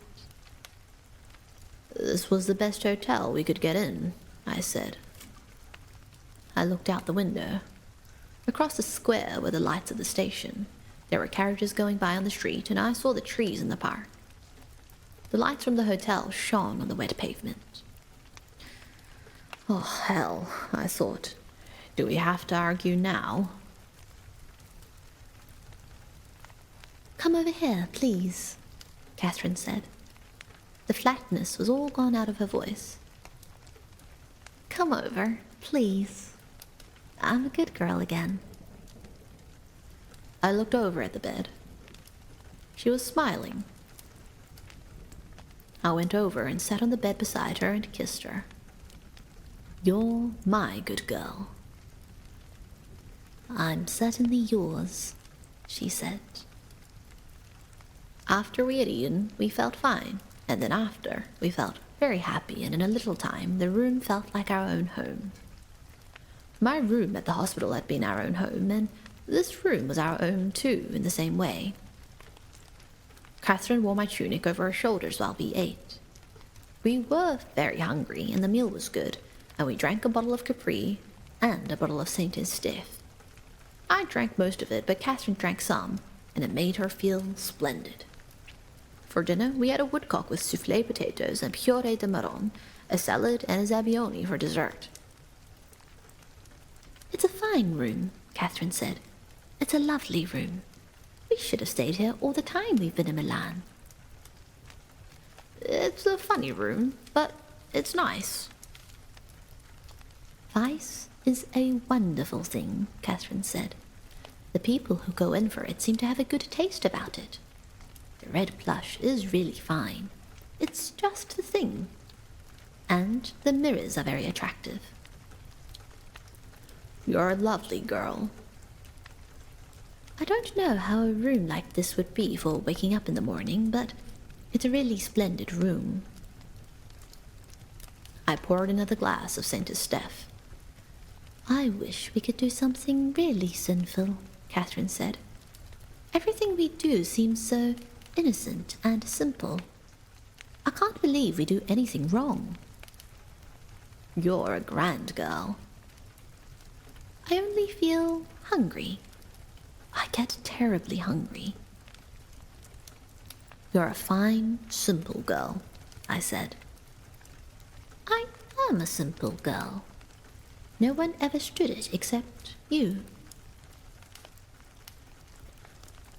"This was the best hotel we could get in," I said. I looked out the window. Across the square were the lights of the station. There were carriages going by on the street, and I saw the trees in the park. The lights from the hotel shone on the wet pavement. "Oh, hell," I thought. "Do we have to argue now?" "Come over here, please," Catherine said. The flatness was all gone out of her voice. Come over, please. I'm a good girl again. I looked over at the bed. She was smiling. I went over and sat on the bed beside her and kissed her. You're my good girl. I'm certainly yours, she said. After we had eaten, we felt fine, and then after, we felt very happy, and in a little time, the room felt like our own home. My room at the hospital had been our own home, and this room was our own too, in the same way. Catherine wore my tunic over her shoulders while we ate. We were very hungry, and the meal was good, and we drank a bottle of Capri and a bottle of St. I drank most of it, but Catherine drank some, and it made her feel splendid. For dinner, we had a woodcock with soufflé potatoes and purée de marron, a salad, and a zabaione for dessert. It's a fine room, Catherine said. It's a lovely room. We should have stayed here all the time we've been in Milan. It's a funny room, but it's nice. Vice is a wonderful thing, Catherine said. The people who go in for it seem to have a good taste about it. The red plush is really fine. It's just the thing. And the mirrors are very attractive. You're a lovely girl. I don't know how a room like this would be for waking up in the morning, but it's a really splendid room. I poured another glass of St. Estephe. I wish we could do something really sinful, Catherine said. Everything we do seems so innocent and simple. I can't believe we do anything wrong. You're a grand girl. I only feel hungry. I get terribly hungry. You're a fine, simple girl, I said. I am a simple girl. No one ever stood it except you.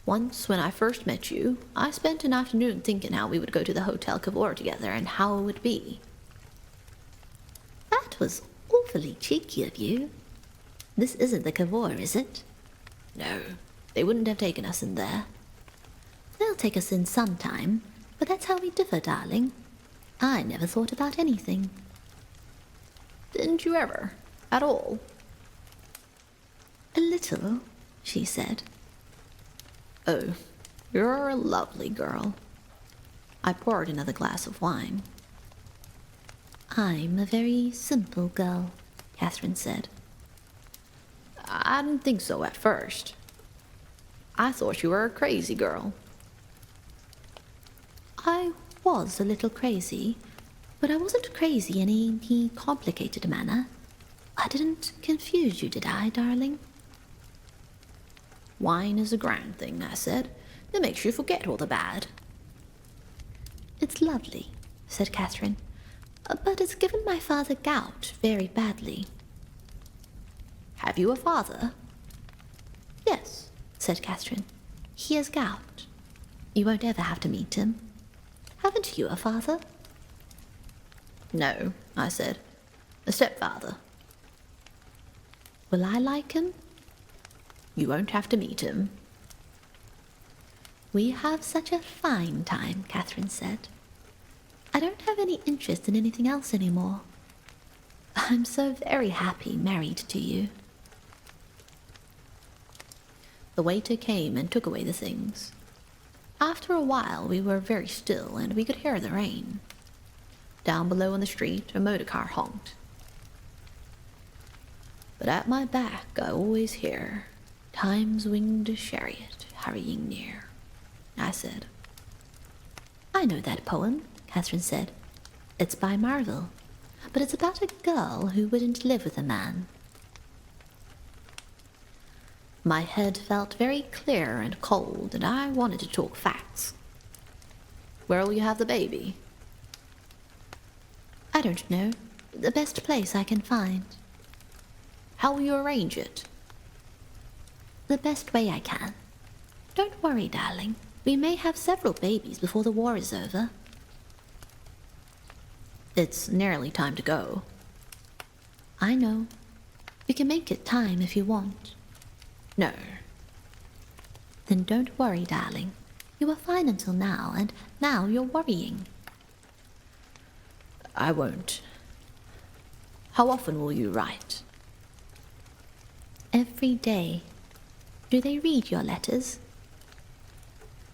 Once, when I first met you, I spent an afternoon thinking how we would go to the Hotel ʟɪᴏᴏ together and how it would be. That was awfully cheeky of you. This isn't the ʟɪᴏᴏ, is it? No, they wouldn't have taken us in there. They'll take us in sometime, but that's how we differ, darling. I never thought about anything. Didn't you ever? At all? A little, she said. Oh, you're a lovely girl. I poured another glass of wine. I'm a very simple girl, Catherine said. I didn't think so at first. I thought you were a crazy girl. I was a little crazy, but I wasn't crazy in any complicated manner. I didn't confuse you, did I, darling? Wine is a grand thing, I said. It makes you forget all the bad. It's lovely, said Catherine, but it's given my father gout very badly. Have you a father? Yes, said Catherine. He has gout. You won't ever have to meet him. Haven't you a father? No, I said. A stepfather. Will I like him? You won't have to meet him. We have such a fine time, Catherine said. I don't have any interest in anything else anymore. I'm so very happy married to you. The waiter came and took away the things. After a while, we were very still, and we could hear the rain. Down below on the street, a motor car honked. But at my back, I always hear Time's winged chariot hurrying near, I said. I know that poem, Catherine said. It's by Marvell, but it's about a girl who wouldn't live with a man. My head felt very clear and cold, and I wanted to talk facts. Where will you have the baby? I don't know. The best place I can find. How will you arrange it? The best way I can. Don't worry, darling. We may have several babies before the war is over. It's nearly time to go. I know. We can make it time if you want. No. Then don't worry, darling. You were fine until now, and now you're worrying. I won't. How often will you write? Every day. Do they read your letters?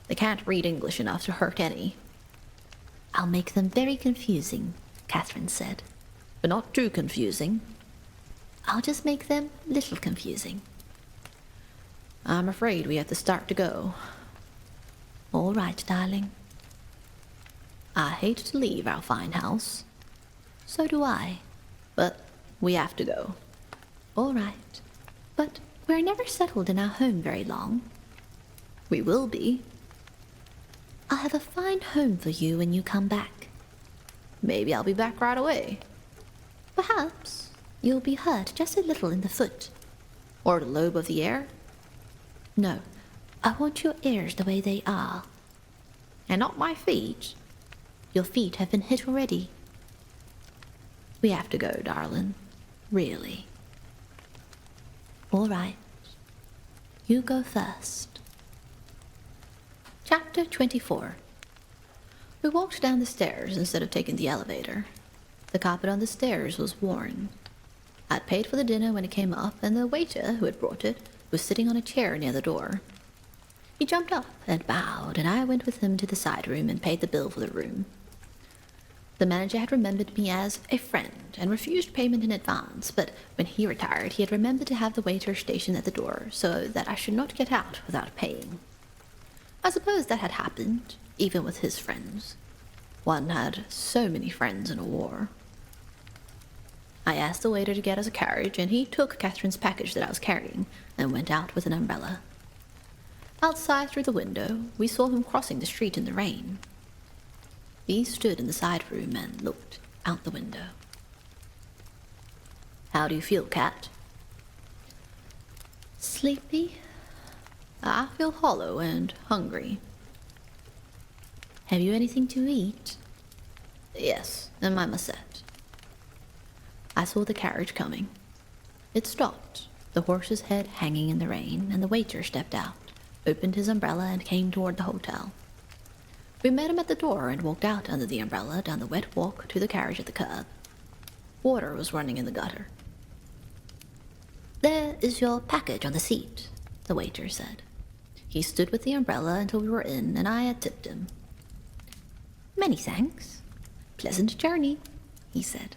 They can't read English enough to hurt any. I'll make them very confusing, Catherine said. But not too confusing. I'll just make them little confusing. I'm afraid we have to start to go. All right, darling. I hate to leave our fine house. So do I. But we have to go. All right. But we're never settled in our home very long. We will be. I'll have a fine home for you when you come back. Maybe I'll be back right away. Perhaps you'll be hurt just a little in the foot. Or the lobe of the ear. No, I want your ears the way they are. And not my feet. Your feet have been hit already. We have to go, darling. Really. All right. You go first. Chapter 24. We walked down the stairs instead of taking the elevator. The carpet on the stairs was worn. I'd paid for the dinner when it came up, and the waiter who had brought it was sitting on a chair near the door. He jumped up and bowed, and I went with him to the side room and paid the bill for the room. The manager had remembered me as a friend and refused payment in advance, but when he retired, he had remembered to have the waiter stationed at the door so that I should not get out without paying. I suppose that had happened, even with his friends. One had so many friends in a war. I asked the waiter to get us a carriage, and he took Catherine's package that I was carrying and went out with an umbrella. Outside through the window, we saw him crossing the street in the rain. He stood in the side room and looked out the window. How do you feel, Cat? Sleepy? I feel hollow and hungry. Have you anything to eat? Yes, in my musette. I saw the carriage coming. It stopped, the horse's head hanging in the rain, and the waiter stepped out, opened his umbrella, and came toward the hotel. We met him at the door and walked out under the umbrella down the wet walk to the carriage at the curb. Water was running in the gutter. There is your package on the seat, the waiter said. He stood with the umbrella until we were in, and I had tipped him. Many thanks. Pleasant journey, he said.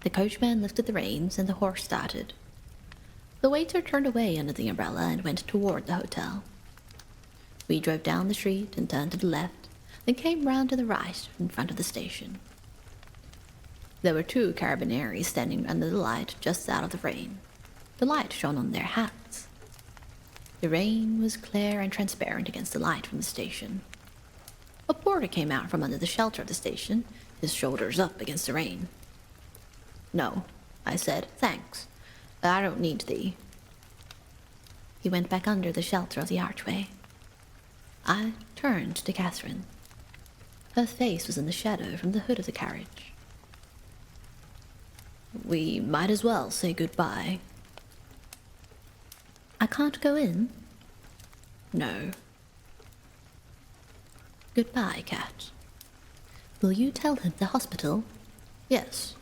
The coachman lifted the reins, and the horse started. The waiter turned away under the umbrella and went toward the hotel. We drove down the street and turned to the left, then came round to the right in front of the station. There were 2 carabineers standing under the light just out of the rain. The light shone on their hats. The rain was clear and transparent against the light from the station. A porter came out from under the shelter of the station, his shoulders up against the rain. No, I said, thanks. I don't need thee. He went back under the shelter of the archway. I turned to Catherine. Her face was in the shadow from the hood of the carriage. We might as well say goodbye. I can't go in? No. Goodbye, Cat. Will you tell him the hospital? Yes.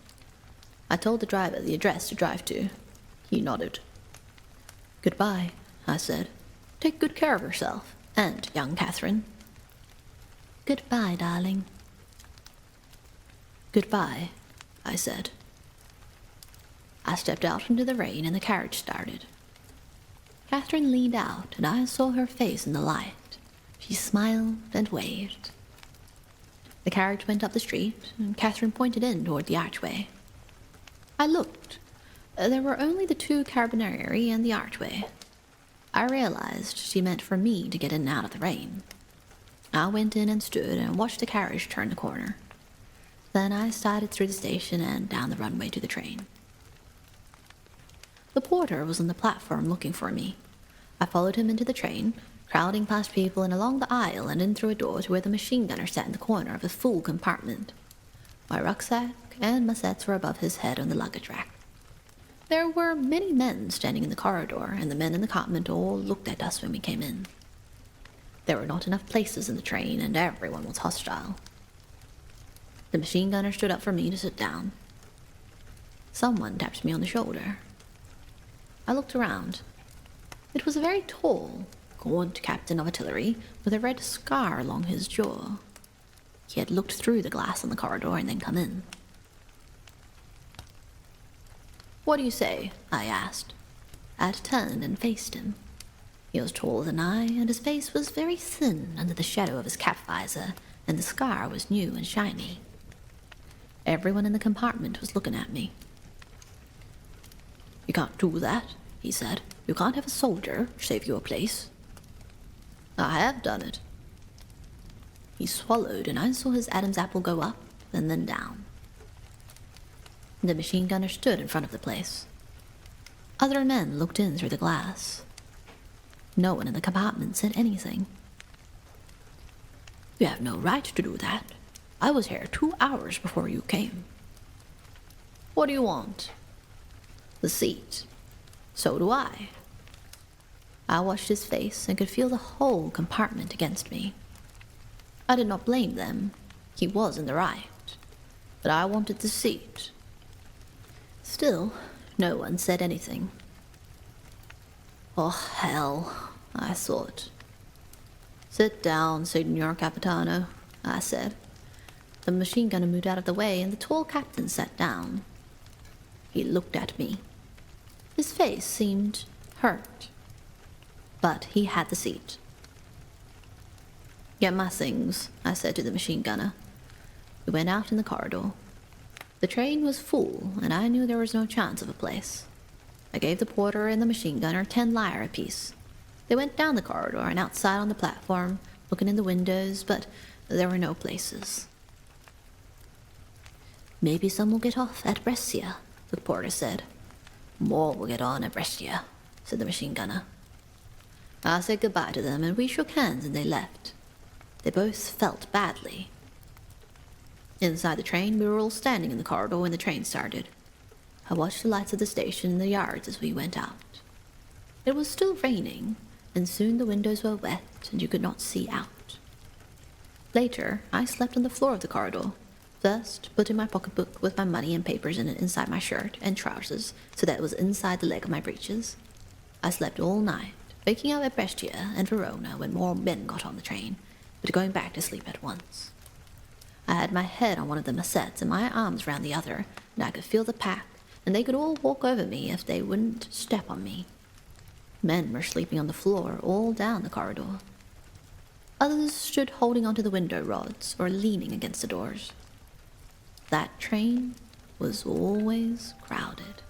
I told the driver the address to drive to. He nodded. Goodbye, I said. Take good care of yourself, and young Catherine. Goodbye, darling. Goodbye, I said. I stepped out into the rain and the carriage started. Catherine leaned out, and I saw her face in the light. She smiled and waved. The carriage went up the street, and Catherine pointed in toward the archway. I looked. There were only the 2 carabinieri and the archway. I realized she meant for me to get in and out of the rain. I went in and stood and watched the carriage turn the corner. Then I started through the station and down the runway to the train. The porter was on the platform looking for me. I followed him into the train, crowding past people and along the aisle and in through a door to where the machine gunner sat in the corner of a full compartment. My rucksack and musettes were above his head on the luggage rack. There were many men standing in the corridor, and the men in the compartment all looked at us when we came in. There were not enough places in the train, and everyone was hostile. The machine gunner stood up for me to sit down. Someone tapped me on the shoulder. I looked around. It was a very tall, gaunt captain of artillery with a red scar along his jaw. He had looked through the glass on the corridor and then come in. "What do you say?" I asked. I turned and faced him. He was taller than I, and his face was very thin under the shadow of his cap visor, and the scar was new and shiny. Everyone in the compartment was looking at me. "You can't do that," he said. "You can't have a soldier save you a place." "I have done it." He swallowed, and I saw his Adam's apple go up and then down. The machine gunner stood in front of the place. Other men looked in through the glass. No one in the compartment said anything. "You have no right to do that. I was here 2 hours before you came." "What do you want?" "The seat." "So do I." I watched his face and could feel the whole compartment against me. I did not blame them. He was in the right. But I wanted the seat. Still, no one said anything. "Oh, hell," I thought. "Sit down, Signor Capitano," I said. The machine gunner moved out of the way, and the tall captain sat down. He looked at me. His face seemed hurt. But he had the seat. "Get my things," I said to the machine gunner. We went out in the corridor. The train was full, and I knew there was no chance of a place. I gave the porter and the machine gunner 10 lire apiece. They went down the corridor and outside on the platform, looking in the windows, but there were no places. "Maybe some will get off at Brescia," the porter said. "More will get on at Brescia," said the machine gunner. I said goodbye to them, and we shook hands and they left. They both felt badly. Inside the train, we were all standing in the corridor when the train started. I watched the lights of the station in the yards as we went out. It was still raining, and soon the windows were wet and you could not see out. Later, I slept on the floor of the corridor, first putting my pocketbook with my money and papers in it inside my shirt and trousers so that it was inside the leg of my breeches. I slept all night, waking up at Brescia and Verona when more men got on the train, but going back to sleep at once. I had my head on one of the musettes and my arms round the other, and I could feel the pack, and they could all walk over me if they wouldn't step on me. Men were sleeping on the floor all down the corridor. Others stood holding onto the window rods or leaning against the doors. That train was always crowded.